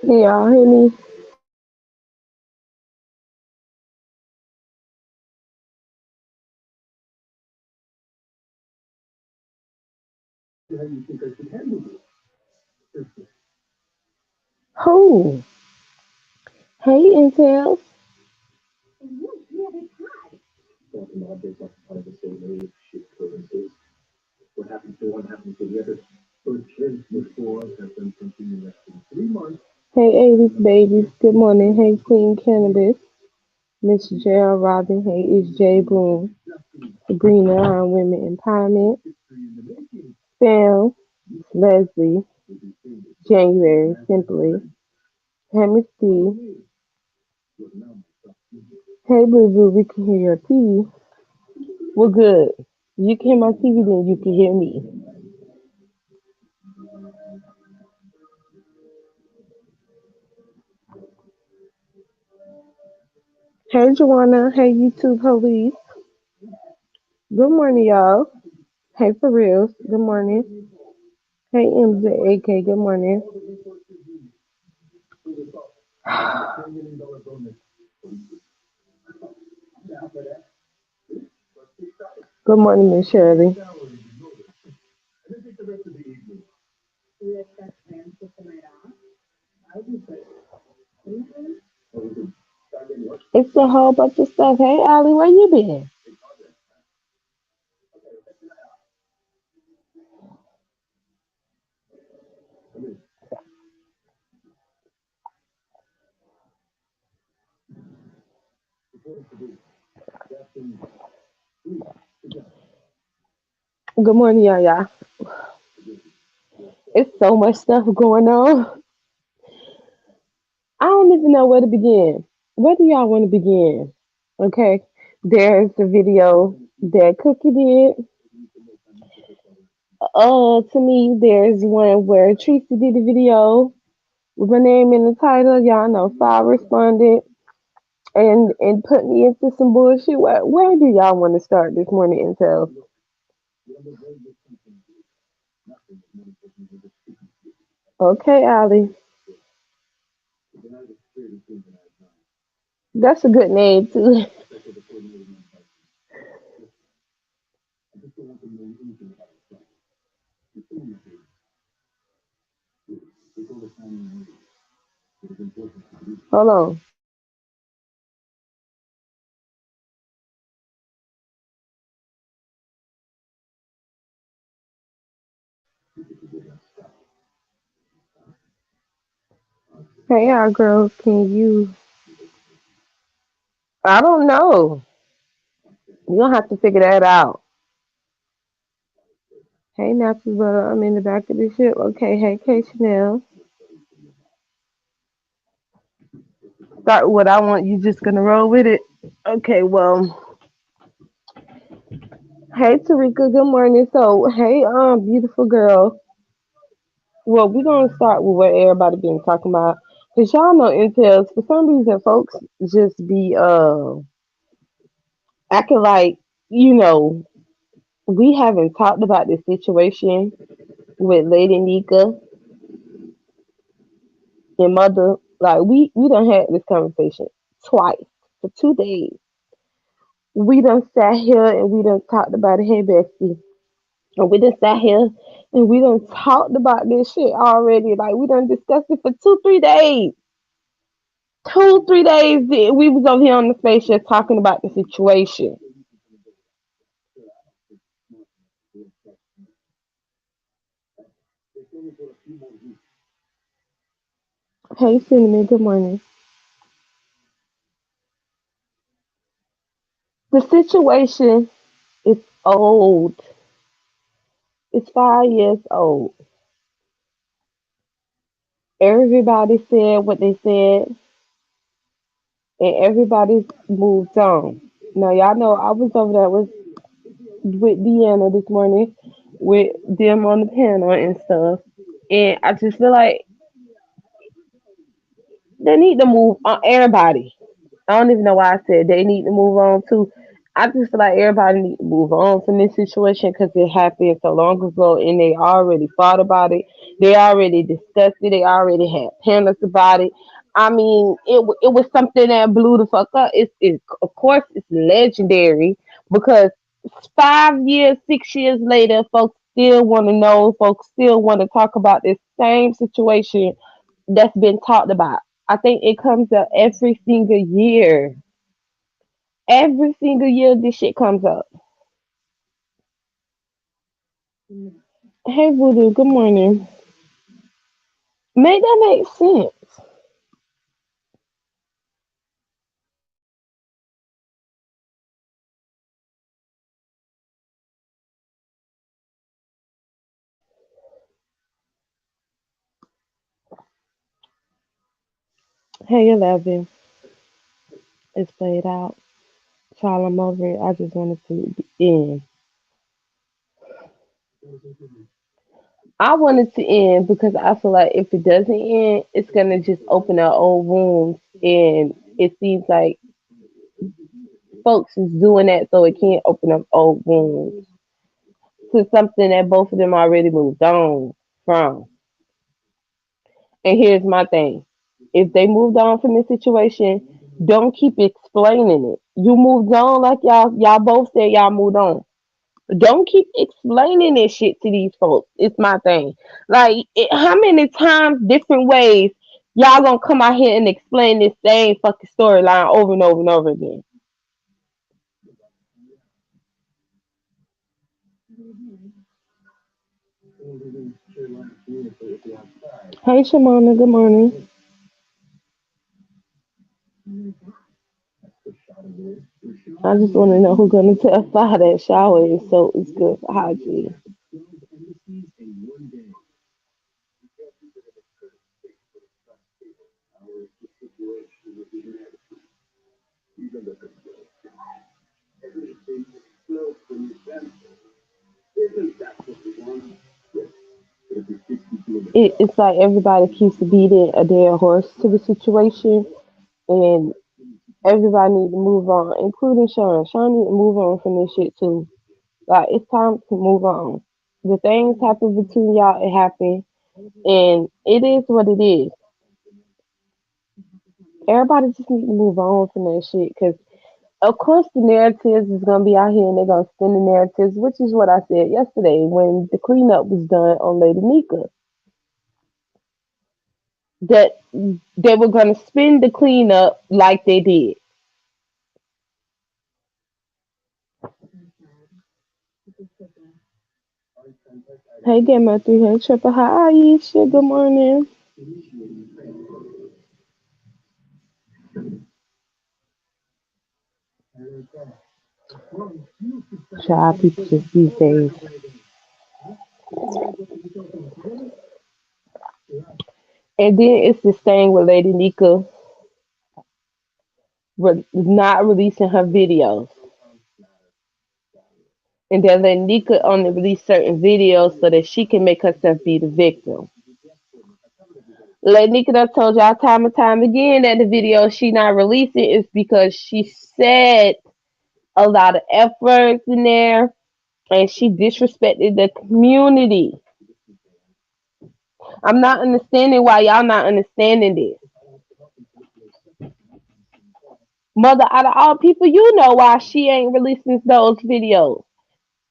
Can y'all hear me? Who? Hey, Intel. Hey, 80s babies. Good morning. Hey, Queen Cannabis. Miss J.R. Robin. Hey, it's J. Boom. Sabrina on Women Empowerment. Sam. Leslie. January. Simply. Hey, Miss D. Hey, Boo Boo. We can hear your TV. Well, good. You can hear my TV, then you can hear me. Hey, Joanna. Hey, YouTube police. Good morning, y'all. Hey, for real. Good morning. Hey, MJAK. Good morning. Good morning, Miss Shirley. It's a whole bunch of stuff. Hey, Allie, where you been? Good morning, y'all. It's so much stuff going on. I don't even know where to begin. Where do y'all want to begin? Okay, there's the video that Cookie did. To me, there's one where Tracy did the video with my name in the title. Y'all know Fire responded and put me into some bullshit. Where do y'all want to start this morning, Intel? Okay, Allie. That's a good name too. Hold on. Hey, y'all girls, can you? I don't know. You're gonna have to figure that out. Hey, Nappy Butter, I'm in the back of the ship. Okay, hey, K Chanel. Start with what I want. You just gonna roll with it. Okay, well, hey, Tarika. Good morning. So, hey, beautiful girl. Well, we're gonna start with what everybody been talking about. Cause y'all know Intels. For some reason, folks just be acting like you know we haven't talked about this situation with Lady Nika and Mother. Like we done had this conversation twice for 2 days. We done sat here and we done talked about it. Hey, bestie. And we done sat here and we done talked about this shit already. Like we done discussed it for 2, 3 days. 2, 3 days we was over here on the face just talking about the situation. Hey, Cinnamon. Good morning. The situation is old. It's 5 years old. Everybody said what they said, and everybody's moved on. Now y'all know I was over there with Deanna this morning, with them on the panel and stuff, and I just feel like they need to move on. Everybody. I don't even know why I said they need to move on too. I just feel like everybody need to move on from this situation because it happened so long ago and they already thought about it. They already discussed it. They already had panels about it. I mean, it was something that blew the fuck up. It's of course it's legendary because 5 years, 6 years later, folks still want to know. Folks still want to talk about this same situation that's been talked about. I think it comes up every single year. Every single year this shit comes up. Hey Voodoo, good morning. Make that make sense. Hey 11, it's played out. While I'm over it, I just wanted to end. I wanted to end because I feel like if it doesn't end, it's gonna just open up old wounds, and it seems like folks is doing that so it can't open up old wounds to something that both of them already moved on from. And here's my thing. If they moved on from this situation, don't keep explaining it. You moved on like y'all both said y'all moved on. Don't keep explaining this shit to these folks. It's my thing. Like how many times different ways y'all gonna come out here and explain this same fucking storyline over and over and over again. Hey Shamona, good morning. I just wanna know who's gonna testify that shower is so it's good for hygiene. It's like everybody keeps beating a dead horse to the situation, and everybody need to move on, including Sean. Sean need to move on from this shit too. Like it's time to move on. The things happen between y'all, it happened, and it is what it is. Everybody just need to move on from that shit, because of course the narratives is gonna be out here and they're gonna spin the narratives, which is what I said yesterday when the cleanup was done on Lady Mika. That they were gonna spin the cleanup like they did. Hey, Gamma 3, hey, Triple, hi, Aisha, good morning. Child people just these days. And then it's this thing with Lady Nika not releasing her videos. And then Lady Nika only release certain videos so that she can make herself be the victim. Lady Nika done told y'all time and time again that the video she not releasing is because she said a lot of F words in there and she disrespected the community. I'm not understanding why y'all not understanding this. Mother, out of all people, you know why she ain't releasing those videos.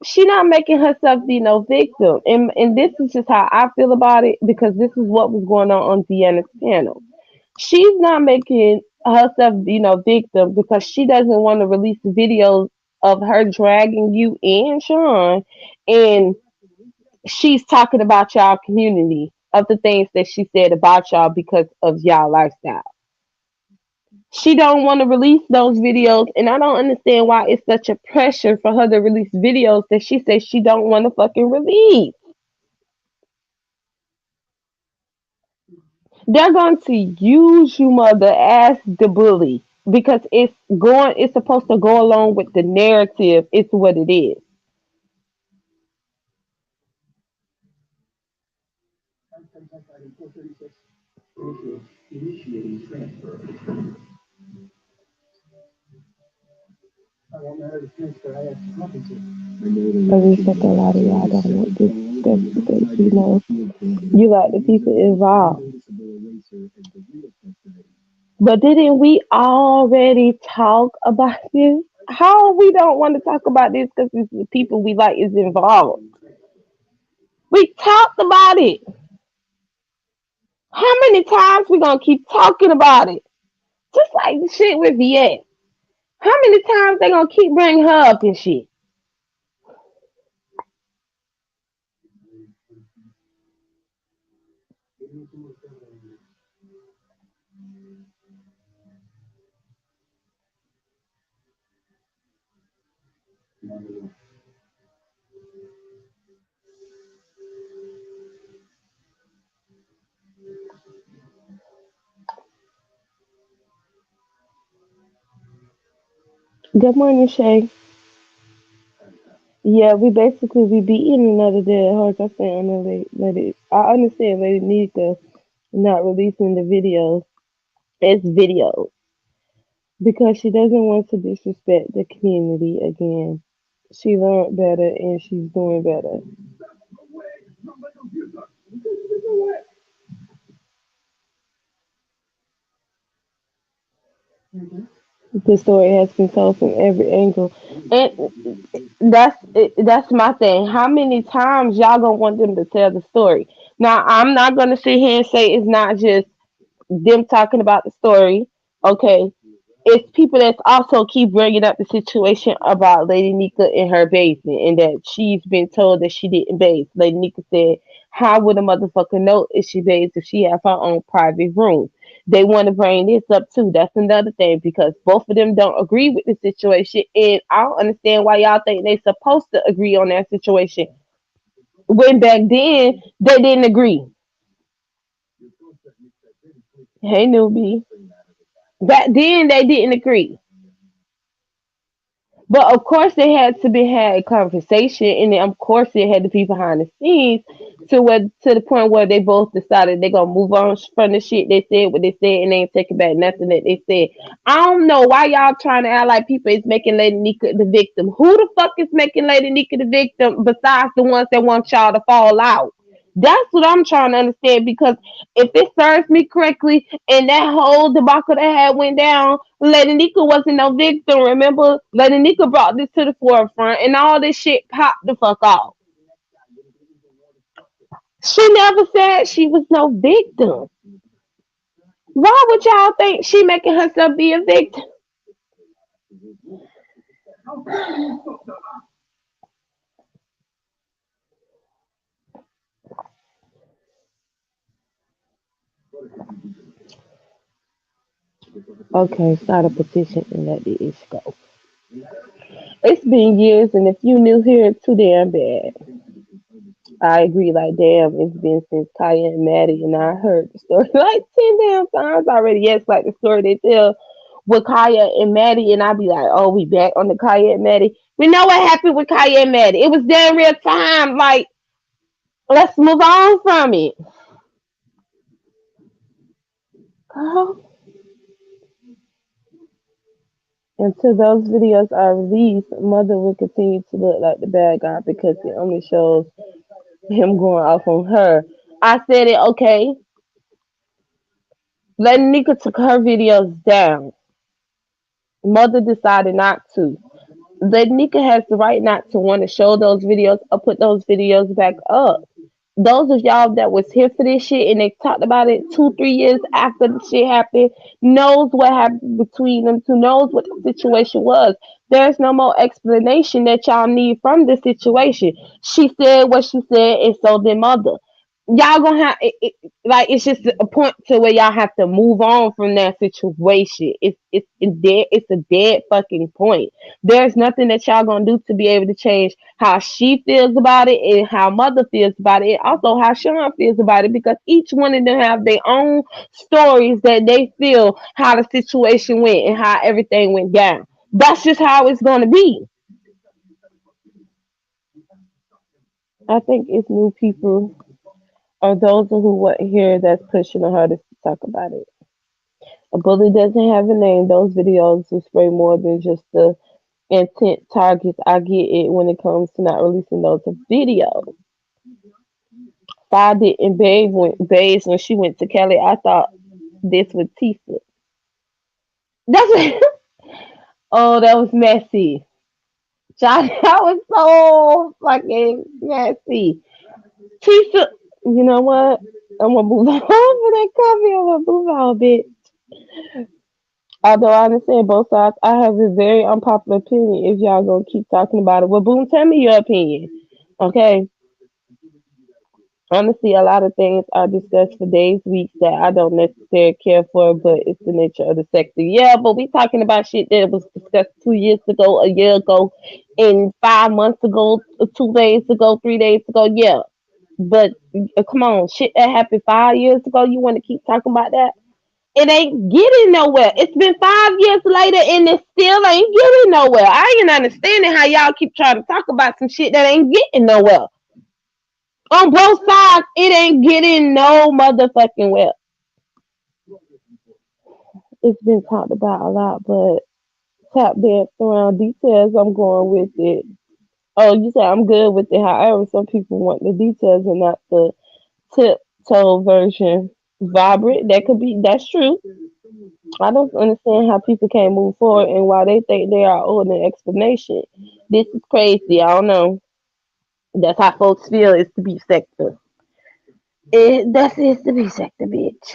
She not making herself be no victim. And this is just how I feel about it because this is what was going on Deanna's channel. She's not making herself be no victim because she doesn't want to release the videos of her dragging you and Sean, and she's talking about y'all community of the things that she said about y'all because of y'all lifestyle. She don't want to release those videos, and I don't understand why it's such a pressure for her to release videos that she says she don't want to fucking release. They're going to use you, mother, as the bully because it's supposed to go along with the narrative. It's what it is. But it's like a lot of y'all don't want this stuff because you like the people involved. But didn't we already talk about this? How we don't want to talk about this because it's the people we like is involved. We talked about it. How many times we gonna keep talking about it? Just like the shit with VS. How many times they gonna keep bringing her up and shit? Good morning, Shay. Yeah, we basically we beating another dead horse. I say let it. I understand Lady Nika not releasing the videos as videos because she doesn't want to disrespect the community again. She learned better and she's doing better. The story has been told from every angle, and that's my thing. How many times y'all gonna want them to tell the story? Now, I'm not gonna sit here and say it's not just them talking about the story. Okay, it's people that's also keep bringing up the situation about Lady Nika in her basement and that she's been told that she didn't bathe. Lady Nika said, "How would a motherfucker know if she bathes if she have her own private room?" They want to bring this up too. That's another thing because both of them don't agree with the situation, and I don't understand why y'all think they supposed to agree on that situation when back then they didn't agree. Hey, newbie. Back then they didn't agree. But of course, they had to be had a conversation, and then of course, it had to be behind the scenes to the point where they both decided they're gonna move on from the shit they said, what they said, and they ain't taking back nothing that they said. I don't know why y'all trying to act like people is making Lady Nika the victim. Who the fuck is making Lady Nika the victim besides the ones that want y'all to fall out? That's what I'm trying to understand because if it serves me correctly, and that whole debacle that had went down, Lady Nika wasn't no victim. Remember, Lady Nika brought this to the forefront, and all this shit popped the fuck off. She never said she was no victim. Why would y'all think she making herself be a victim? Okay, start a petition and let the issue go. It's been years, and if you new here, it's too damn bad. I agree. Like, damn, it's been since Kaya and Maddie, and I heard the story like 10 damn times already. Yes, like the story they tell with Kaya and Maddie, and I be like, oh, we back on the Kaya and Maddie. We know what happened with Kaya and Maddie. It was damn real time. Like, let's move on from it. Girl, until those videos are released, Mother will continue to look like the bad guy because it only shows him going off on her. I said it, okay. Nika took her videos down. Mother decided not to. Nika has the right not to want to show those videos or put those videos back up. Those of y'all that was here for this shit and they talked about it 2, 3 years after the shit happened knows what happened between them two, knows what the situation was. There's no more explanation that y'all need from the situation. She said what she said, and so did Mother. Y'all gonna have like it's just a point to where y'all have to move on from that situation. It's dead. It's a dead fucking point. There's nothing that y'all gonna do to be able to change how she feels about it and how Mother feels about it, and also how Sean feels about it, because each one of them have their own stories that they feel how the situation went and how everything went down. That's just how it's gonna be. I think it's new people or those who weren't here that's pushing on her to talk about it. A bully doesn't have a name. Those videos will spray more than just the intent targets. I get it when it comes to not releasing those videos. I did in Babes when she went to Kelly. I thought this was Tifa. That's oh, that was messy. Johnny, that was so fucking messy. Tifa, you know what? I'm gonna move on for that coffee. I'm gonna move on, bitch. Although I understand both sides, I have a very unpopular opinion if y'all gonna keep talking about it. Well, Boom, tell me your opinion. Okay. Honestly, a lot of things are discussed for days, weeks that I don't necessarily care for, but it's the nature of the sector. Yeah, but we talking about shit that was discussed 2 years ago, a year ago, and 5 months ago, 2 days ago, 3 days ago. Yeah, but come on, shit that happened 5 years ago. You want to keep talking about that? It ain't getting nowhere. It's been 5 years later, and it still ain't getting nowhere. I ain't understanding how y'all keep trying to talk about some shit that ain't getting nowhere. On both sides, it ain't getting no motherfucking well. It's been talked about a lot, but tap dance around details, I'm going with it. Oh, you say I'm good with it. However, some people want the details and not the tiptoe version. Vibrant, that could be, that's true. I don't understand how people can't move forward and why they think they are owed an explanation. This is crazy. I don't know. That's how folks feel. It's the beef sector. That's it's the beef sector, bitch.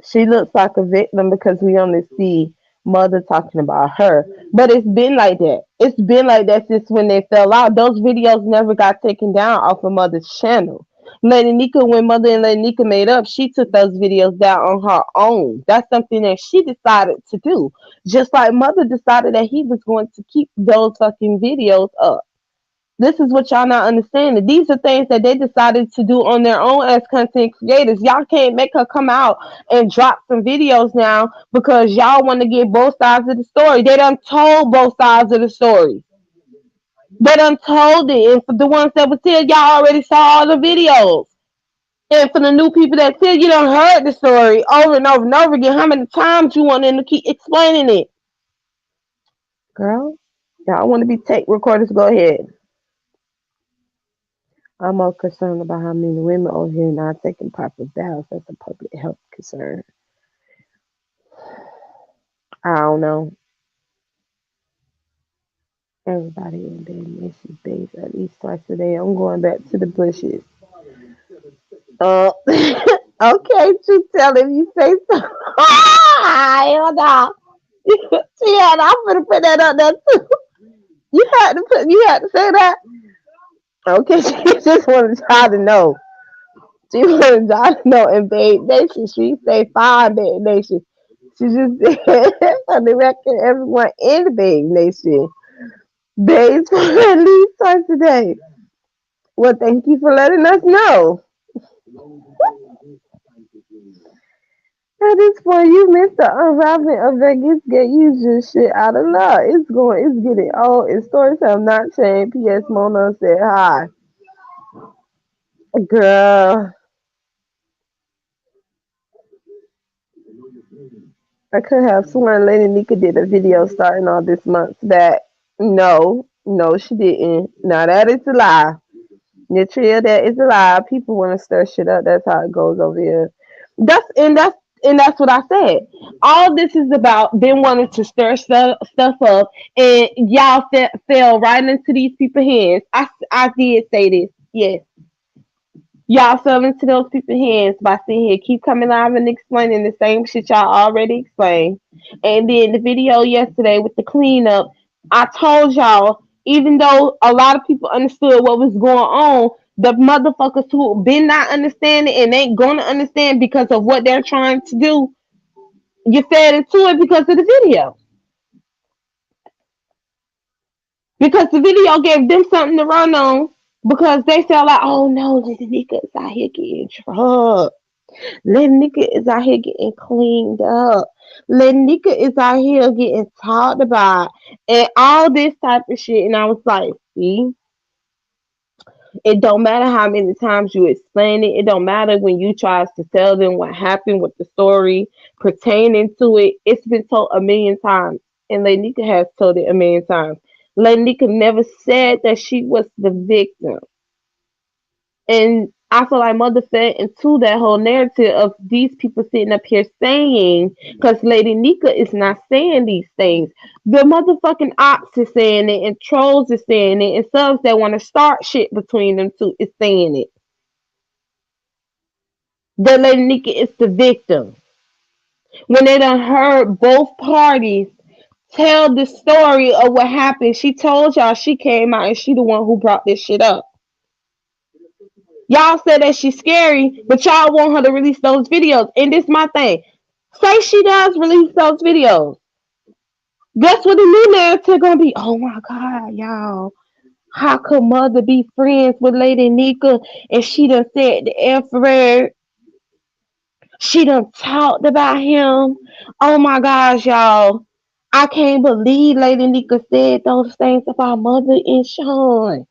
She looks like a victim because we only see Mother talking about her. But it's been like that. It's been like that since when they fell out. Those videos never got taken down off of Mother's channel. Lady Nika, when Mother and Lady Nika made up, she took those videos down on her own. That's something that she decided to do. Just like Mother decided that he was going to keep those fucking videos up. This is what y'all not understanding. These are things that they decided to do on their own as content creators. Y'all can't make her come out and drop some videos now because y'all want to get both sides of the story. They done told both sides of the story. They done told it. And for the ones that was here, y'all already saw all the videos. And for the new people that still, you done heard the story over and over and over again. How many times you want them to keep explaining it? Girl, y'all want to be tape recorders, go ahead. I'm more concerned about how many women on here not taking proper baths. That's a public health concern. I don't know. Everybody in bed misses bathes at least twice a day. I'm going back to the bushes. Uh, okay, you tell him you say so. Hell no. Yeah, I'm gonna put that up there too. You had to say that. Okay, she just wanted y'all to know. She wanted y'all to know in Babe Nation. She say fine, Babe Nation. She just said on the record, everyone in the Babe Nation. Babes for at least twice a day. Well, thank you for letting us know. At this point, you missed the unraveling of Vegas get used shit out of luck. It's getting old. And stories have not changed. P.S. Mona said hi. Girl, I could have sworn Lady Nika did a video starting all this month back. No, no, she didn't. Now that is a lie. Nitria, that is a lie. People want to stir shit up. That's how it goes over here. That's what I said. All this is about them wanting to stir stuff up, and y'all fell right into these people's hands. I did say this. Yes, y'all fell into those people's hands by sitting here, keep coming live and explaining the same shit y'all already explained. And then the video yesterday with the cleanup, I told y'all, even though a lot of people understood what was going on, the motherfuckers who been not understanding and ain't gonna understand because of what they're trying to do, you fed into it because of the video. Because the video gave them something to run on because they felt like, oh no, this nigga is out here getting drugged. Little nigga is out here getting cleaned up. Little nigga is out here getting talked about. And all this type of shit. And I was like, see, it don't matter how many times you explain it. It don't matter when you try to tell them what happened with the story pertaining to it. It's been told a million times. And Lanika has told it a million times. Lanika never said that she was the victim. And I feel like Mother fed into that whole narrative of these people sitting up here saying, because Lady Nika is not saying these things. The motherfucking ops is saying it, and trolls is saying it, and subs that want to start shit between them two is saying it. That Lady Nika is the victim. When they done heard both parties tell the story of what happened, she told y'all she came out and she the one who brought this shit up. Y'all said that she's scary, but y'all want her to release those videos. And this my thing. Say she does release those videos. Guess what the new narrative gonna be? Oh my god, y'all. How could Mother be friends with Lady Nika and she done said the F word? She done talked about him. Oh my gosh, y'all. I can't believe Lady Nika said those things about Mother and Sean.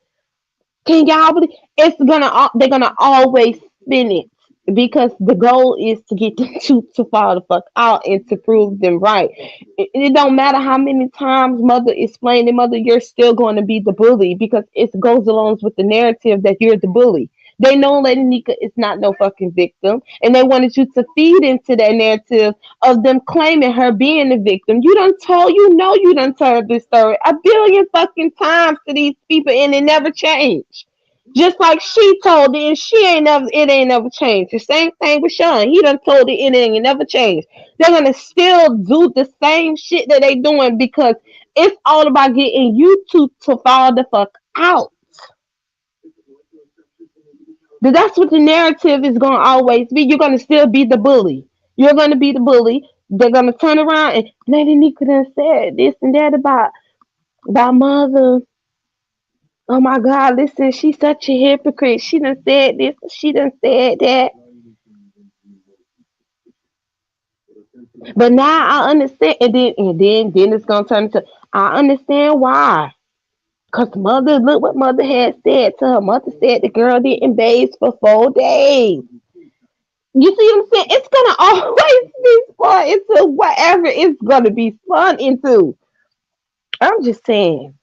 Can y'all believe they're gonna always spin it because the goal is to get the truth to fall the fuck out and to prove them right. It don't matter how many times Mother explained it, Mother, you're still going to be the bully because it goes along with the narrative that you're the bully. They know Lady Nika is not no fucking victim, and they wanted you to feed into that narrative of them claiming her being the victim. You done told this story a billion fucking times to these people, and it never changed. Just like she told it, and it ain't never changed. The same thing with Sean. He done told it, and it ain't never changed. They're gonna still do the same shit that they doing because it's all about getting you two to fall the fuck out. But that's what the narrative is gonna always be. You're gonna still be the bully. You're gonna be the bully. They're gonna turn around and Lady Nika done said this and that about Mother. Oh my God, listen, she's such a hypocrite. She done said this, she done said that. But now I understand, and then it's gonna turn into I understand why. Cause Mother, look what Mother had said to her. Mother said the girl didn't bathe for 4 days. You see what I'm saying? It's gonna always be spun into whatever it's gonna be spun into. I'm just saying.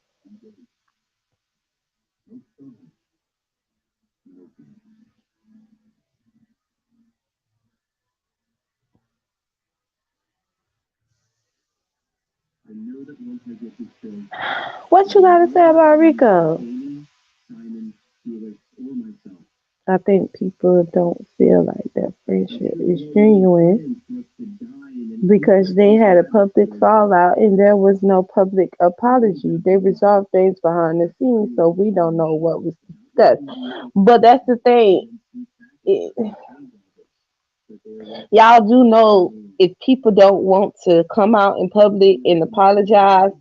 What you gotta say about Rico? I think people don't feel like that friendship is genuine because they had a public fallout and there was no public apology. They resolved things behind the scenes, so we don't know what was discussed. But that's the thing. It, Y'all do know if people don't want to come out in public and apologize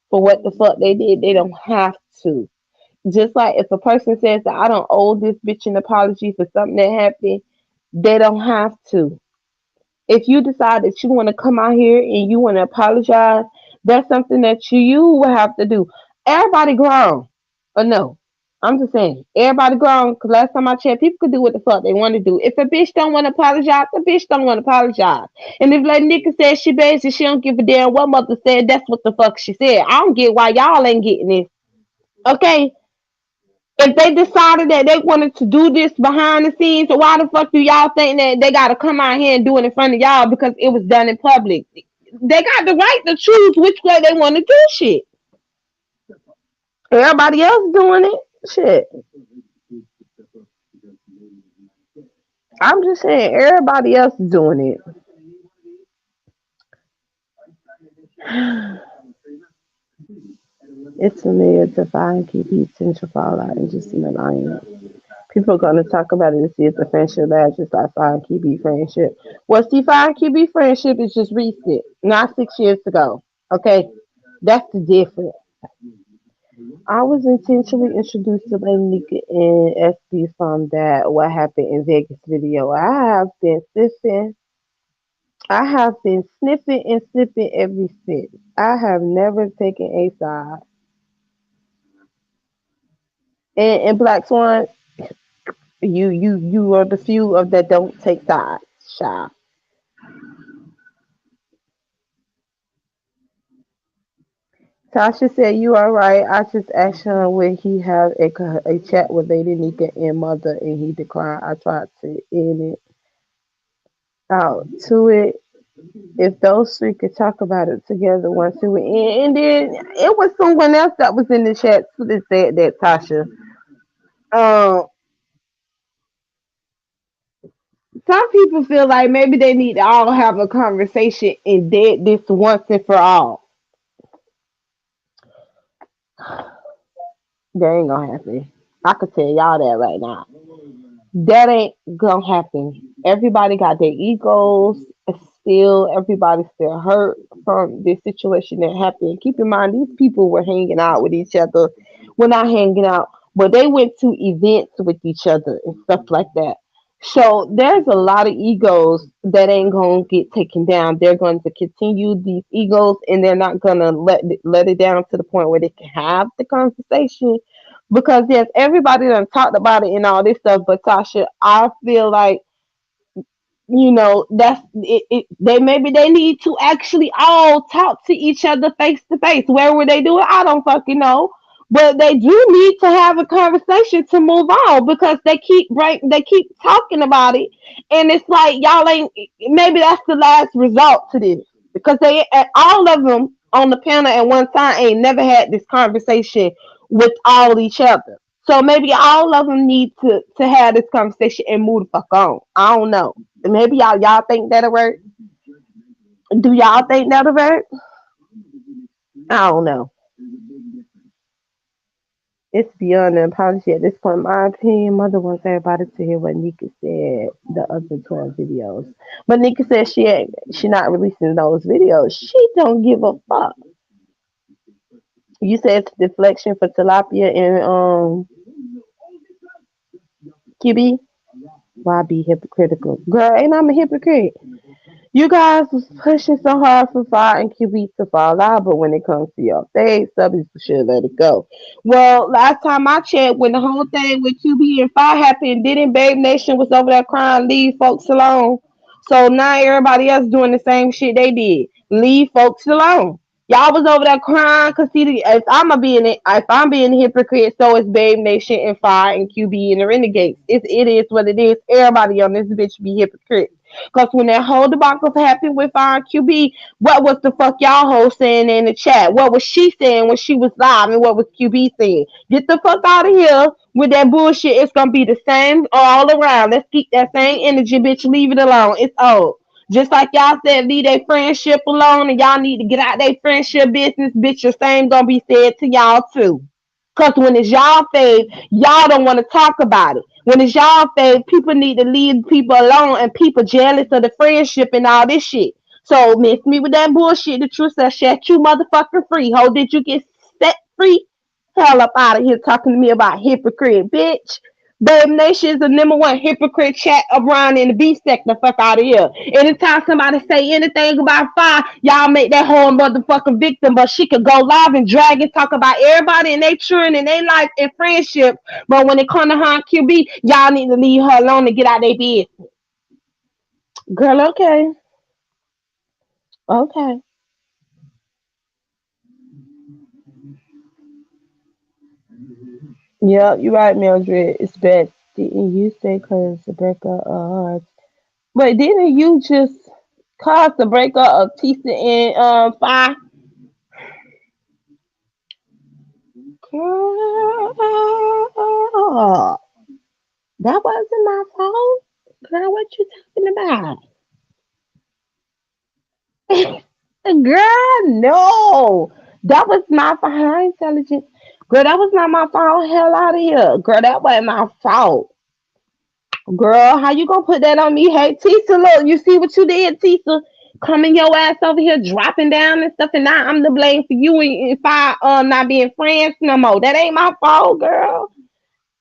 for what the fuck they did, they don't have to. Just like if a person says that I don't owe this bitch an apology for something that happened, they don't have to. If you decide that you want to come out here and you want to apologize, that's something that you will have to do. Everybody grown. Or no. I'm just saying, everybody grown. Because last time I checked, people could do what the fuck they want to do. If a bitch don't want to apologize, the bitch don't want to apologize. And if like Nika said she basic, she don't give a damn what mother said, that's what the fuck she said. I don't get why y'all ain't getting this. Okay? If they decided that they wanted to do this behind the scenes, so why the fuck do y'all think that they gotta come out here and do it in front of y'all because it was done in public? They got the right to choose which way they want to do shit. Everybody else doing it. Shit. I'm just saying everybody else is doing it. It's familiar to find key beats and to fall out and just in alignment. People are gonna talk about it to see if the friendship lasts just like Fine QB friendship. Well, see, Fine QB friendship is just recent, not 6 years ago. Okay, that's the difference. I was intentionally introduced to Lady Nika and SB from that What Happened in Vegas video. I have been sniffing and sniffing ever since. I have never taken a side. And Black Swan, you are the few of that don't take sides, shy. Tasha said, "You are right. I just asked him would he have a chat with Lady Nika and Mother, and he declined. I tried to end it out to it. If those three could talk about it together once it would end." And then it was someone else that was in the chat too that said that, Tasha. Um, some people feel like maybe they need to all have a conversation and dead this once and for all. That ain't gonna happen. I could tell y'all that right now. That ain't gonna happen. Everybody got their egos. Still, everybody still hurt from this situation that happened. Keep in mind, these people were hanging out with each other. We're not hanging out, but they went to events with each other and stuff like that. So there's a lot of egos that ain't gonna get taken down. They're going to continue these egos, and they're not gonna let it down to the point where they can have the conversation. Because yes, everybody done talked about it and all this stuff, but Tasha, I feel like that's it, they maybe they need to actually all talk to each other face to face. Where would they do it? I don't fucking know, but they do need to have a conversation to move on because they keep talking about it, and it's like y'all ain't, maybe that's the last result to this because they all of them on the panel at one time ain't never had this conversation with all each other. So maybe all of them need to have this conversation and move the fuck on. I don't know. Maybe y'all think that'll work. Do y'all think that'll work? I don't know. It's beyond an apology at this point. In my opinion, Mother wants everybody to hear what Nika said the other 12 videos. But Nika said she not releasing those videos. She don't give a fuck. You said it's deflection for tilapia and QB. Why be hypocritical? Girl, ain't I'm a hypocrite. You guys was pushing so hard for Fire and QB to fall out, but when it comes to your face, subbies should let it go. Well, last time I checked, when the whole thing with QB and Fire happened, didn't Babe Nation was over there crying, leave folks alone. So now everybody else doing the same shit they did. Leave folks alone. Y'all was over there crying because see, if I'm being a hypocrite, so is Babe Nation and Fire and QB and the Renegades. It is what it is. Everybody on this bitch be hypocrites. Because when that whole debacle happened with our QB, what was the fuck y'all hoes saying in the chat? What was she saying when she was live and what was QB saying? Get the fuck out of here with that bullshit. It's going to be the same all around. Let's keep that same energy, bitch. Leave it alone. It's old. Just like y'all said, leave their friendship alone and y'all need to get out their friendship business, bitch. The same going to be said to y'all too. Because when it's y'all fave, y'all don't want to talk about it. When it's y'all phase, people need to leave people alone and people jealous of the friendship and all this shit. So miss me with that bullshit. The truth says set you motherfucking free. How did you get set free? Hell up out of here talking to me about hypocrite, bitch. Babe Nation is the number one hypocrite chat around in the B sector. Fuck out of here. Anytime somebody say anything about fire, y'all make that whole motherfucking victim, but she could go live and drag and talk about everybody and they children and they life and friendship. But when it come to her and QB, y'all need to leave her alone and get out their business. Girl, okay. Okay. Yeah, you're right, Mildred. It's best. Didn't you say cause the breakup Wait, didn't you just cause the breakup of Tisa and Fi? Girl, that wasn't my fault. Girl, what you talking about? Girl, no. That was my fault. Her intelligence. Girl, that was not my fault. Hell out of here. Girl, that wasn't my fault. Girl, how you gonna put that on me? Hey, Tisa, look, you see what you did, Tisa? Coming your ass over here, dropping down and stuff, and now I'm to blame for you if I not being friends no more. That ain't my fault, girl.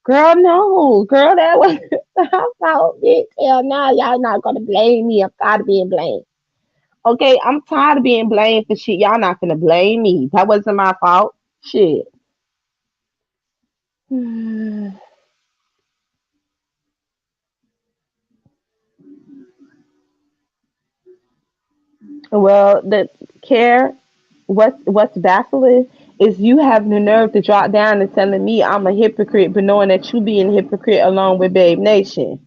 Girl, no, girl, that was my fault, bitch. Hell no, y'all not gonna blame me. I'm tired of being blamed. Okay, I'm tired of being blamed for shit. Y'all not gonna blame me. That wasn't my fault. Shit. Well, the care what's baffling is you having the nerve to drop down and telling me I'm a hypocrite, but knowing that you being a hypocrite along with Babe Nation.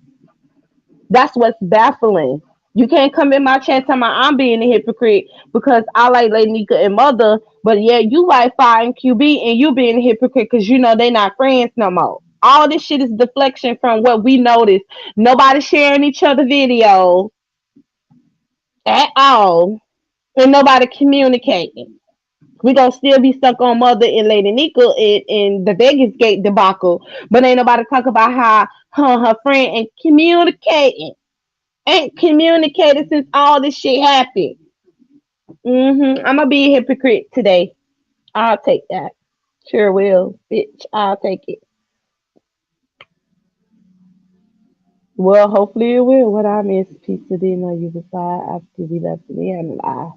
That's what's baffling. You can't come in my chat telling me I'm being a hypocrite because I like Lady Nika and Mother, but yeah, you like Fire and QB and you being a hypocrite because you know they not friends no more. All this shit is deflection from what we noticed. Nobody sharing each other videos at all, and nobody communicating. We gonna still be stuck on Mother and Lady Nika in the Vegas Gate debacle, but ain't nobody talk about how her and her friend and communicating ain't communicated since all this shit happened. I'm gonna be a hypocrite today. I'll take that. Sure will, bitch. I'll take it. Well, hopefully it will. What I miss, pizza didn't know you beside after we left me and lie.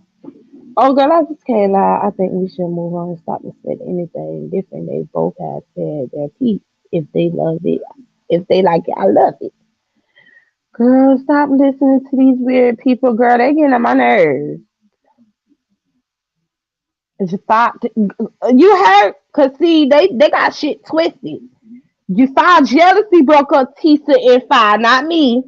Oh, girl, I just can't lie. I think we should move on and stop and say anything different. They both have said their piece. If they love it, if they like it, I love it. Girl, stop listening to these weird people. Girl, they getting on my nerves. It's stop. You heard? Cause see, they got shit twisted. You find jealousy broke up Tisa and Fi, not me,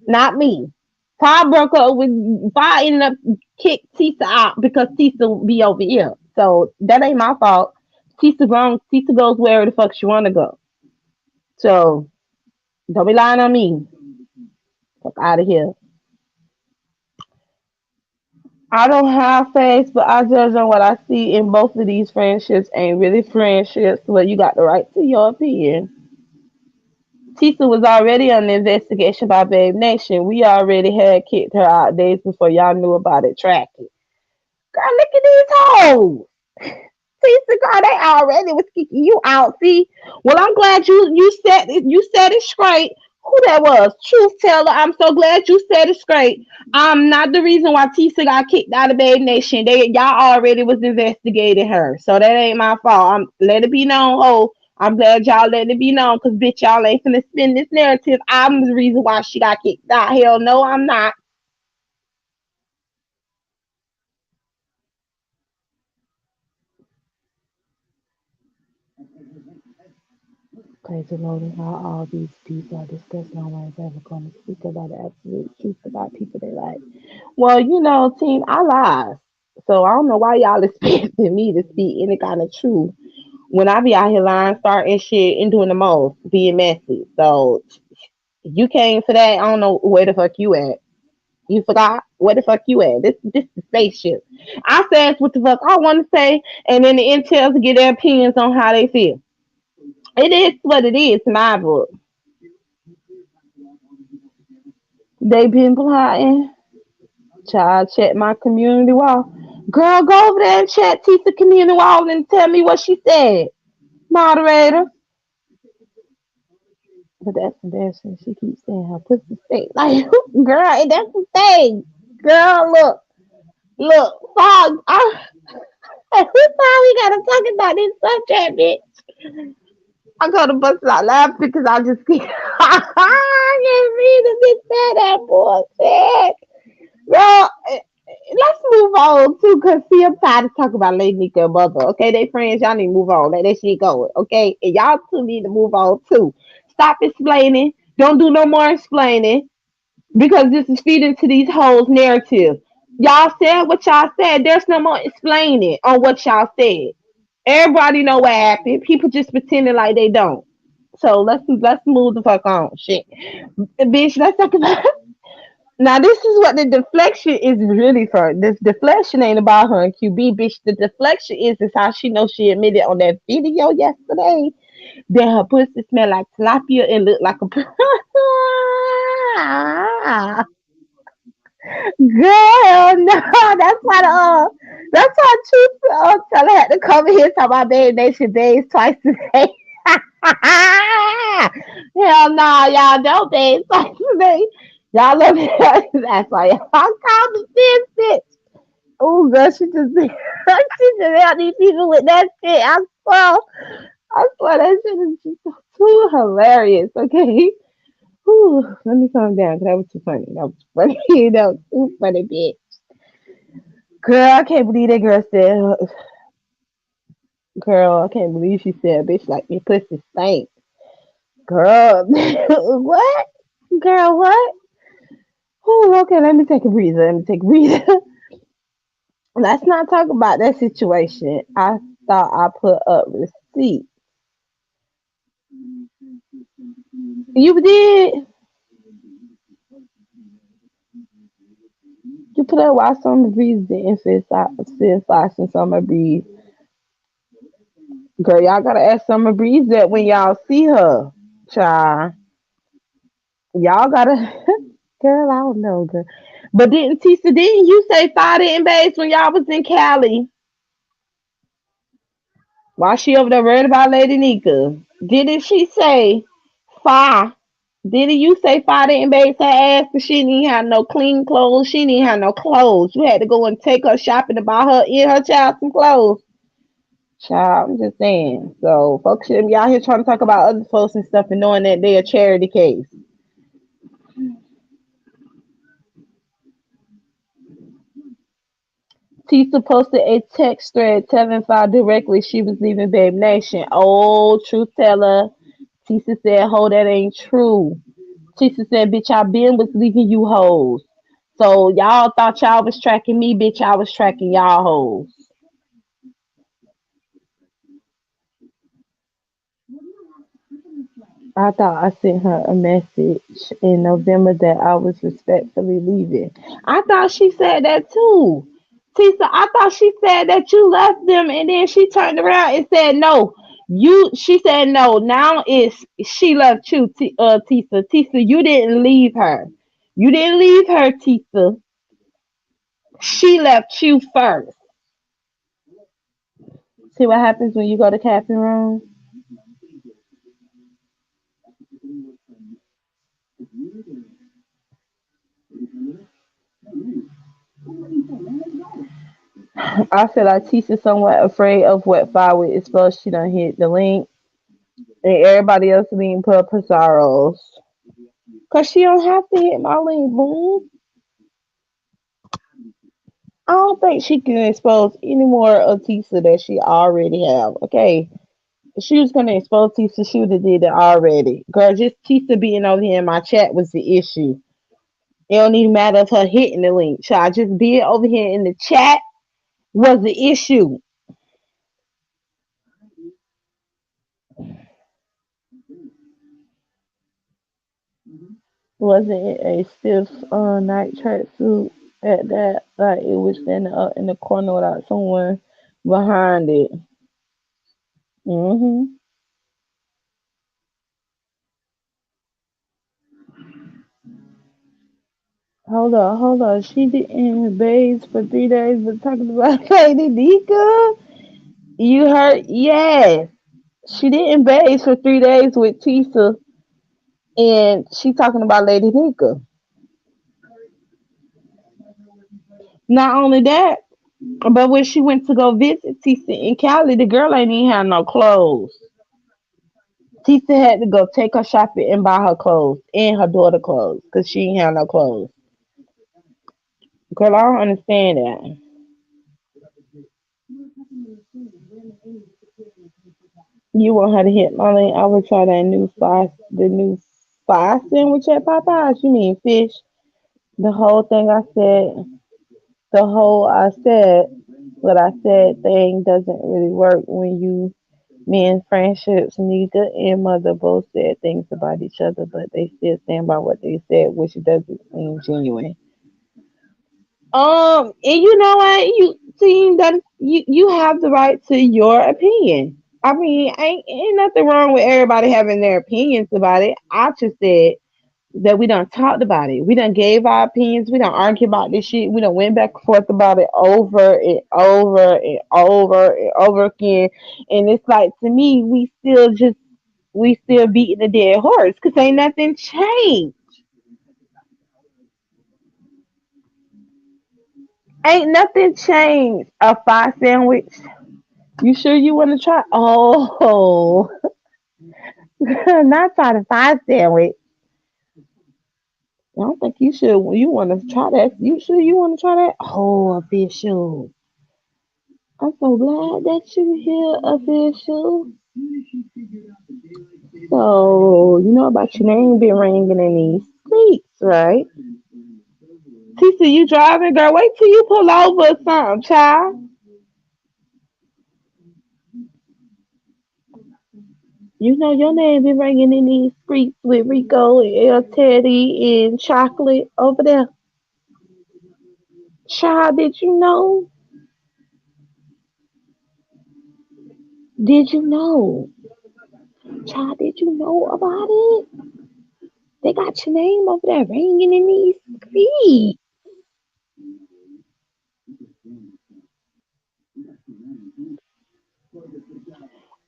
not me. Fi broke up with Fi ended up kick Tisa out because Tisa be over here. So that ain't my fault. Tisa wrong. Tisa goes wherever the fuck she wanna go. So don't be lying on me. Fuck out of here. I don't have faith, but I judge on what I see in both of these friendships ain't really friendships. Well, you got the right to your opinion. Tisa was already on the investigation by Babe Nation. We already had kicked her out days before y'all knew about it tracking. Girl, look at these hoes. Tisa, girl, they already was kicking you out. See, well, I'm glad you said it straight. Who that was? Truth teller. I'm so glad you said it straight. I'm not the reason why Tisa got kicked out of Babe Nation. Y'all already was investigating her, so that ain't my fault. Let it be known. Oh, I'm glad y'all let it be known, cause bitch, y'all ain't finna spin this narrative. I'm the reason why she got kicked out. Hell no, I'm not. Crazy loading how all these people are discussing no one's ever going to speak about the absolute truth about people they like. Well, team, I lie. So I don't know why y'all expecting me to speak any kind of truth when I be out here lying, starting shit, and doing the most, being messy. So you came for that. I don't know where the fuck you at. You forgot where the fuck you at. This the spaceship. I said what the fuck I want to say, and then the intel to get their opinions on how they feel. It is what it is, in my book. They been plotting. Child, check my community wall. Girl, go over there and check Tisa community wall and tell me what she said. Moderator. But that's embarrassing. She keeps saying her pussy stink. Like, girl, that's the thing. Girl, look, fog. Every time we gotta talk about this subject, bitch. I go to bust out laughing because I just can't. I can't read the bitch said that bullshit. Girl, let's move on too, cause see, I'm tired of talking about Lady Nika and mother. Okay, they friends. Y'all need to move on. Let that shit go. Okay, and y'all two need to move on too. Stop explaining. Don't do no more explaining because this is feeding to these hoes' narrative. Y'all said what y'all said. There's no more explaining on what y'all said. Everybody know what happened. People just pretending like they don't. So let's move the fuck on. Shit, bitch. Let's talk about. Now this is what the deflection is really for. This deflection ain't about her and QB, bitch. The deflection is how she knows she admitted on that video yesterday that her pussy smell like tilapia and look like a. Girl, no, that's why Truth Teller had to come in here talking about baby nation days twice a day. Hell no, y'all don't bathe twice a day. Y'all love me. That's why y'all call me this bitch. Oh, girl, she just she just help these people with that shit. I swear that shit is just too hilarious. Okay. Whew, let me calm down, 'cause that was too funny. That was funny. That was too funny, bitch. Girl, I can't believe that girl said, girl, I can't believe she said, bitch, like your pussy stank. Girl, what? Girl, what? Oh, okay, let me take a breather. Let me take a breather. Let's not talk about that situation. I thought I put up receipt. You did? You put up why Summer Breeze didn't fit Fox and Summer Breeze. Girl, y'all gotta ask Summer Breeze that when y'all see her. Child. Y'all gotta girl, I don't know, girl. But didn't Tisa, didn't you say Fada and Bass when y'all was in Cali? While she over there worried about Lady Nika? Didn't she say Fa? Didn't you say Fada and Bass her ass because she didn't have no clean clothes? She didn't have no clothes. You had to go and take her shopping to buy her in her child some clothes. Child, I'm just saying. So folks shouldn't be out here trying to talk about other folks and stuff and knowing that they're a charity case. Tisa posted a text thread telling Fi directly she was leaving Babe Nation. Oh, truth teller. Tisa said, "Ho, that ain't true." Tisa said, "Bitch, I been was leaving you hoes. So y'all thought y'all was tracking me, bitch. I was tracking y'all hoes." I thought I sent her a message in November that I was respectfully leaving. I thought she said that too. Tisa, I thought she said that you left them and then she turned around and said no. She said no. Now it's she left you, Tisa. Tisa, you didn't leave her. You didn't leave her, Tisa. She left you first. See what happens when you go to Captain Room? I feel like Tisa's somewhat afraid of what Fire would expose. She done hit the link. And everybody else being put Pizarro's. Cause she don't have to hit my link, boom. I don't think she can expose any more of Tisa that she already have. Okay. If she was gonna expose Tisa, she would have did it already. Girl, just Tisa being over here in my chat was the issue. It don't even matter if her hitting the link. So I just being over here in the chat was the issue. Wasn't it a stiff night tracksuit at that? Like it was standing up in the corner without someone behind it. Hmm. Hold on. She didn't bathe for 3 days, but talking about Lady Nika. You heard? Yes. She didn't bathe for 3 days with Tisa, and she talking about Lady Nika. Not only that, but when she went to go visit Tisa in Cali, the girl ain't even have no clothes. Tisa had to go take her shopping and buy her clothes and her daughter clothes because she ain't have no clothes. Girl, I don't understand that. You want her to hit Molly? I would try that the new fry sandwich at Popeyes. You mean fish? The whole thing I said, the whole I said, what I said thing doesn't really work when you men friendships. Nika and mother both said things about each other, but they still stand by what they said, which doesn't seem genuine. And you know what? You see that you have the right to your opinion. I mean, ain't nothing wrong with everybody having their opinions about it. I just said that we done talked about it. We done gave our opinions. We done argued about this shit. We done went back and forth about it over and over and over and over again. And it's like to me, we still beating the dead horse because ain't nothing changed. Ain't nothing changed. A five sandwich. You sure you want to try? Oh, not try the five sandwich. I don't think you should. You want to try that? You sure you want to try that? Oh, official. I'm so glad that you're here, official. So you know about your name been ringing in these streets, right? Tisa, you driving, girl? Wait till you pull over or something, child. You know your name been ringing in these streets with Rico and El Teddy and Chocolate over there. Child, did you know? Did you know? Child, did you know about it? They got your name over there ringing in these streets.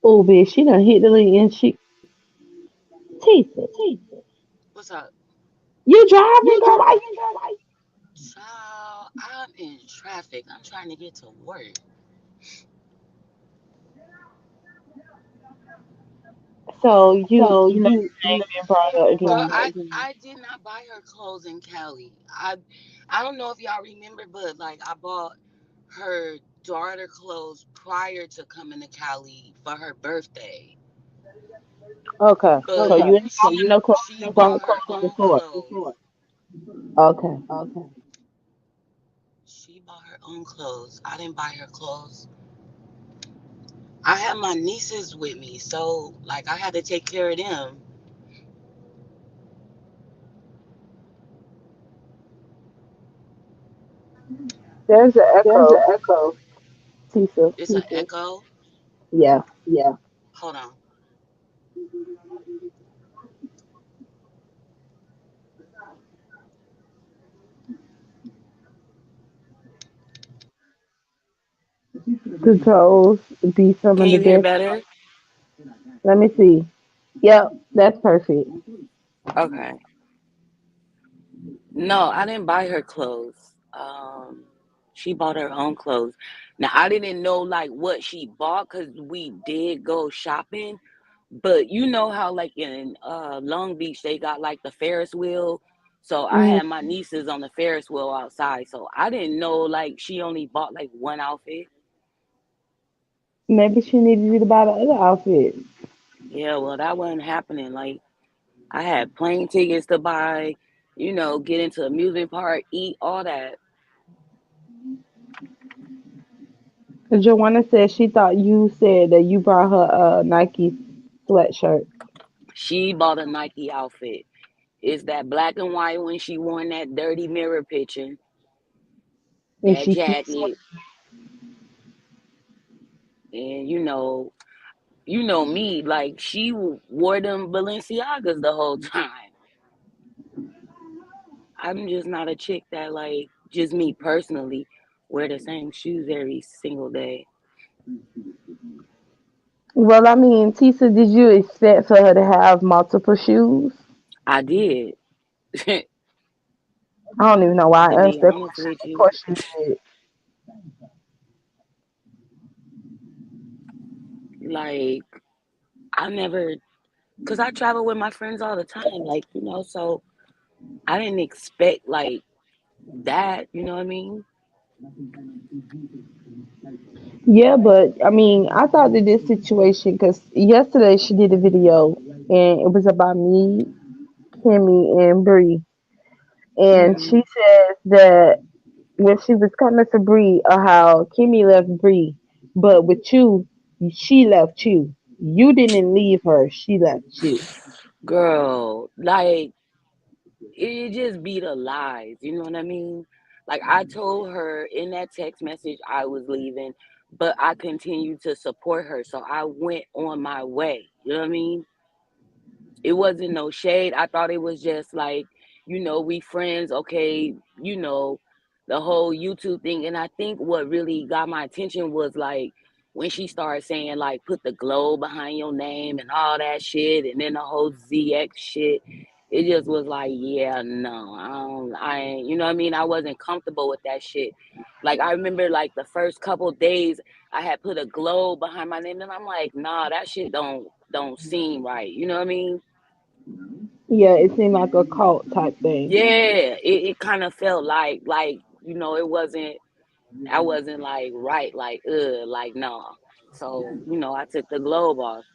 Oh, bitch, she done hit the link and she. Tisa, What's up? you driving, girl? Why you driving? Child, I'm in traffic. I'm trying to get to work. So you know your name being brought up Girl, again. I did not buy her clothes in Cali. I don't know if y'all remember, but like I bought her daughter clothes prior to coming to Cali for her birthday. Okay, so But you ain't buying she no clothes she from bought her own before. clothes. Okay. She bought her own clothes. I didn't buy her clothes. I had my nieces with me, so like I had to take care of them. There's an echo, Tisa. It's an echo. Yeah. Hold on. Controls be some Can of the you hear best. better? Let me see. Yep, that's perfect. Okay. No, I didn't buy her clothes. She bought her own clothes. Now I didn't know like what she bought because we did go shopping. But you know how like in Long Beach they got like the Ferris wheel. So I Mm, had my nieces on the Ferris wheel outside. So I didn't know like she only bought like one outfit. maybe she needed you to buy the other outfit. Yeah, well that wasn't happening. Like I had plane tickets to buy, get into amusement park, eat, all that. Joanna said she thought you said that you brought her a Nike sweatshirt. She bought a Nike outfit. It's that black and white when she wore in that dirty mirror picture, And that she keeps jacket, and you know me, like she wore them Balenciagas the whole time. I'm just not a chick that like just me personally wear the same shoes every single day. Well, I mean, Tisa, did you expect for her to have multiple shoes? I did. To I don't even know why I asked be that honest question. with Of you, course you did. like I never, cause I travel with my friends all the time, like so I didn't expect like that. You know what I mean? Yeah, but I mean, I thought that this situation, because yesterday she did a video and it was about me, Kimmy, and Bree. And Hmm. she says that when she was coming for Bree, how Kimmy left Bree, but with you, she left you. You didn't leave her, she left you. Girl, like it just be the lies. You know what I mean? Like I told her in that text message I was leaving, but I continued to support her, so I went on my way. You know what I mean? It wasn't no shade. I thought it was just like, we friends, okay, the whole YouTube thing. And I think what really got my attention was like when she started saying like put the glow behind your name and all that shit, and then the whole ZX shit. It just was like, yeah, no, I ain't, you know what I mean? I wasn't comfortable with that shit. Like I remember like the first couple days I had put a glow behind my name and I'm like, nah, that shit don't seem right. You know what I mean? Yeah, it seemed like a cult type thing. Yeah, it kind of felt like it wasn't. I wasn't like right, like like no. So I took the globe off.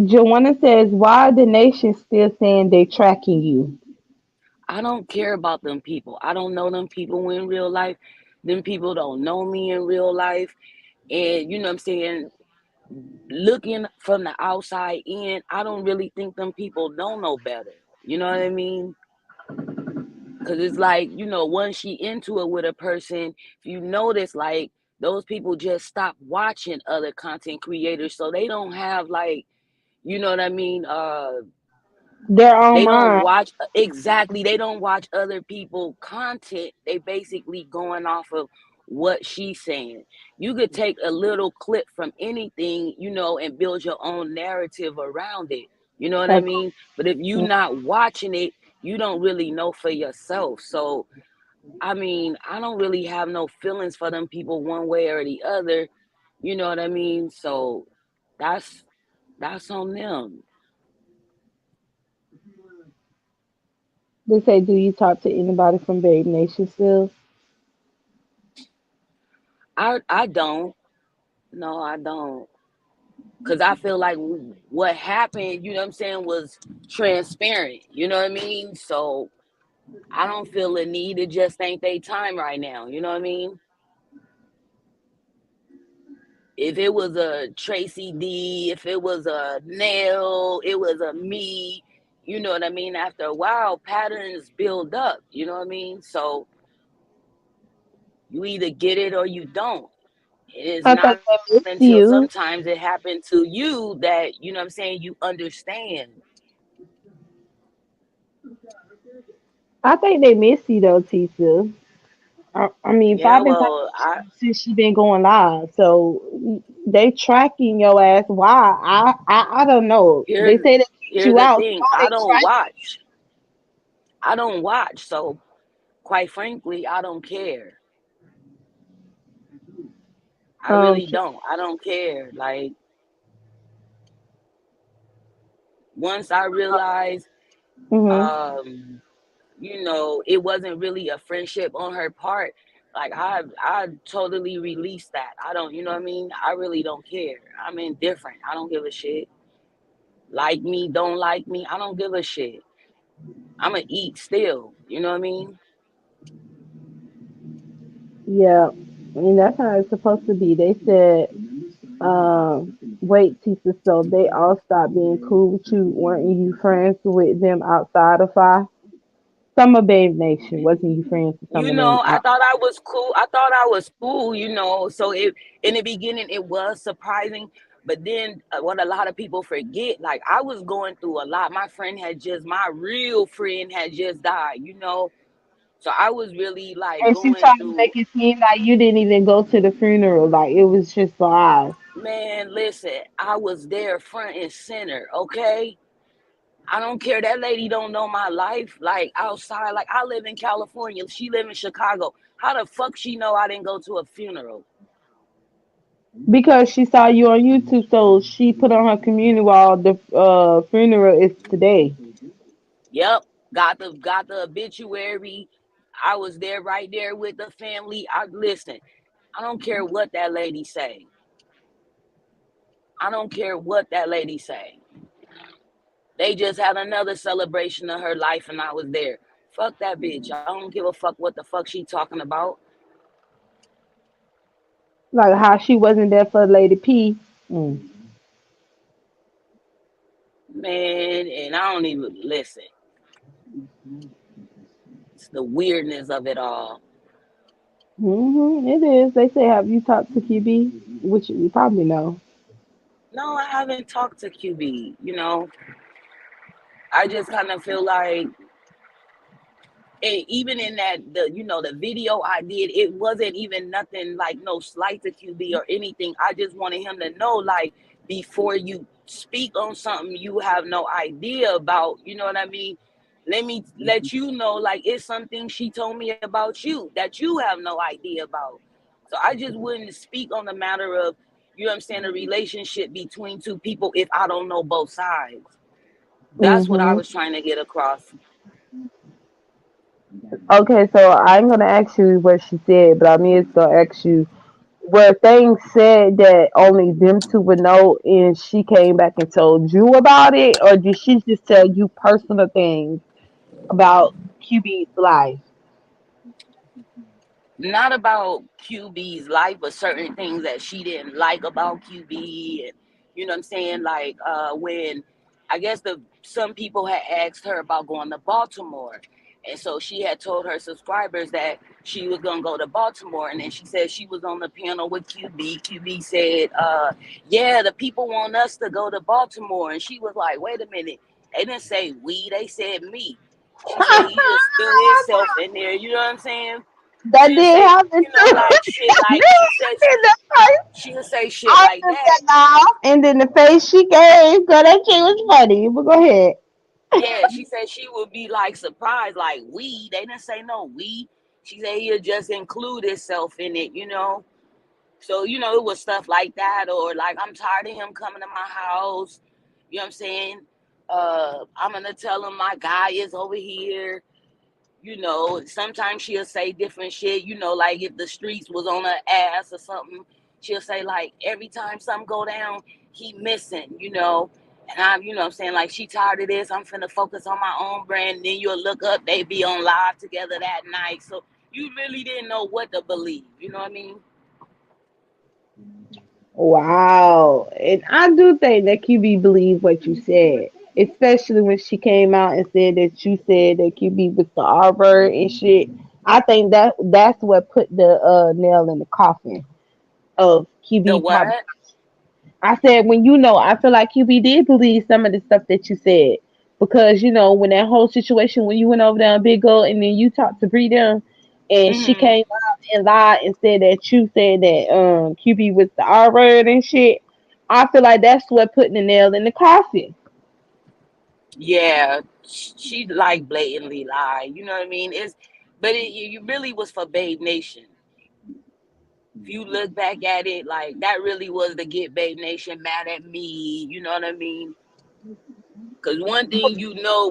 Joanna says, why are the nation still saying they tracking you? I don't care about them people. I don't know them people in real life. Them people don't know me in real life. And you know what I'm saying? Looking from the outside in, I don't really think them people don't know better. You know what I mean? Cause it's like, once she into it with a person, if you notice like those people just stop watching other content creators. So they don't have like, you know what I mean? Their own They don't mind. watch exactly, they don't watch other people content. They basically going off of what she's saying. You could take a little clip from anything, and build your own narrative around it. You know what I Like, mean? But if you not watching it, you don't really know for yourself. So I mean, I don't really have no feelings for them people one way or the other. You know what I mean? So that's that's on them. they say, do you talk to anybody from Babe Nation still? I don't. No, I don't. Cause I feel like what happened, you know what I'm saying, was transparent. You know what I mean? So I don't feel a need. It just ain't they time right now. You know what I mean? If it was a Tracy D, if it was a Nail, it was a me, you know what I mean? After a while, patterns build up, you know what I mean? So you either get it or you don't. It is I think not they until miss you. sometimes it happened to you that, you know what I'm saying, you understand. I think they miss you though, Tisa. I mean, Yeah, Five been talking well, to you since she been going live, so they tracking your ass. Why? I don't know. They here's say they kicked here's you the out. So thing. why I they don't tracking watch. I don't watch. So quite frankly, I don't care. I you? really don't. I don't care. Like once I realized Mhm. um it wasn't really a friendship on her part, like I totally released that. I don't, you know what I mean? I really don't care. I'm indifferent. I don't give a shit. Like me, don't like me, I don't give a shit. I'ma eat still, you know what I mean? Yeah, I mean that's how it's supposed to be. They said, wait, Tisa, so they all stopped being cool with you. Weren't you friends with them outside of Five? Some of Babe Nation, wasn't you friends with some of them I out? thought I was cool. I thought I was cool, so it in the beginning it was surprising, But then what a lot of people forget, like I was going through a lot. My real friend had just died, So I was really like And she going tried to through. make it seem like you didn't even go to the funeral, like it was just lies. Man, listen, I was there front and center, okay? I don't care. That lady don't know my life. Like outside, like I live in California. She live in Chicago. How the fuck she know I didn't go to a funeral? Because she saw you on YouTube, so she put on her community wall the funeral is today. Yep. Got the obituary. I was there right there with the family. I listen. I don't care what that lady say. I don't care what that lady say. They just had another celebration of her life and I was there. Fuck that bitch. I don't give a fuck what the fuck she talking about. Like how she wasn't there for Lady P. Mm. Man, and I don't even listen. It's the weirdness of it all. It is. They say, have you talked to QB? Which you probably know. No, I haven't talked to QB. I just kind of feel like, and even in that the video I did, it wasn't even nothing like no slight to QB or anything. I just wanted him to know, like, before you speak on something you have no idea about, you know what I mean? Let me let you know, like, it's something she told me about you that you have no idea about. So I just wouldn't speak on the matter of, I'm saying, a relationship between two people if I don't know both sides. That's what I Hmm. was trying to get across. Okay, so I'm gonna ask you what she said, but I'm just gonna ask you, were things said that only them two would know, and she came back and told you about it, or did she just tell you personal things about QB's life? Not about QB's life, but certain things that she didn't like about QB, and you know what I'm saying. Like when I guess the some people had asked her about going to Baltimore, and so she had told her subscribers that she was gonna go to Baltimore, and then she said she was on the panel with QB. QB said, "Yeah, the people want us to go to Baltimore," and she was like, "Wait a minute, they didn't say we, they said me." She said he just threw himself in there. You know what I'm saying? That She'll did say, happen too. like shit, Me, like she says, in the face. she'll say shit I like just that. said no, and then the face she gave, girl, that shit was funny. But go ahead. Yeah, she said she would be like surprised, like we. They didn't say no we. She said he'll just include himself in it. So, it was stuff like that, or like I'm tired of him coming to my house. You know what I'm saying? I'm gonna tell him my guy is over here. Sometimes she'll say different shit, like if the streets was on her ass or something, she'll say like every time something go down, he missing. And I'm saying, like, she tired of this. I'm finna focus on my own brand. Then you'll look up, they be on live together that night. So you really didn't know what to believe. You know what I mean? Wow. And I do think that QB believed what you said. Especially when she came out and said that you said that QB was the R word and shit. I think that's what put the nail in the coffin of The QB probably. what? I said, when I feel like QB did believe some of the stuff that you said. Because, when that whole situation, when you went over there on Big O and then you talked to Bree them, and she Hmm. came out and lied and said that you said that QB was the R word and shit. I feel like that's what put the nail in the coffin. Yeah, she like blatantly lied. You know what I mean? But you really was for Babe Nation. If you look back at it, like that really was to get Babe Nation mad at me. You know what I mean? Because one thing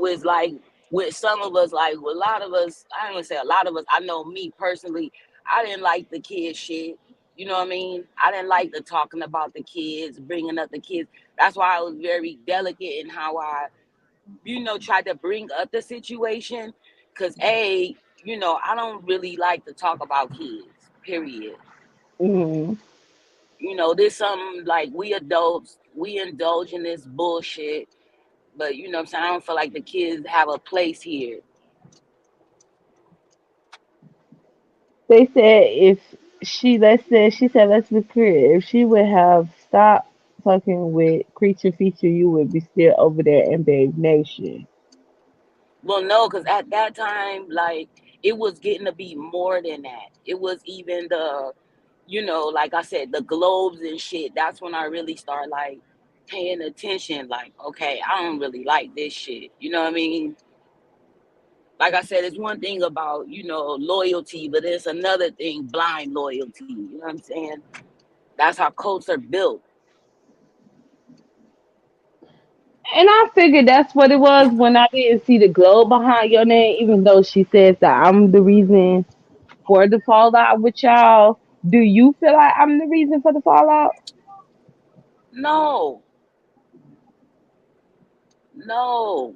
is like with some of us, like with a lot of us, I don't even say a lot of us. I know me personally, I didn't like the kid shit. You know what I mean? I didn't like the talking about the kids, bringing up the kids. That's why I was very delicate in how I, tried to bring up the situation. Cause I don't really like to talk about kids. Period. Hmm. There's something like we adults, we indulge in this bullshit, but what I'm saying, I don't feel like the kids have a place here. They said if she, let's say, she said, let's be clear, if she would have stopped fucking with Creature Feature, you would be still over there in Babe Nation. Well, no, because at that time, like, it was getting to be more than that. It was even like I said, the globes and shit. That's when I really start like paying attention. Like, okay, I don't really like this shit. You know what I mean? Like I said, it's one thing about, loyalty, but it's another thing, blind loyalty. You know what I'm saying? That's how cults are built. And I figured that's what it was when I didn't see the glow behind your name, even though she says that I'm the reason for the fallout with y'all. Do you feel like I'm the reason for the fallout? No, no,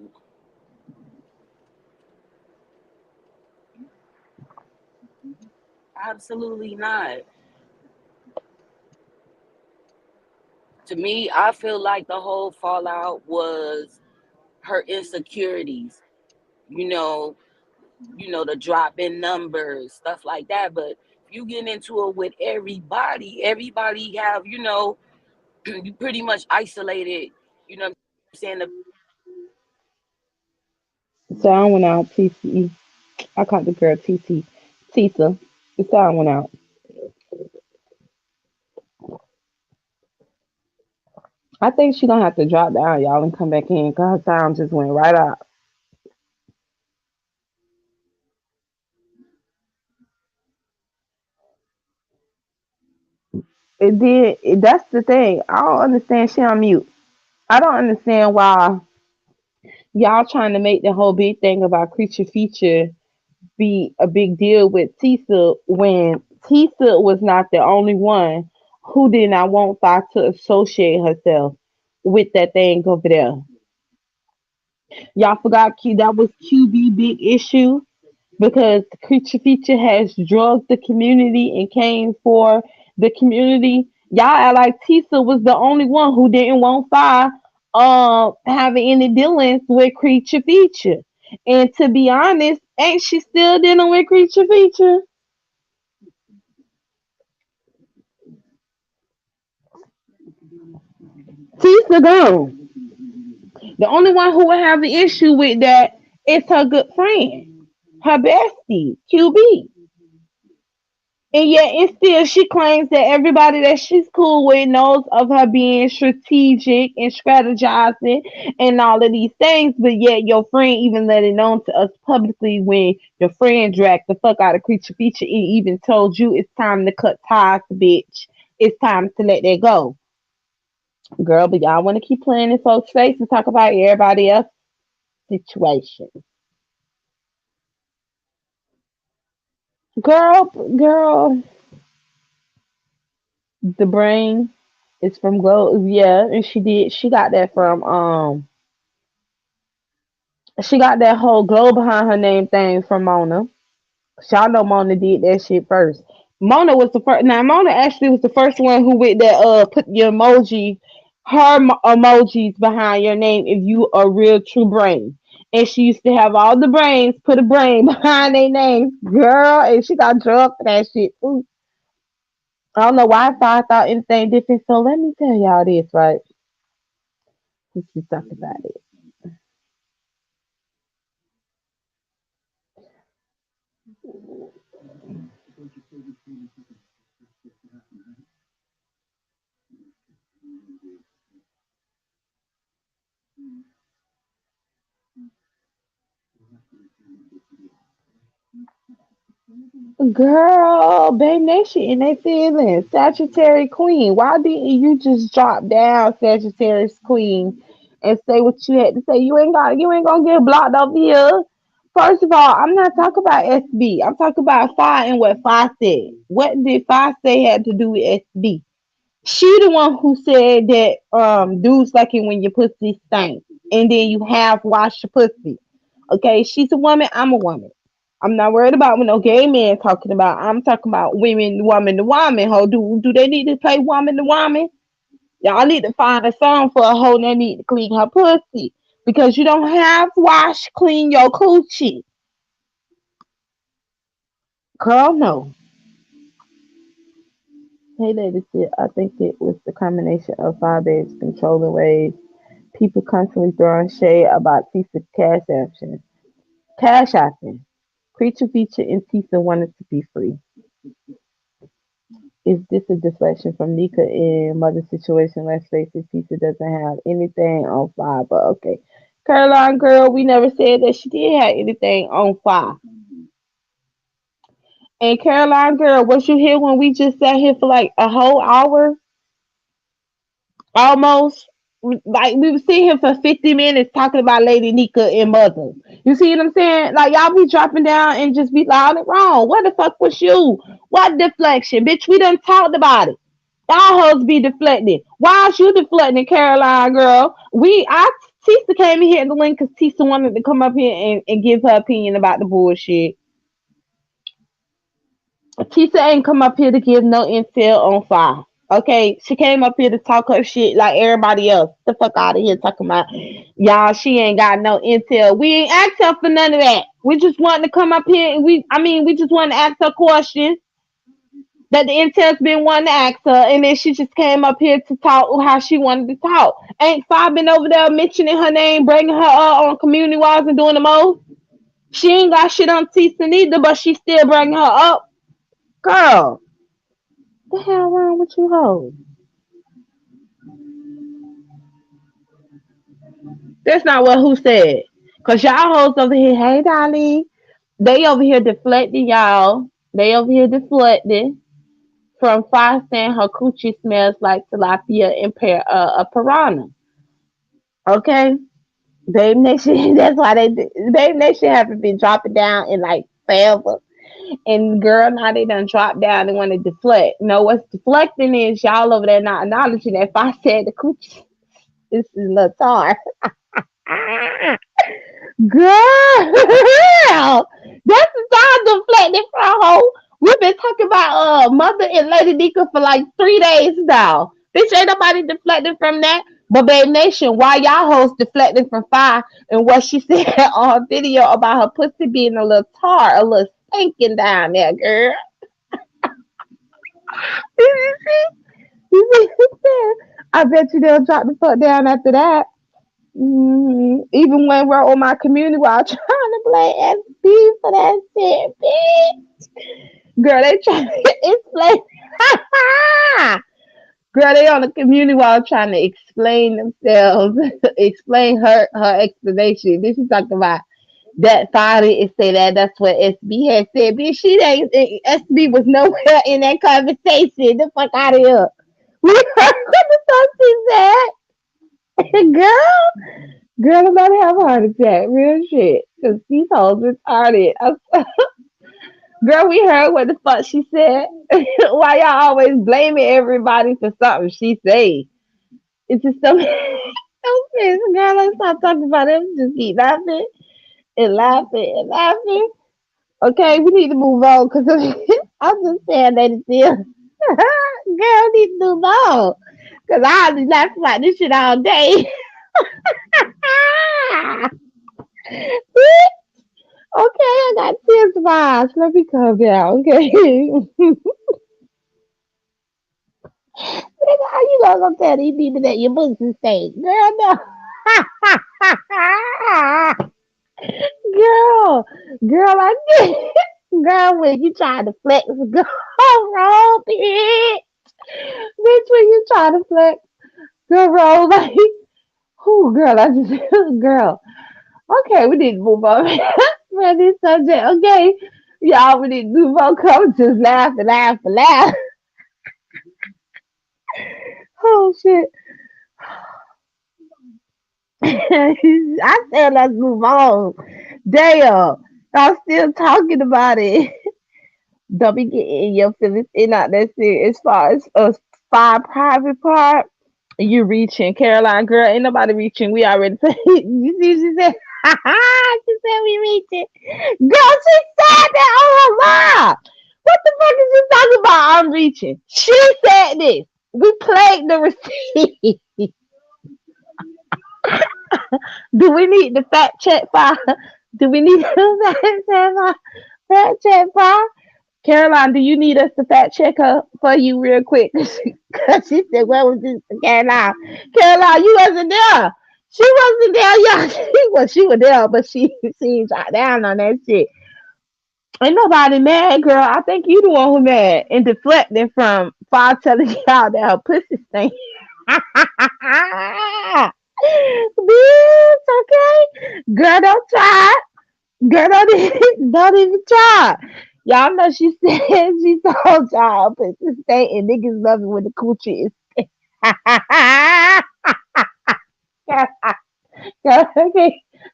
absolutely not. To me, I feel like the whole fallout was her insecurities. You know, the drop in numbers, stuff like that. But if you get into it with everybody have, you pretty much isolated, what I'm saying, So I went out, TC. I caught the girl TC. Tisa. The sound went out. I think she gonna have to drop down, y'all, and come back in, cause her sound just went right out. It did. That's the thing. I don't understand. She on mute. I don't understand why y'all trying to make the whole big thing about Creature Feature be a big deal with Tisa when Tisa was not the only one who did not want Thought to associate herself with that thing over there. Y'all forgot that was QB big issue because Creature Feature has drugged the community and came for the community. Y'all act like Tisa was the only one who didn't want Fire having any dealings with Creature Feature. And to be honest, ain't she still dealing with Creature Feature? Tisa gone. The only one who would have the issue with that is her good friend, her bestie, QB. And yet, and still, she claims that everybody that she's cool with knows of her being strategic and strategizing and all of these things. But yet, your friend even let it known to us publicly when your friend dragged the fuck out of Creature Feature and even told you it's time to cut ties, bitch. It's time to let that go. Girl, but y'all want to keep playing in folks' face and talk about everybody else's situation. Girl, the brain is from Glow. Yeah, and she got that from she got that whole glow behind her name thing from Mona. Y'all know Mona did that shit first. Mona was the first. Now Mona actually was the first one who with that put your emoji, emojis behind your name if you a real true brain. And she used to have all the brains put a brain behind their names, girl, and she got drugged for that shit. Ooh. I don't know why I thought anything different. So let me tell y'all this, right? Let's just talk about it. Girl, Bay Nation in their feelings. Sagittarius Queen. Why didn't you just drop down Sagittarius Queen and say what you had to say? You ain't gonna get blocked up here. First of all, I'm not talking about SB. I'm talking about Fi and what Fi said. What did Fi say had to do with SB? She the one who said that dudes like it when your pussy stank and then you half wash your pussy. Okay, she's a woman, I'm a woman. I'm not worried about what no gay man talking about. I'm talking about women, woman to woman. Ho, do they need to play woman to woman? Y'all need to find a song for a hoe that need to clean her pussy because you don't have wash clean your coochie. Girl, no. Hey, ladies, I think it was the combination of Faber's controlling ways, people constantly throwing shade about Tisa cash apping. Creature feature and Tisa wanted to be free. Is this a deflection from Nika in Mother situation? Let's face it, Tisa doesn't have anything on fire, but okay. Caroline girl, we never said that she did have anything on fire. And Caroline girl, was you here when we just sat here for like a whole hour? Almost. Like we were sitting here for 50 minutes talking about Lady Nika and Mother. You see what I'm saying? Like y'all be dropping down and just be loud and wrong. What the fuck was you? What deflection? Bitch, we done talked about it. Y'all hoes be deflecting. Why is you deflecting, Caroline girl? Tisa came in here in the link because Tisa wanted to come up here and give her opinion about the bullshit. Tisa ain't come up here to give no intel on fire. Okay, she came up here to talk her shit like everybody else. The fuck out of here talking about y'all. She ain't got no intel. We ain't asked her for none of that. We just wanted to come up here and we just wanted to ask her questions that the intel's been wanting to ask her, and then she just came up here to talk how she wanted to talk. Ain't Five been over there mentioning her name, bringing her up on community walls and doing the most? She ain't got shit on Tisa neither, but she still bringing her up. Girl, the hell wrong with you hoes? That's not what who said. Cause y'all hoes over here, hey darling. They over here deflecting y'all. They over here deflecting from Five saying her coochie smells like tilapia and a piranha. Okay? Babe Nation, that's why Babe Nation haven't been dropping down in like forever. And girl, now they done dropped down and want to deflect. No, what's deflecting is y'all over there not acknowledging that if I said the coochie, this is Latar. Girl, that's the time deflecting from hoe. We've been talking about Mother and Lady Nika for like 3 days now. Bitch, ain't nobody deflecting from that. But Babe Nation, why y'all hoes deflecting from Fire and what she said on video about her pussy being a little tar, a little stinking down there, girl. You see? You see what I'm saying? I bet you they'll drop the fuck down after that. Even when we're on my community while trying to play SB for that shit, bitch. Girl, they trying to explain. Girl, they on the community while trying to explain themselves, explain her explanation. This is talking about that father and say that that's what SB had said. Bitch, she ain't SB was nowhere in that conversation. The fuck out of here. We heard what the fuck she said. Girl, I'm about to have a heart attack. Real shit. Because these hoes retarded. Girl, we heard what the fuck she said. Why y'all always blaming everybody for something she say? It's just so stupid. Girl, let's stop talking about it. Just keep laughing and laughing and laughing. Okay, we need to move on because I'm just saying that it's still. Girl, we need to move on. Because I'll be laughing about this shit all day. Okay, I got tears in my eyes. Let me calm down, okay? Nigga, how you gonna tell these people that your pussy stink? Girl, no. girl, I did. Girl, when you try to flex, go wrong, bitch. Bitch, when you try to flex, go wrong, like, oh, girl, I just, girl. Okay, we need to move on from this subject. Okay, y'all, we need to move on. Come just laugh and laugh and laugh. Oh shit! I said let's move on. Damn, I'm still talking about it. Don't be getting your feelings in out that shit. As far as a spy private part, you reaching, Caroline girl. Ain't nobody reaching. We already. You see, she said. She said we reaching. Girl, she said that on her live. What the fuck is you talking about? I'm reaching. She said this. We played the receipt. Do we need the fact check file? Do we need the fact check file? Fact check file? Caroline, do you need us to fact check her for you real quick? Because she said, "Where was this Caroline? Caroline, you wasn't there. She wasn't there, y'all. She was there, but she shot down on that shit. Ain't nobody mad, girl. I think you the one who mad and deflecting from far telling y'all that her pussy stink. Bitch, okay? Girl, don't try. Girl, don't even try. Y'all know she said she told y'all pussy stink and niggas love it when the coochie is. I can't,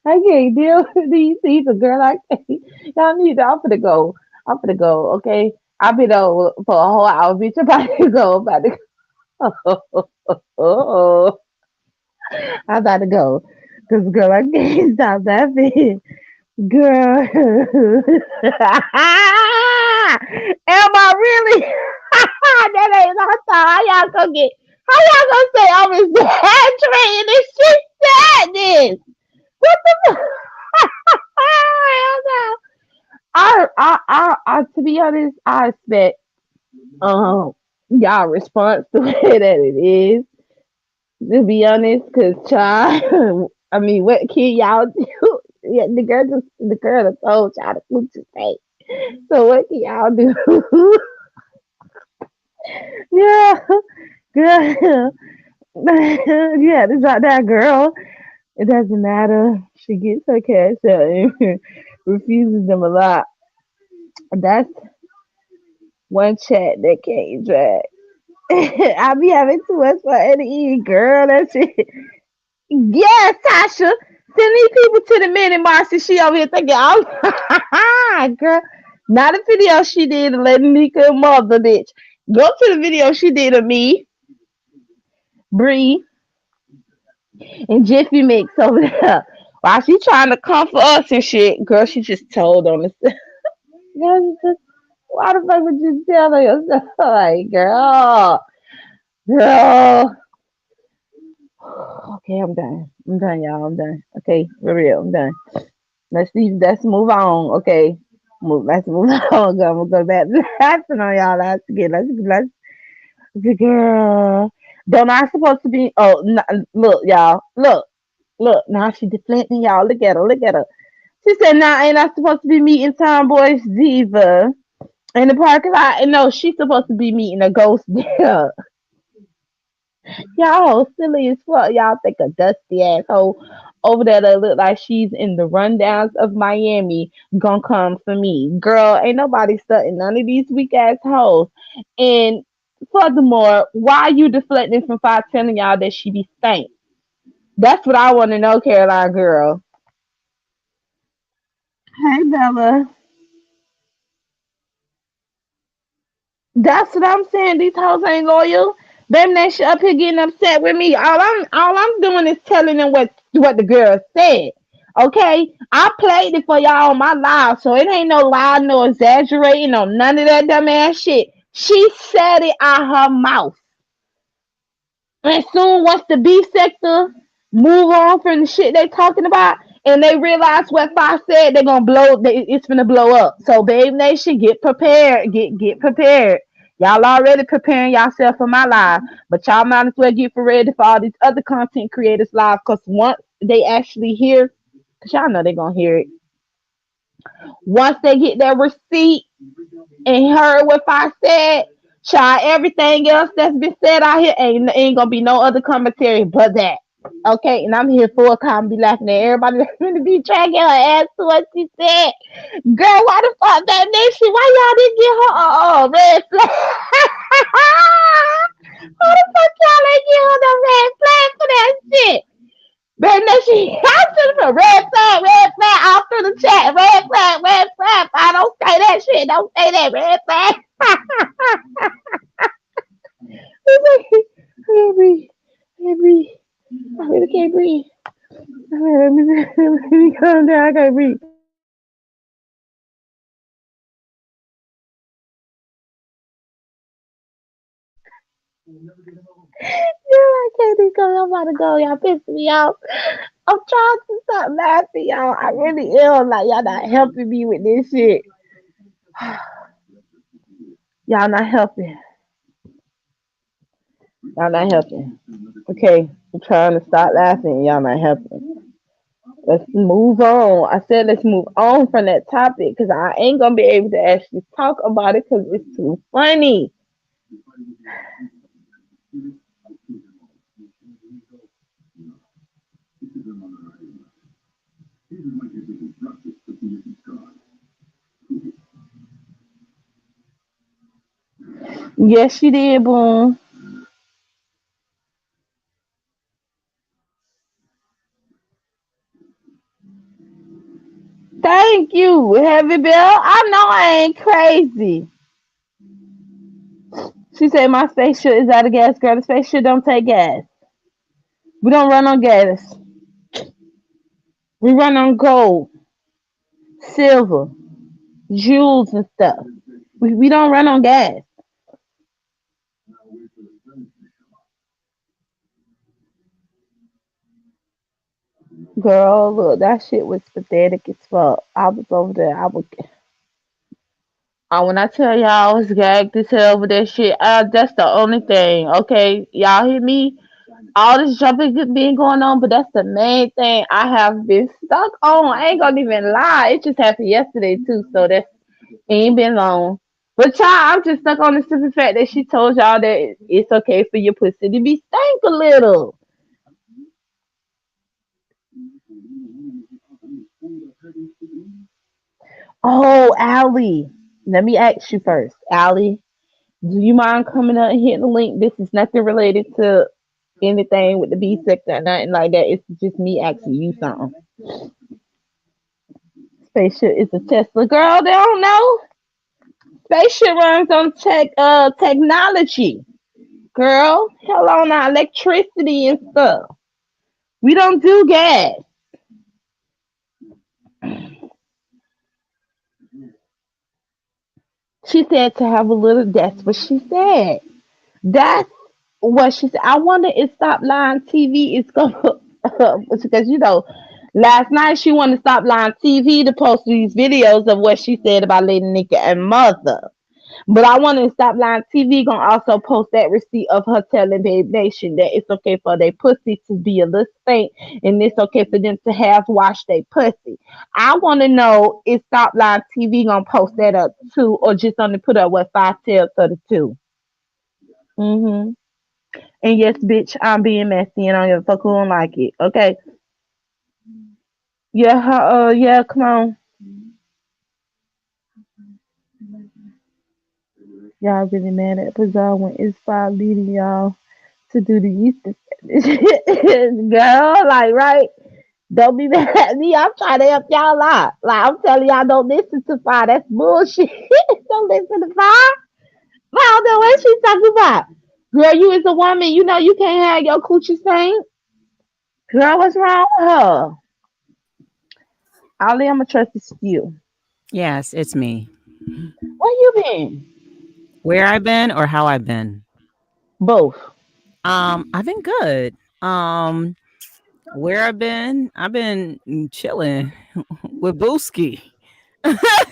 I can't deal with these people, girl. I can't. Y'all need to. I'm finna go. I'm finna go. Okay. I've been over for a whole hour, bitch. I'm about to go. I'm about to go. Oh, I'm about to go. Cause girl, I can't stop laughing. Girl, am I really? That ain't my thought. How y'all gonna get? How y'all gonna say I'm exaggerating this shit sadness? What the? Hell no. To be honest, I expect um y'all response the way that it is. To be honest, cause child, I mean, what can y'all do? Yeah, the girl that told y'all to put your face. So what can y'all do? Yeah, girl, yeah, it's not that girl. It doesn't matter. She gets her cash out and refuses them a lot. That's one chat that can't drag. I be having too much fun to eat, girl. That's it. Yes, Tasha. Send these people to the minute, Marcy. She over here thinking, I'm girl. Not a video she did of letting Nika mother, bitch. Go to the video she did of me, Bree, and Jiffy Mix over there. While she trying to comfort us and shit, girl, she just told on us. Girl, why the fuck would you tell her yourself? Like, girl. Okay, I'm done. I'm done, y'all. I'm done. Okay, for real, I'm done. Let's see. Let's move on. Okay, let's move on. I'm gonna go back to laughing on y'all. Let's girl. Don't I supposed to be? Oh, look, y'all. Look. Now she deflecting y'all. Look at her. Look at her. She said, "Nah, ain't I supposed to be meeting Tomboy's Diva in the parking lot?" And no, she's supposed to be meeting a ghost there. Y'all silly as fuck. Y'all think a dusty asshole over there that look like she's in the rundowns of Miami gonna come for me. Girl, ain't nobody studying none of these weak ass hoes. And furthermore, why you deflecting from five telling y'all that she be stank? That's what I want to know, Caroline girl. Hey Bella. That's what I'm saying. These hoes ain't loyal. Them that shit up here getting upset with me. All I'm doing is telling them what the girl said. Okay? I played it for y'all on my live, so it ain't no lie, no exaggerating, no none of that dumb ass shit. She said it out her mouth. And soon once the beef sector move on from the shit they talking about and they realize what Fox said, they're gonna it's gonna blow up. So Babe Nation, get prepared. Get prepared. Y'all already preparing yourself for my live. But y'all might as well get for ready for all these other content creators live. Cause once they actually hear, cause y'all know they're gonna hear it. Once they get their receipt and heard what I said, try everything else that's been said out here. Ain't gonna be no other commentary but that. Okay, and I'm here for a comedy laughing at everybody that's gonna be dragging her ass to what she said. Girl, why the fuck that nation? Why y'all didn't get her red flag? Why the fuck y'all ain't get her the red flag for that shit? Red nation, I sent her red flag all through the chat. Red flag, red flag. I don't say that shit. Don't say that red flag. I can't breathe. I can't breathe. I really can't breathe. Let me calm down. I can't breathe. Yeah, I can't be going. I'm about to go. Y'all pissing me off. I'm trying to stop laughing, y'all. I really am. Like, y'all not helping me with this shit. Y'all not helping. Y'all not helping. Okay, I'm trying to stop laughing. Y'all not helping. Let's move on. I said let's move on from that topic because I ain't gonna be able to actually talk about it because it's too funny. Yes, she did, boom. Thank you, Heavy Bill. I know I ain't crazy. She said my spaceship is out of gas, girl. The spaceship don't take gas. We don't run on gas. We run on gold, silver, jewels and stuff. We don't run on gas. Girl, look, that shit was pathetic as fuck. I was over there. When I tell y'all I was gagged as hell with that shit, that's the only thing. Okay, y'all hear me? All this jumping been going on, but that's the main thing I have been stuck on. I ain't gonna even lie. It just happened yesterday too, so that ain't been long. But y'all, I'm just stuck on the simple fact that she told y'all that it's okay for your pussy to be stank a little. Oh, Allie. Let me ask you first. Allie, do you mind coming up and hitting the link? This is nothing related to anything with the B sector or nothing like that. It's just me asking you something. Spaceship is a Tesla. Girl, they don't know. Spaceship runs on technology. Girl, hell on our electricity and stuff. We don't do gas. She said to have a little. That's what she said. That's what she said. I wonder if Stop Line TV is gonna because last night she wanted to Stop Line TV to post these videos of what she said about Lady Nika and Mother. But I wanted to Stop Line TV gonna also post that receipt of her telling Babe Nation that it's okay for their pussy to be a little stink and it's okay for them to have washed their pussy. I want to know if Stop Line TV gonna post that up too, or just only put up what 5 tell 32. Mm-hmm. And yes, bitch, I'm being messy and I don't give a fuck who don't like it. Okay. Yeah, yeah, come on. Y'all really mad at Bizarre when it's five leading y'all to do the Easter girl, like right. Don't be mad at me. I'm trying to help y'all out. Like I'm telling y'all, don't listen to fire. That's bullshit. Don't listen to fire. I don't know what she's talking about. Girl, you is a woman. You know you can't have your coochie stained. Girl, what's wrong with her? Ollie, I'm gonna trust this you. Yes, it's me. Where you been? Where I've been or how I've been? Both. I've been good. Where I've been chilling with Booski. I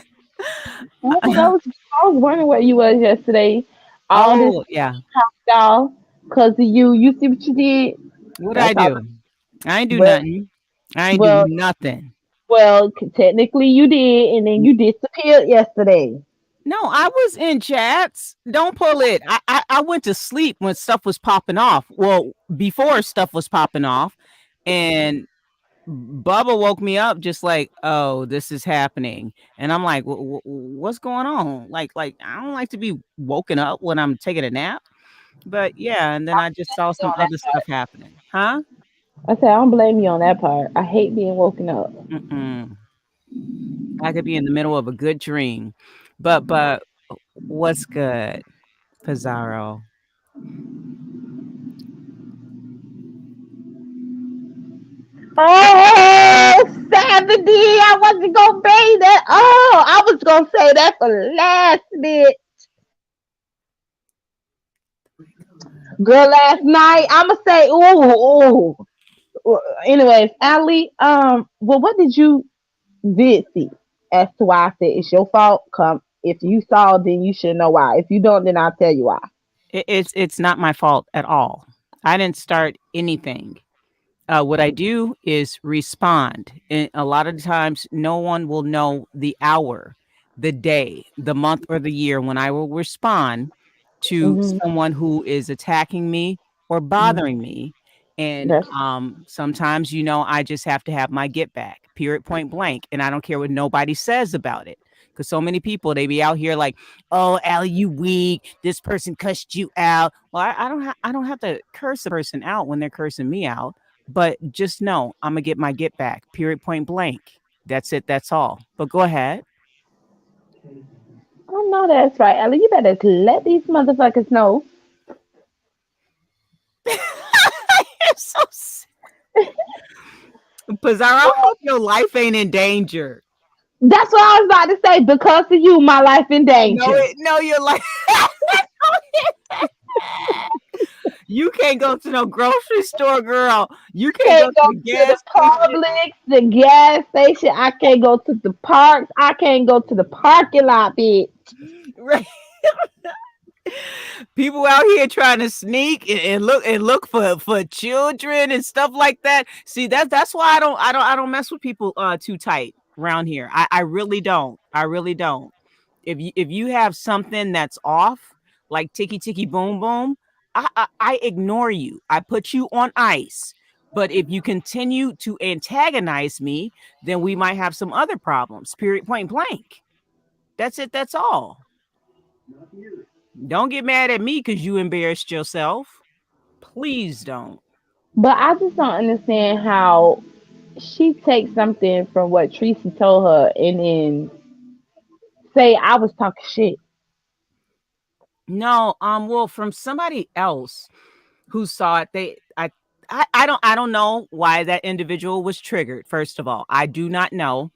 was wondering where you was yesterday. All this Oh yeah. off because of you. You see what you did? What I That's all. do? I ain't do Well, nothing. I ain't do well, nothing. technically you did, and then you disappeared yesterday. No, I was in chats. Don't pull it. I went to sleep when stuff was popping off. Well, before stuff was popping off, and Bubba woke me up just like, "Oh, this is happening," and I'm like, "What's going on?" Like I don't like to be woken up when I'm taking a nap, but yeah, and then I just saw some other stuff happening, huh? I said I don't blame you on that part. I hate being woken up. Mm-mm. I could be in the middle of a good dream, but what's good, Pizarro? Oh, 70. I wasn't gonna say that. Oh, I was gonna say that for last bit. Girl, last night I'ma say ooh, ooh. Anyways, Ali, well, what did you did see as to why I said it's your fault? Come. If you saw, then you should know why. If you don't, then I'll tell you why. It's not my fault at all. I didn't start anything. What I do is respond. And a lot of times, no one will know the hour, the day, the month, or the year when I will respond to Hmm. someone who is attacking me or bothering me. And That's sometimes, I just have to have my get back, period, point blank. And I don't care what nobody says about it. Because so many people, they be out here like, oh, Allie, you weak. This person cussed you out. Well, I don't have to curse a person out when they're cursing me out, but just know I'm gonna get my get back. Period. Point blank. That's it. That's all. But go ahead. I know that's right, Ellie. You better let these motherfuckers know. You're so Pizarro, I hope your life ain't in danger. That's what I was about to say. Because of you, my life in No, danger. no, your life. You can't go to no grocery store, girl. You can't go Can't to go the to the gas station. Publix, the gas station. I can't go to the parks. I can't go to the parking lot, bitch. Right. People out here trying to sneak and look for children and stuff like that. See, that's why I don't mess with people too tight around here. I really don't. I really don't. If you have something that's off, like ticky ticky boom boom, I ignore you. I put you on ice. But if you continue to antagonize me, then we might have some other problems. Period. Point blank. That's it. That's all. Don't get mad at me because you embarrassed yourself. Please don't. But I just don't understand how she takes something from what Tracy told her and then say I was talking shit. No, well, from somebody else who saw it, I don't know why that individual was triggered. First of all, I do not know,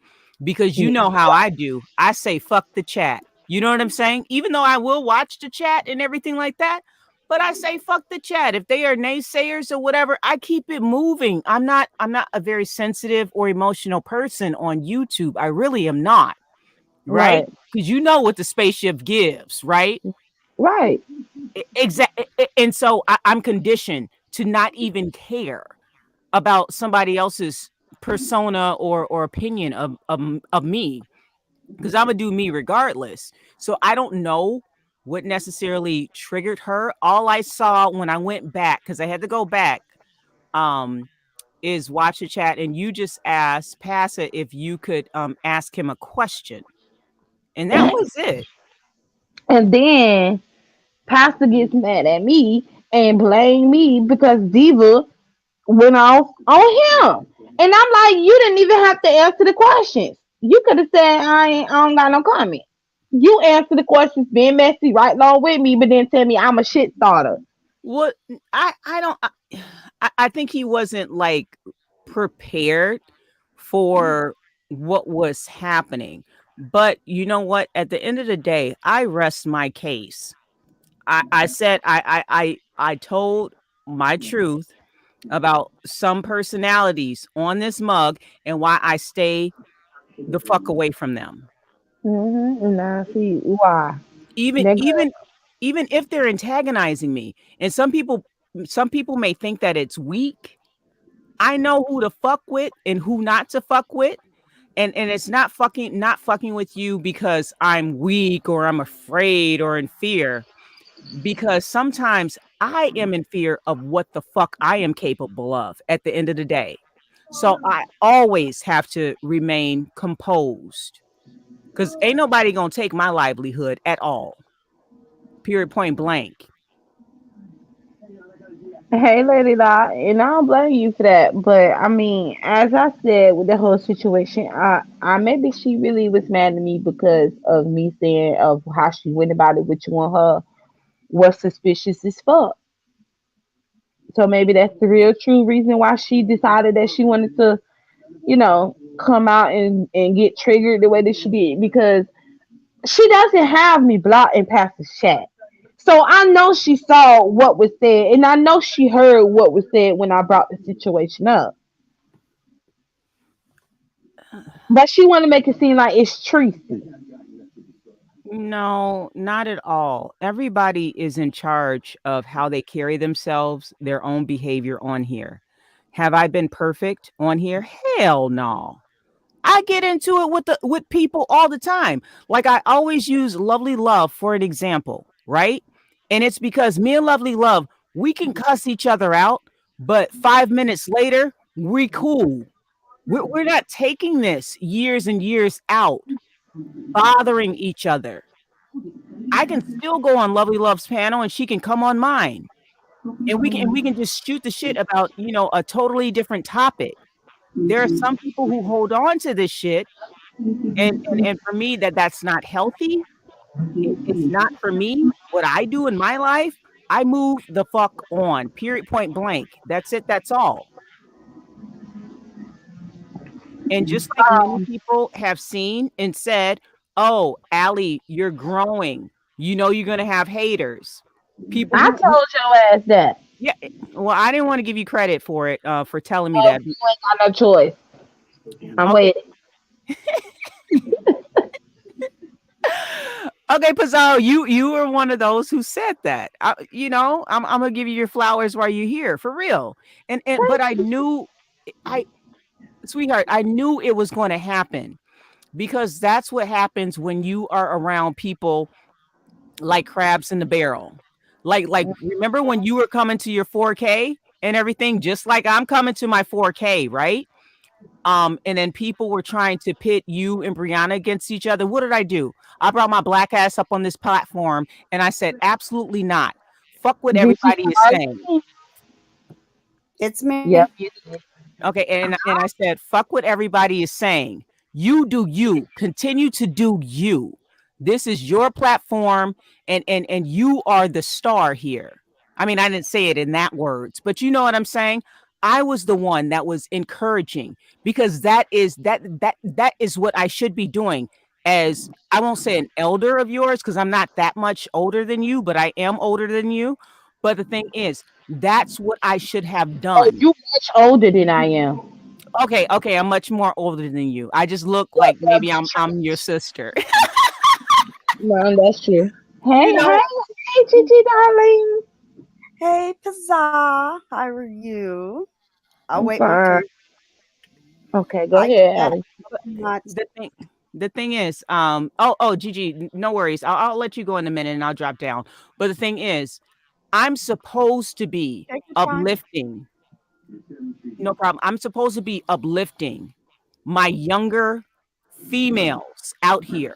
because you know how I do. I say fuck the chat. You know what I'm saying? Even though I will watch the chat and everything like that, but I say fuck the chat. If they are naysayers or whatever, I keep it moving. I'm not a very sensitive or emotional person on YouTube. I really am not, right? Right. Because you know what the spaceship gives, right? Right. Exactly. And so I'm conditioned to not even care about somebody else's persona or opinion of me, because I'm gonna do me regardless. So I don't know what necessarily triggered her. All I saw when I went back, because I had to go back, um, is watch the chat, and you just asked Passa if you could ask him a question, and that was it. And then Pastor gets mad at me and blame me because Diva went off on him. And I'm like, you didn't even have to answer the questions. You could have said I don't got no comment. You answer the questions being messy right along with me, but then tell me I'm a shit starter. What I don't I think he wasn't like prepared for what was happening. But you know what? At the end of the day, I rest my case. I said I told my truth about some personalities on this mug and why I stay the fuck away from them. And I see why. Even Nigga, even even if they're antagonizing me. And some people may think that it's weak. I know who to fuck with and who not to fuck with. And it's not fucking with you because I'm weak or I'm afraid or in fear, because sometimes I am in fear of what the fuck I am capable of at the end of the day. So I always have to remain composed, because ain't nobody gonna take my livelihood at all. Period, point blank. hey, Lady Dot, and I don't blame you for that. But I mean, as I said with the whole situation, I maybe she really was mad at me because of me saying of how she went about it with you and her was suspicious as fuck. So maybe that's the real true reason why she decided that she wanted to, come out and get triggered the way that she did because she doesn't have me blocked and past the chat. So I know she saw what was said and I know she heard what was said when I brought the situation up. But she want to make it seem like it's Tracy. No, not at all. Everybody is in charge of how they carry themselves, their own behavior on here. Have I been perfect on here? Hell no. I get into it with people all the time. Like I always use Lovely Love for an example, right? And it's because me and Lovely Love, we can cuss each other out, but 5 minutes later, we cool. We're not taking this years and years out, bothering each other. I can still go on Lovely Love's panel and she can come on mine. And we can just shoot the shit about, a totally different topic. There are some people who hold on to this shit, and for me that's not healthy. It's not for me. What I do in my life, I move the fuck on. Period, point blank. That's it. That's all. And just like many people have seen and said, "Oh, Allie, you're growing. You're gonna have haters." People I who told your ass that. yeah, well, I didn't want to give you credit for it, for telling me Oh, that. you ain't got no choice. I'm Okay, waiting. okay, Pizarro, you were one of those who said that. I'm gonna give you your flowers while you're here, for real. But I knew, I sweetheart, I knew it was going to happen, because that's what happens when you are around people like crabs in the barrel. Like remember when you were coming to your 4K and everything, just like I'm coming to my 4K, right? And then people were trying to pit you and Brianna against each other. What did I do? I brought my black ass up on this platform and I said, absolutely not. Fuck what Did you everybody is argue? saying. It's me. Yep. You did. Okay, and I said, fuck what everybody is saying. You do you. Continue to do you. This is your platform, and you are the star here. I mean, I didn't say it in that words, but you know what I'm saying? I was the one that was encouraging, because that is what I should be doing, as I won't say an elder of yours, because I'm not that much older than you, but I am older than you. But the thing is, that's what I should have Oh, done. you much older than I am. Okay, I'm much more older than you. I just look like maybe I'm your sister. No, that's true. You Hey, know, Gigi, darling. Hey, Pizza. How are you? I'll I'm wait my fine. turn. Okay, go I ahead, cannot Allie. not the thing is, Gigi, no worries. I'll let you go in a minute and I'll drop down. But the thing is, I'm supposed to be take your time. uplifting. No problem. I'm supposed to be uplifting my younger females out here,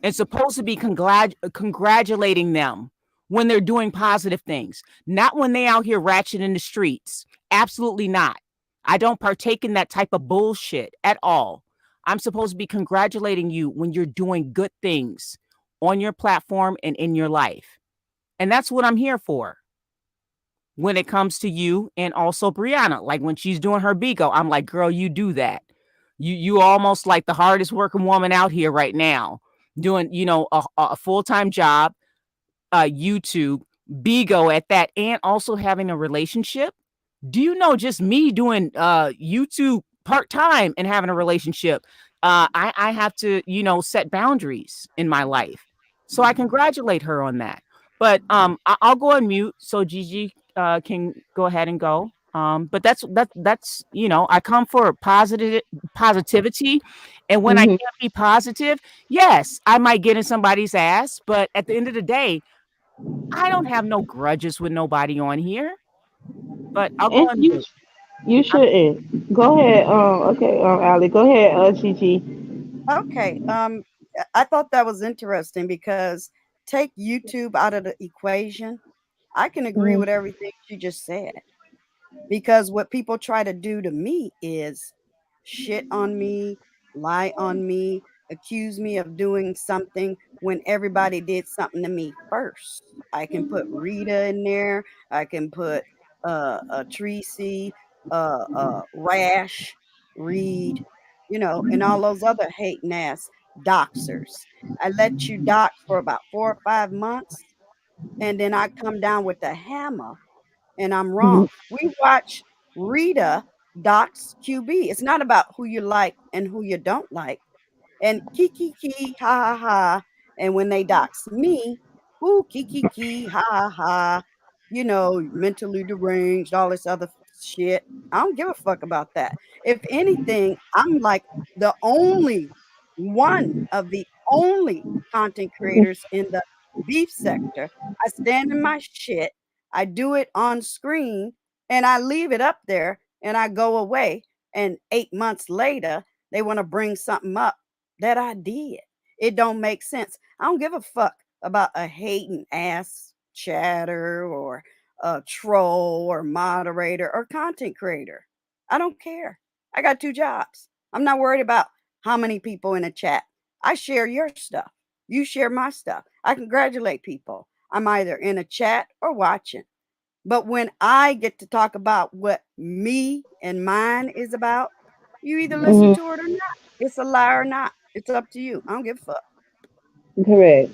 and supposed to be congratulating them when they're doing positive things, not when they out here ratchet in the streets. Absolutely not. I don't partake in that type of bullshit at all. I'm supposed to be congratulating you when you're doing good things on your platform and in your life. And that's what I'm here for when it comes to you and also Brianna. Like when she's doing her Bigo, I'm like, girl, you do that. You almost like the hardest working woman out here right now, doing a full time job, YouTube, Bigo at that, and also having a relationship. Do you know just me doing YouTube part time and having a relationship? I have to set boundaries in my life, so I congratulate her on that. But I'll go on mute so Gigi can go ahead and go. But that's I come for positivity, and when I Hmm. can't be positive, yes, I might get in somebody's ass, but at the end of the day, I don't have no grudges with nobody on here. But I'll go And on mute. you shouldn't. Go ahead. Okay. Allie, go ahead. Gigi. Okay. I thought that was interesting because take YouTube out of the equation. I can agree Mhm. with everything you just said, because what people try to do to me is shit on me, lie on me, accuse me of doing something when everybody did something to me first. I can put Rita in there. I can put Tracy, Rash, Reed, and all those other hating ass doxers. I let you dox for about 4 or 5 months, and then I come down with the hammer and I'm wrong. We watch Rita docs QB. It's not about who you like and who you don't like. And kiki ha ha ha. And when they dox me, ooh, kiki, ha, ha, you know, mentally deranged, all this other shit. I don't give a fuck about that. If anything, I'm like the only one of the only content creators in the beef sector. I stand in my shit, I do it on screen, and I leave it up there and I go away. And 8 months later, they want to bring something up that I did. It don't make sense. I don't give a fuck about a hating ass chatter or a troll or moderator or content creator. I don't care. I got 2 jobs. I'm not worried about how many people in a chat. I share your stuff. You share my stuff. I congratulate people. I'm either in a chat or watching. But when I get to talk about what me and mine is about, you either listen Mhm. to it or not. It's a lie or not. It's up to you. I don't give a fuck. Correct.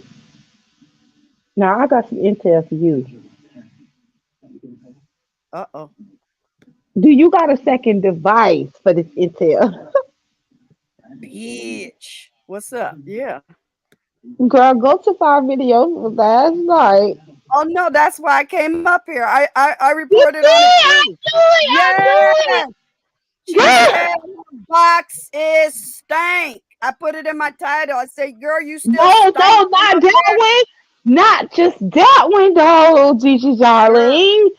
Now I got some intel for you. Uh-oh. Do you got a second device for this intel? Bitch. What's up? Yeah. Girl, go to 5 videos last night. Oh no, that's why I came up here. I You reported see on it it? too. I knew Yeah. it. She Girl, said her box is stank. I put it in my title. I said, girl, you still no, stinking not up that there? one. Not just that one, though, Gigi Girl. darling.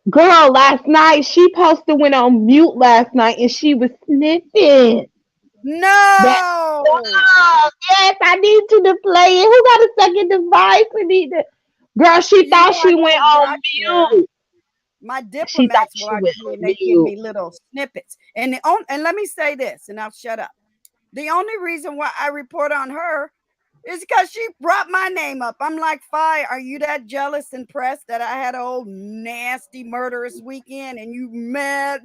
Girl, last night she posted went on mute last night and she was sniffing that No. song. Yes, I need you to play it. Who got a second device? We need to. Girl, she You know thought I she went can't on watch her. mute. My She thought diplomats she watch went me on and they give mute. me little snippets. And let me say this, and I'll shut up. The only reason why I report on her is because she brought my name up. I'm like, Fi, are you that jealous and pressed that I had a old nasty murderous weekend and you mad?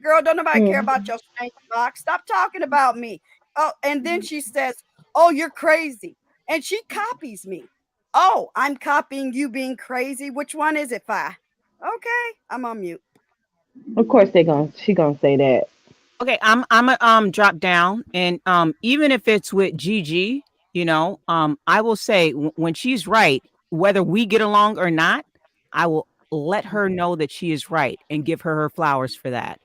Girl, don't nobody care about Mhm. your stank box. Stop talking about me. Oh, and then she says, oh, you're crazy. And she copies me. Oh, I'm copying you being crazy. Which one is it, Fi? Okay, I'm on mute. Of course she gonna say that. Okay, I'm a drop down, and even if it's with Gigi, I will say when she's right, whether we get along or not, I will let her know that she is right and give her her flowers for that.